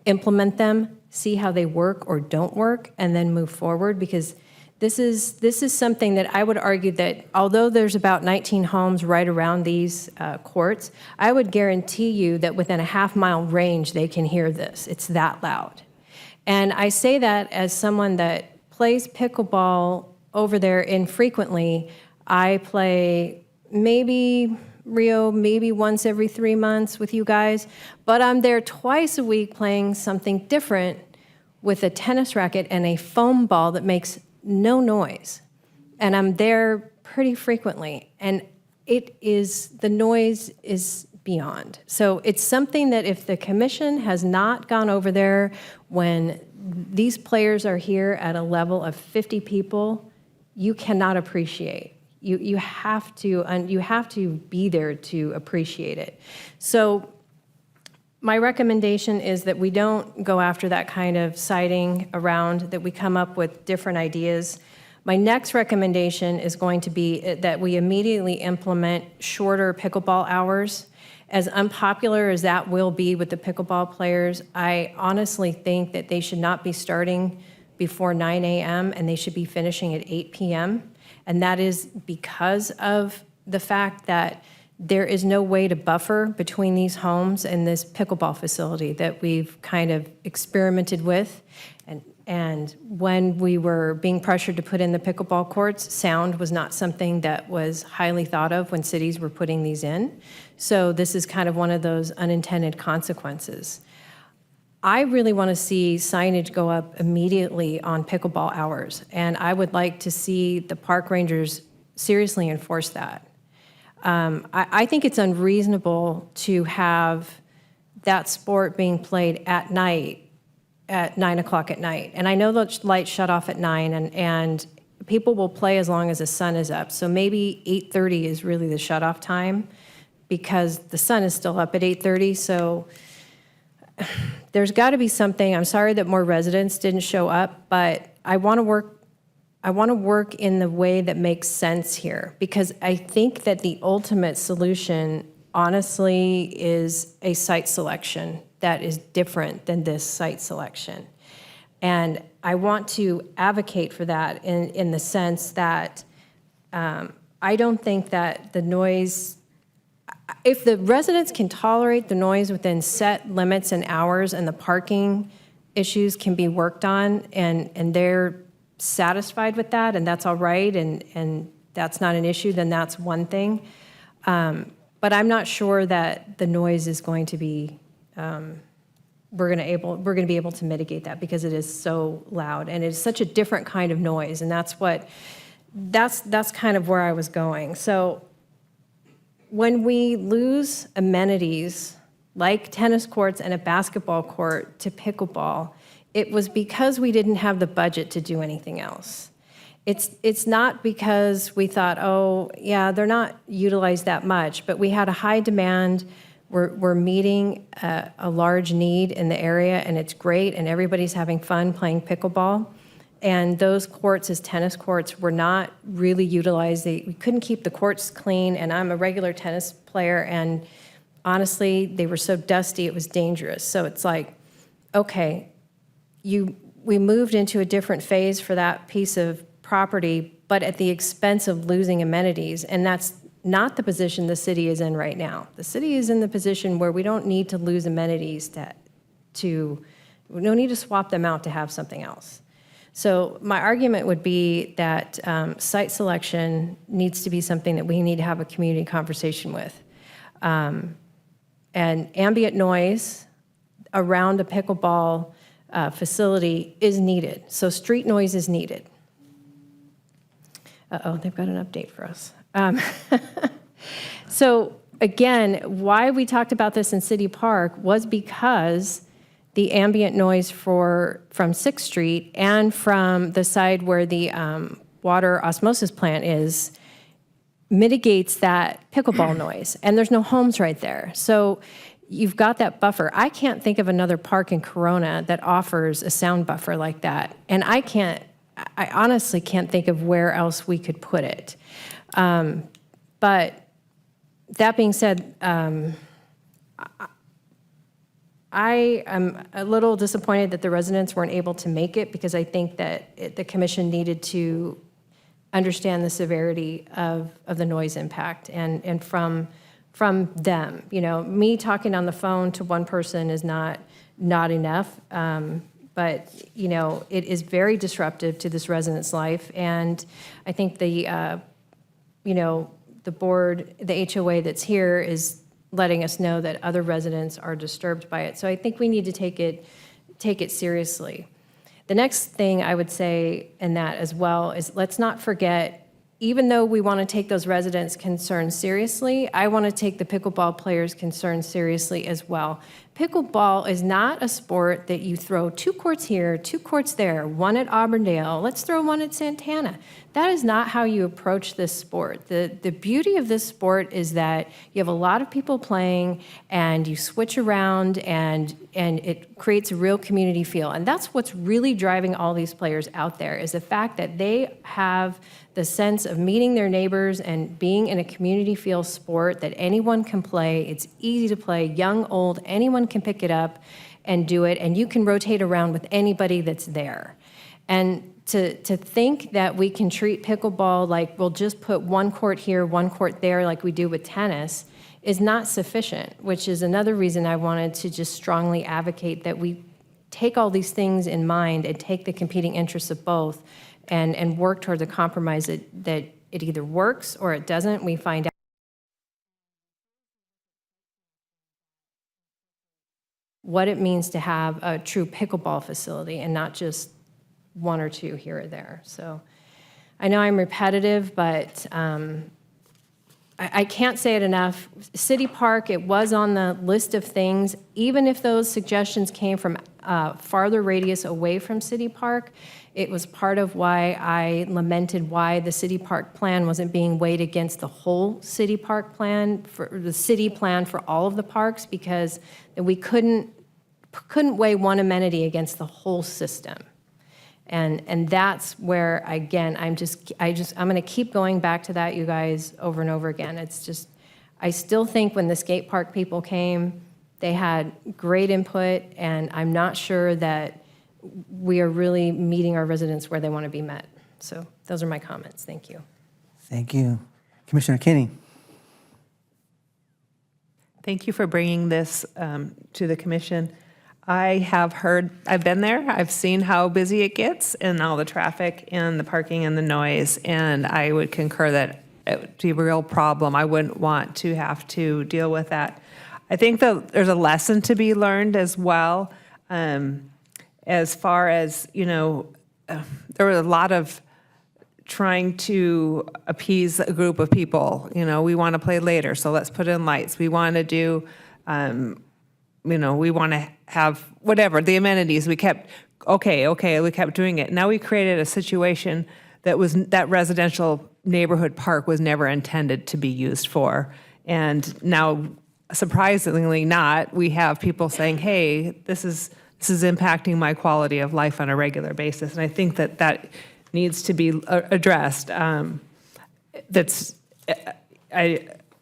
implement them, see how they work or don't work, and then move forward, because this is something that I would argue that although there's about 19 homes right around these courts, I would guarantee you that within a half-mile range they can hear this. It's that loud. And I say that as someone that plays pickleball over there infrequently. I play maybe once every 3 months with you guys, but I'm there twice a week playing something different with a tennis racket and a foam ball that makes no noise. And I'm there pretty frequently. And the noise is beyond. So it's something that if the commission has not gone over there when these players are here at a level of 50 people, you cannot appreciate. You have to be there to appreciate it. So my recommendation is that we don't go after that kind of siting around, that we come up with different ideas. My next recommendation is going to be that we immediately implement shorter pickleball hours. As unpopular as that will be with the pickleball players, I honestly think that they should not be starting before 9 a.m. and they should be finishing at 8 p.m. And that is because of the fact that there is no way to buffer between these homes and this pickleball facility that we've kind of experimented with. And when we were being pressured to put in the pickleball courts, sound was not something that was highly thought of when cities were putting these in. So this is kind of one of those unintended consequences. I really want to see signage go up immediately on pickleball hours, and I would like to see the park rangers seriously enforce that. I think it's unreasonable to have that sport being played at night, at 9 o'clock at night. And I know the lights shut off at 9, and people will play as long as the sun is up. So maybe 8:30 is really the shut-off time because the sun is still up at 8:30. So there's got to be something. I'm sorry that more residents didn't show up, but I want to work in the way that makes sense here, because I think that the ultimate solution, honestly, is a site selection that is different than this site selection. And I want to advocate for that in the sense that I don't think that the noise, if the residents can tolerate the noise within set limits and hours, and the parking issues can be worked on, and they're satisfied with that, and that's all right, and that's not an issue, then that's one thing. But I'm not sure that the noise is going to be, we're going to be able to mitigate that, because it is so loud, and it's such a different kind of noise, and that's kind of where I was going. So when we lose amenities like tennis courts and a basketball court to pickleball, it was because we didn't have the budget to do anything else. It's not because we thought, oh, yeah, they're not utilized that much, but we had a high demand. We're meeting a large need in the area, and it's great, and everybody's having fun playing pickleball. And those courts as tennis courts were not really utilized. We couldn't keep the courts clean, and I'm a regular tennis player, and honestly, they were so dusty, it was dangerous. So it's like, okay, we moved into a different phase for that piece of property, but at the expense of losing amenities, and that's not the position the city is in right now. The city is in the position where we don't need to lose amenities we don't need to swap them out to have something else. So my argument would be that site selection needs to be something that we need to have a community conversation with. And ambient noise around a pickleball facility is needed. So street noise is needed. Uh-oh, they've got an update for us. So again, why we talked about this in City Park was because the ambient noise from 6th Street and from the side where the water osmosis plant is mitigates that pickleball noise. And there's no homes right there. So you've got that buffer. I can't think of another park in Corona that offers a sound buffer like that. And I honestly can't think of where else we could put it. But that being said, I am a little disappointed that the residents weren't able to make it, because I think that the commission needed to understand the severity of the noise impact and from them. You know, me talking on the phone to one person is not enough, but you know, it is very disruptive to this resident's life, and I think the board, the HOA that's here is letting us know that other residents are disturbed by it. So I think we need to take it seriously. The next thing I would say in that as well is, let's not forget, even though we want to take those residents' concerns seriously, I want to take the pickleball players' concerns seriously as well. Pickleball is not a sport that you throw 2 courts here, 2 courts there, one at Auburndale, let's throw one at Santana. That is not how you approach this sport. The beauty of this sport is that you have a lot of people playing, and you switch around, and it creates a real community feel. And that's what's really driving all these players out there, is the fact that they have the sense of meeting their neighbors and being in a community feel sport that anyone can play. It's easy to play, young, old, anyone can pick it up and do it, and you can rotate around with anybody that's there. And to think that we can treat pickleball like we'll just put 1 court here, 1 court there like we do with tennis is not sufficient, which is another reason I wanted to just strongly advocate that we take all these things in mind and take the competing interests of both and work towards a compromise that it either works or it doesn't. We find out what it means to have a true pickleball facility and not just one or two here or there. So I know I'm repetitive, but I can't say it enough. City Park, it was on the list of things. Even if those suggestions came from farther radius away from City Park, it was part of why I lamented why the City Park plan wasn't being weighed against the whole City Park plan, for the city plan for all of the parks, because we couldn't weigh one amenity against the whole system. And that's where, again, I'm going to keep going back to that, you guys, over and over again. It's just, I still think when the skate park people came, they had great input, and I'm not sure that we are really meeting our residents where they want to be met. So those are my comments. Thank you. Thank you. Commissioner Kinney. Thank you for bringing this to the commission. I've been there, I've seen how busy it gets and all the traffic and the parking and the noise, and I would concur that it would be a real problem. I wouldn't want to have to deal with that. I think that there's a lesson to be learned as well, as far as, there was a lot of trying to appease a group of people. We want to play later, so let's put in lights. We want to do, we want to have whatever, the amenities. We kept, we kept doing it. Now we created a situation that residential neighborhood park was never intended to be used for. And now, surprisingly not, we have people saying, hey, this is impacting my quality of life on a regular basis. And I think that needs to be addressed.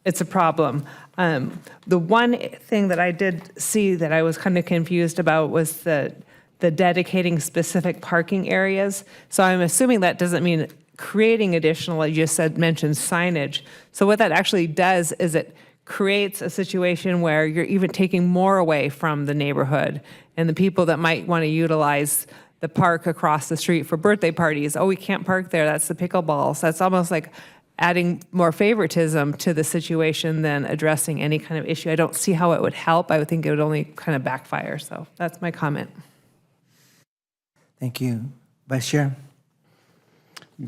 It's a problem. The one thing that I did see that I was kind of confused about was the dedicating specific parking areas. So I'm assuming that doesn't mean creating additional, you just mentioned signage. So what that actually does is it creates a situation where you're even taking more away from the neighborhood and the people that might want to utilize the park across the street for birthday parties. Oh, we can't park there, that's the pickleball. So that's almost like adding more favoritism to the situation than addressing any kind of issue. I don't see how it would help. I would think it would only kind of backfire. So that's my comment. Thank you. Vice Chair.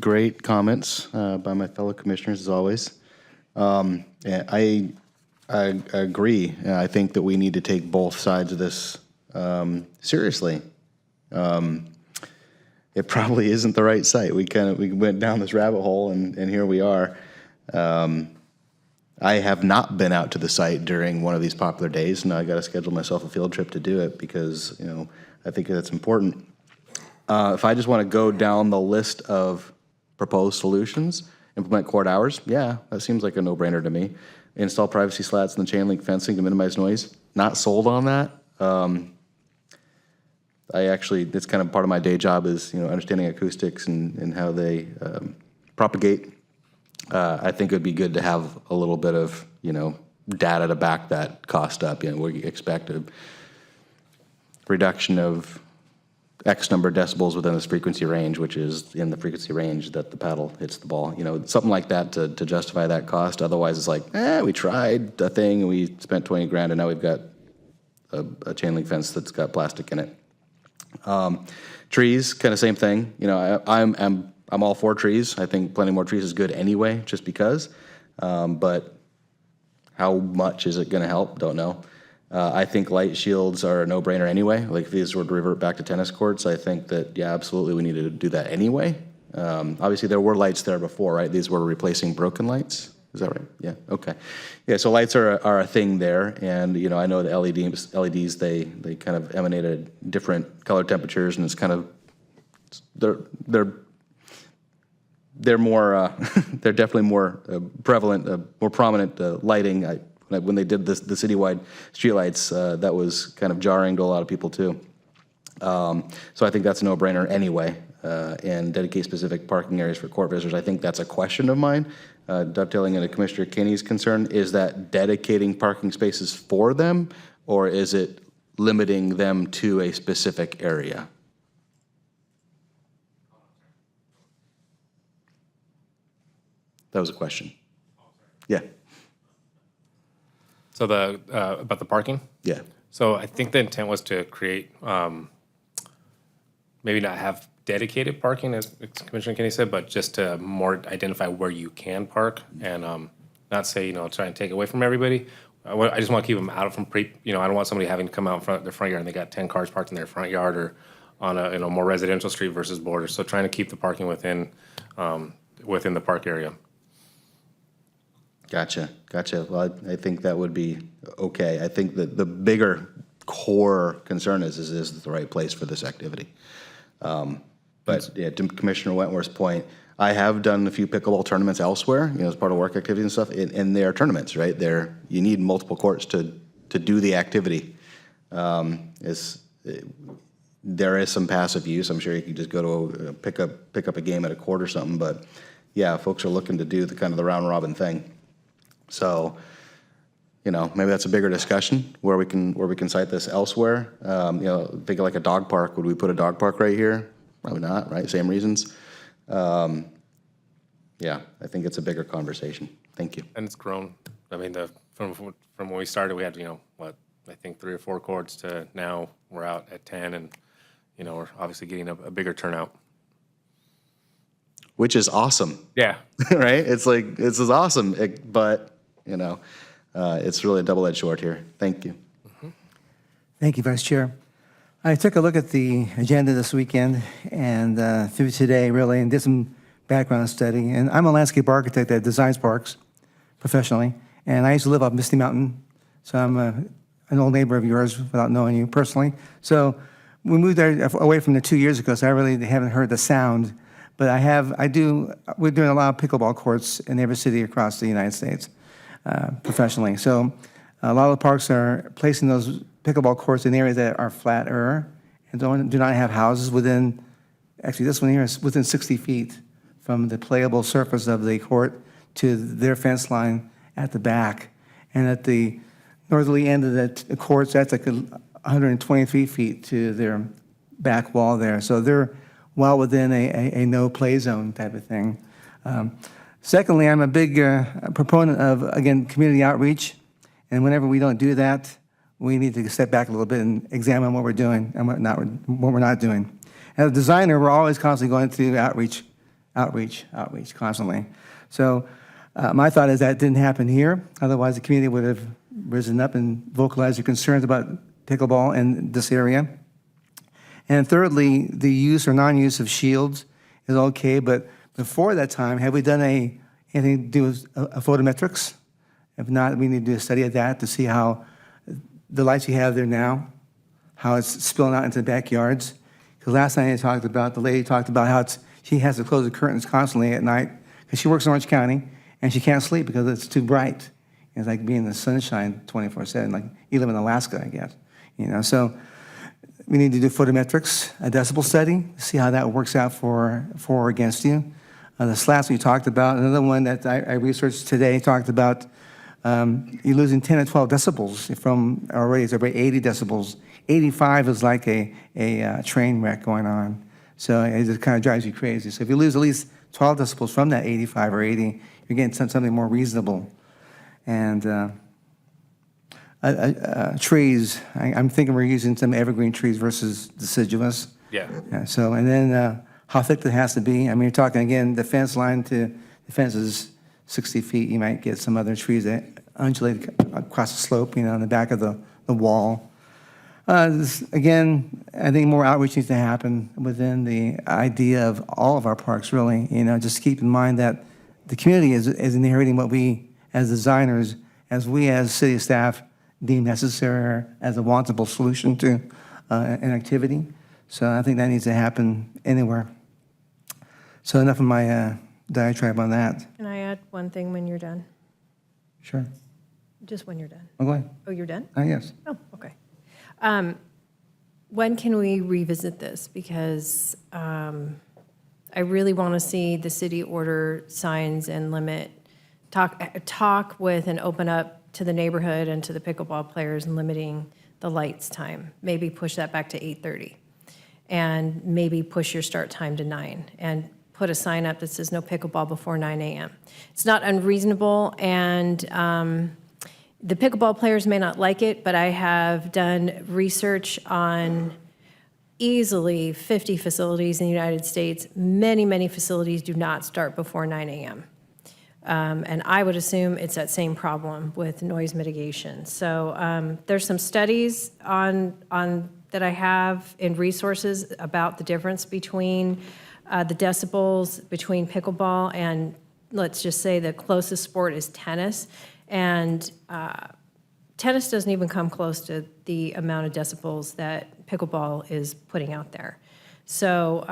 Great comments by my fellow commissioners, as always. I agree. I think that we need to take both sides of this seriously. It probably isn't the right site. We went down this rabbit hole, and here we are. I have not been out to the site during one of these popular days, and I got to schedule myself a field trip to do it because I think that's important. If I just want to go down the list of proposed solutions, implement court hours, yeah, that seems like a no-brainer to me. Install privacy slats and the chain link fencing to minimize noise. Not sold on that. It's kind of part of my day job is, understanding acoustics and how they propagate. I think it would be good to have a little bit of, data to back that cost up. We expect a reduction of X number of decibels within this frequency range, which is in the frequency range that the paddle hits the ball. Something like that to justify that cost. Otherwise, it's like, we tried a thing and we spent 20 grand and now we've got a chain link fence that's got plastic in it. Trees, kind of same thing. I'm all for trees. I think planting more trees is good anyway, just because. But how much is it going to help? Don't know. I think light shields are a no-brainer anyway. Like if these were to revert back to tennis courts, I think that, yeah, absolutely we need to do that anyway. Obviously there were lights there before, right? These were replacing broken lights. Is that right? Yeah, okay. Yeah, so lights are a thing there, and I know the LEDs, they kind of emanate at different color temperatures, and it's kind of, they're more, they're definitely more prevalent, more prominent lighting. When they did the citywide streetlights, that was kind of jarring to a lot of people too. So I think that's a no-brainer anyway, and dedicate specific parking areas for court visitors. I think that's a question of mine. Dovetailing into Commissioner Kinney's concern, is that dedicating parking spaces for them, or is it limiting them to a specific area? That was a question. Yeah. So about the parking? Yeah. So I think the intent was to create, maybe not have dedicated parking, as Commissioner Kenny said, but just to more identify where you can park and not say, try and take away from everybody. I just want to keep them out from I don't want somebody having to come out in front of their front yard and they got 10 cars parked in their front yard or on a more residential street versus border. So trying to keep the parking within the park area. Gotcha. Well, I think that would be okay. I think that the bigger core concern is this the right place for this activity? But yeah, to Commissioner Wentworth's point, I have done a few pickleball tournaments elsewhere, as part of work activities and stuff, and they are tournaments, right? You need multiple courts to do the activity. There is some passive use. I'm sure you could just go to pick up a game at a court or something, but yeah, folks are looking to do the round robin thing. So, maybe that's a bigger discussion where we can cite this elsewhere. Think of like a dog park. Would we put a dog park right here? Probably not, right? Same reasons. Yeah, I think it's a bigger conversation. Thank you. And it's grown. I mean, from when we started, we had, I think 3 or 4 courts to now we're out at 10 and, we're obviously getting a bigger turnout. Which is awesome. Yeah. Right? It's like, this is awesome, but, it's really a double-edged sword here. Thank you. Thank you, Vice Chair. I took a look at the agenda this weekend and through today, really, and did some background study. And I'm a landscape architect that designs parks professionally. And I used to live up Misty Mountain, so I'm an old neighbor of yours without knowing you personally. So we moved there away from there 2 years ago, so I really haven't heard the sound. But we're doing a lot of pickleball courts in every city across the United States professionally. So a lot of the parks are placing those pickleball courts in areas that are flatter and do not have houses within, actually this one here is within 60 feet from the playable surface of the court to their fence line at the back. And at the northerly end of the courts, that's like 123 feet to their back wall there. So they're well within a no-play zone type of thing. Secondly, I'm a big proponent of, again, community outreach. And whenever we don't do that, we need to step back a little bit and examine what we're doing and what we're not doing. As a designer, we're always constantly going through outreach constantly. So my thought is that didn't happen here. Otherwise, the community would have risen up and vocalized their concerns about pickleball in this area. And thirdly, the use or non-use of shields is okay, but before that time, have we done anything to do with photometrics? If not, we need to do a study of that to see how the lights you have there now, how it's spilling out into the backyards. Because last night the lady talked about how she has to close the curtains constantly at night because she works in Orange County and she can't sleep because it's too bright. It's like being in the sunshine 24/7, like you live in Alaska, I guess. So we need to do photometrics, a decibel study, see how that works out for or against you. The slats we talked about, another one that I researched today talked about you're losing 10 or 12 decibels from already, it's already 80 decibels. 85 is like a train wreck going on. So it just kind of drives you crazy. So if you lose at least 12 decibels from that 85 or 80, you're getting something more reasonable. And trees, I'm thinking we're using some evergreen trees versus deciduous. Yeah. So, and then how thick it has to be. I mean, you're talking, again, the fence line to the fence is 60 feet. You might get some other trees that undulate across the slope, on the back of the wall. Again, I think more outreach needs to happen within the idea of all of our parks, really. Just keep in mind that the community is inheriting what we, as designers, as city staff, deem necessary as a wantable solution to an activity. So I think that needs to happen anywhere. So enough of my diatribe on that. Can I add one thing when you're done? Sure. Just when you're done. Oh, go ahead. Oh, you're done? Yes. Oh, okay. When can we revisit this? Because I really want to see the city order signs and talk with and open up to the neighborhood and to the pickleball players and limiting the lights time. Maybe push that back to 8:30. And maybe push your start time to 9 and put a sign up that says no pickleball before 9 a.m. It's not unreasonable, and the pickleball players may not like it, but I have done research on easily 50 facilities in the United States. Many, many facilities do not start before 9 a.m. And I would assume it's that same problem with noise mitigation. So there's some studies on that I have in resources about the difference between the decibels between pickleball and, let's just say, the closest sport is tennis. And tennis doesn't even come close to the amount of decibels that pickleball is putting out there. So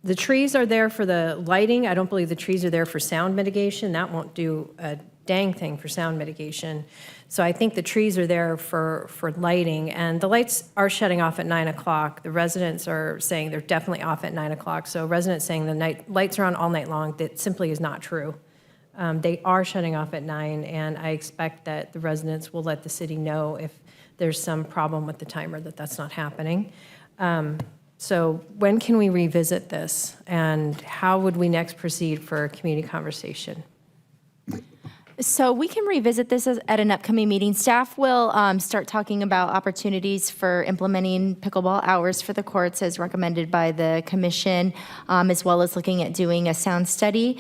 the trees are there for the lighting. I don't believe the trees are there for sound mitigation. That won't do a dang thing for sound mitigation. So I think the trees are there for lighting, and the lights are shutting off at 9 o'clock. The residents are saying they're definitely off at 9 o'clock. So residents saying the lights are on all night long, that simply is not true. They are shutting off at 9, and I expect that the residents will let the city know if there's some problem with the timer, that's not happening. So when can we revisit this, and how would we next proceed for a community conversation? So we can revisit this at an upcoming meeting. Staff will start talking about opportunities for implementing pickleball hours for the courts as recommended by the commission, as well as looking at doing a sound study.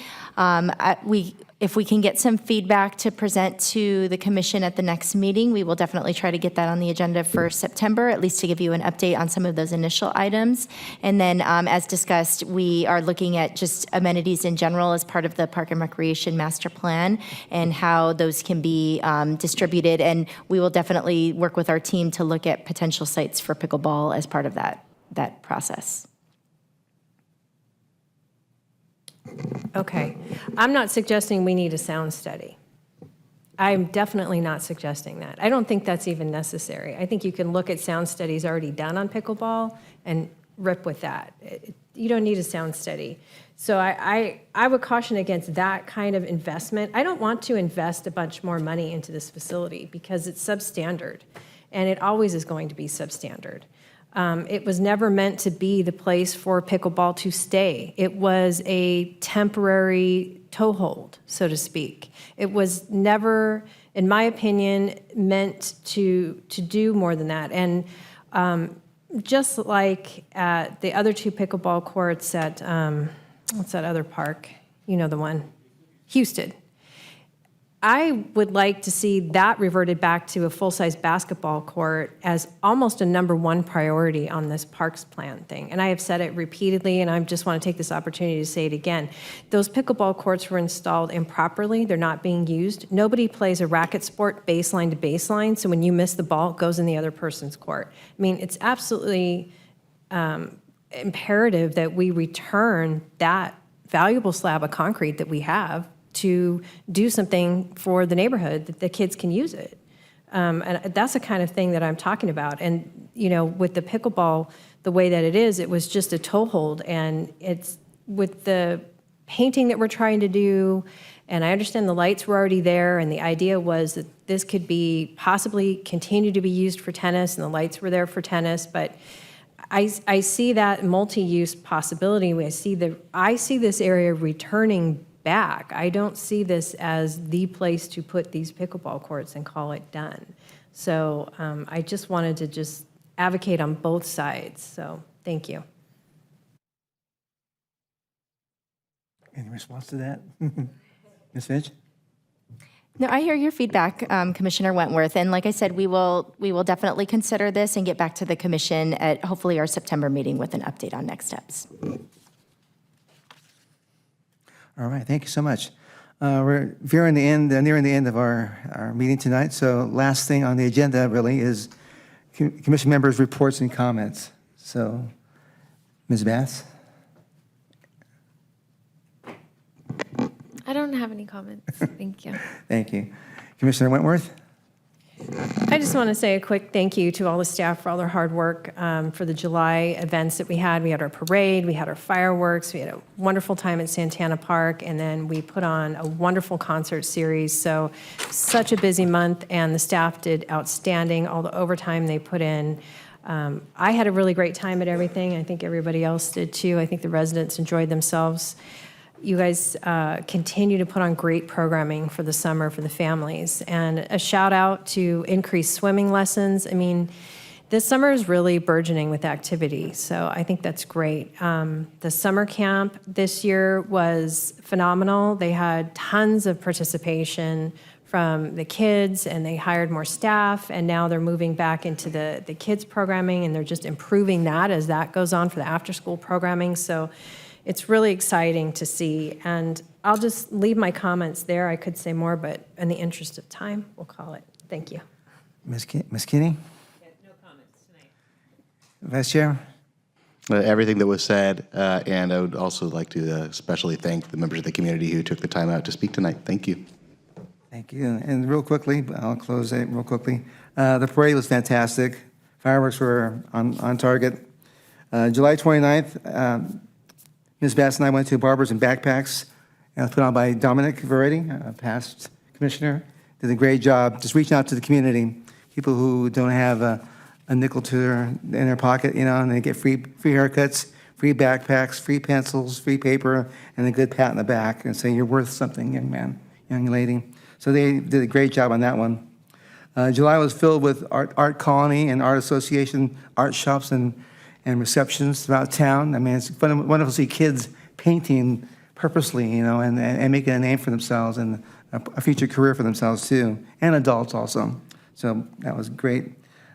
If we can get some feedback to present to the commission at the next meeting, we will definitely try to get that on the agenda for September, at least to give you an update on some of those initial items. And then, as discussed, we are looking at just amenities in general as part of the Park and Recreation Master Plan and how those can be distributed. And we will definitely work with our team to look at potential sites for pickleball as part of that process. Okay. I'm not suggesting we need a sound study. I'm definitely not suggesting that. I don't think that's even necessary. I think you can look at sound studies already done on pickleball and rip with that. You don't need a sound study. So I would caution against that kind of investment. I don't want to invest a bunch more money into this facility because it's substandard, and it always is going to be substandard. It was never meant to be the place for pickleball to stay. It was a temporary toehold, so to speak. It was never, in my opinion, meant to do more than that. And just like at the other two pickleball courts at, what's that other park? You know the one, Houston. I would like to see that reverted back to a full-size basketball court as almost a #1 priority on this parks plan thing. And I have said it repeatedly, and I just want to take this opportunity to say it again. Those pickleball courts were installed improperly. They're not being used. Nobody plays a racket sport baseline to baseline, so when you miss the ball, it goes in the other person's court. I mean, it's absolutely imperative that we return that valuable slab of concrete that we have to do something for the neighborhood that the kids can use it. And that's the kind of thing that I'm talking about. And, you know, with the pickleball, the way that it was just a toehold. And it's with the painting that we're trying to do, and I understand the lights were already there, and the idea was that this could be possibly continue to be used for tennis, and the lights were there for tennis, but I see that multi-use possibility. I see this area returning back. I don't see this as the place to put these pickleball courts and call it done. So I just wanted to just advocate on both sides. So thank you. Any response to that? Ms. Finch? No, I hear your feedback, Commissioner Wentworth. And like I said, we will definitely consider this and get back to the commission at hopefully our September meeting with an update on next steps. All right, thank you so much. We're nearing the end of our meeting tonight. So last thing on the agenda really is commission members' reports and comments. So, Ms. Bass? I don't have any comments. Thank you. Thank you. Commissioner Wentworth? I just want to say a quick thank you to all the staff for all their hard work for the July events that we had. We had our parade, we had our fireworks, we had a wonderful time at Santana Park, and then we put on a wonderful concert series. So such a busy month, and the staff did outstanding, all the overtime they put in. I had a really great time at everything. I think everybody else did too. I think the residents enjoyed themselves. You guys continue to put on great programming for the summer for the families. And a shout out to increased swimming lessons. I mean, this summer is really burgeoning with activity, so I think that's great. The summer camp this year was phenomenal. They had tons of participation from the kids, and they hired more staff, and now they're moving back into the kids programming, and they're just improving that as that goes on for the after-school programming. So it's really exciting to see, and I'll just leave my comments there. I could say more, but in the interest of time, we'll call it. Thank you. Ms. Kinney? No comments tonight. Vice Chair? Everything that was said, and I would also like to especially thank the members of the community who took the time out to speak tonight. Thank you. Thank you. And real quickly, I'll close it real quickly. The parade was fantastic. Fireworks were on target. July 29th, Ms. Bass and I went to Barbers and Backpacks, and it was put on by Dominic Veretti, a past commissioner. Did a great job just reaching out to the community, people who don't have a nickel in their pocket, and they get free haircuts, free backpacks, free pencils, free paper, and a good pat on the back and say, you're worth something, young man, young lady. So they did a great job on that one. July was filled with art colony and art association, art shops and receptions throughout town. I mean, it's wonderful to see kids painting purposely, and making a name for themselves and a future career for themselves too, and adults also. So that was great.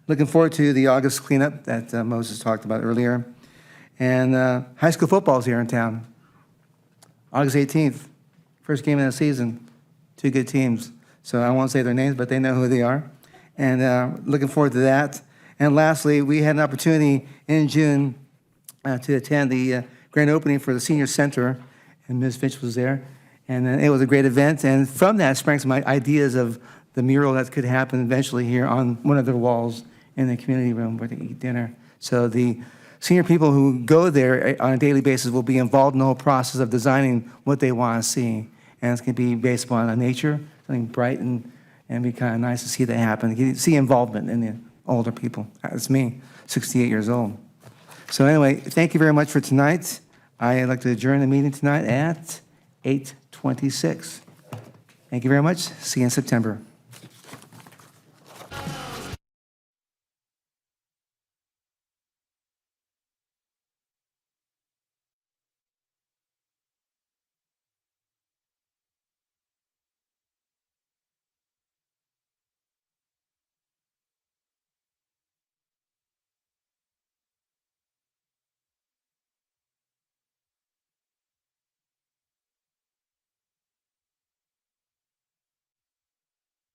Looking forward to the August cleanup that Moses talked about earlier. And high school football is here in town. August 18th, first game of the season. 2 good teams. So I won't say their names, but they know who they are. And looking forward to that. And lastly, we had an opportunity in June to attend the grand opening for the senior center, and Ms. Finch was there. And it was a great event. And from that sprang some ideas of the mural that could happen eventually here on one of their walls in the community room where they eat dinner. So the senior people who go there on a daily basis will be involved in the whole process of designing what they want to see. And it's going to be based upon nature, something bright, and be kind of nice to see that happen. You see involvement in the older people. That's me, 68 years old. So anyway, thank you very much for tonight. I'd like to adjourn the meeting tonight at 8:26. Thank you very much. See you in September.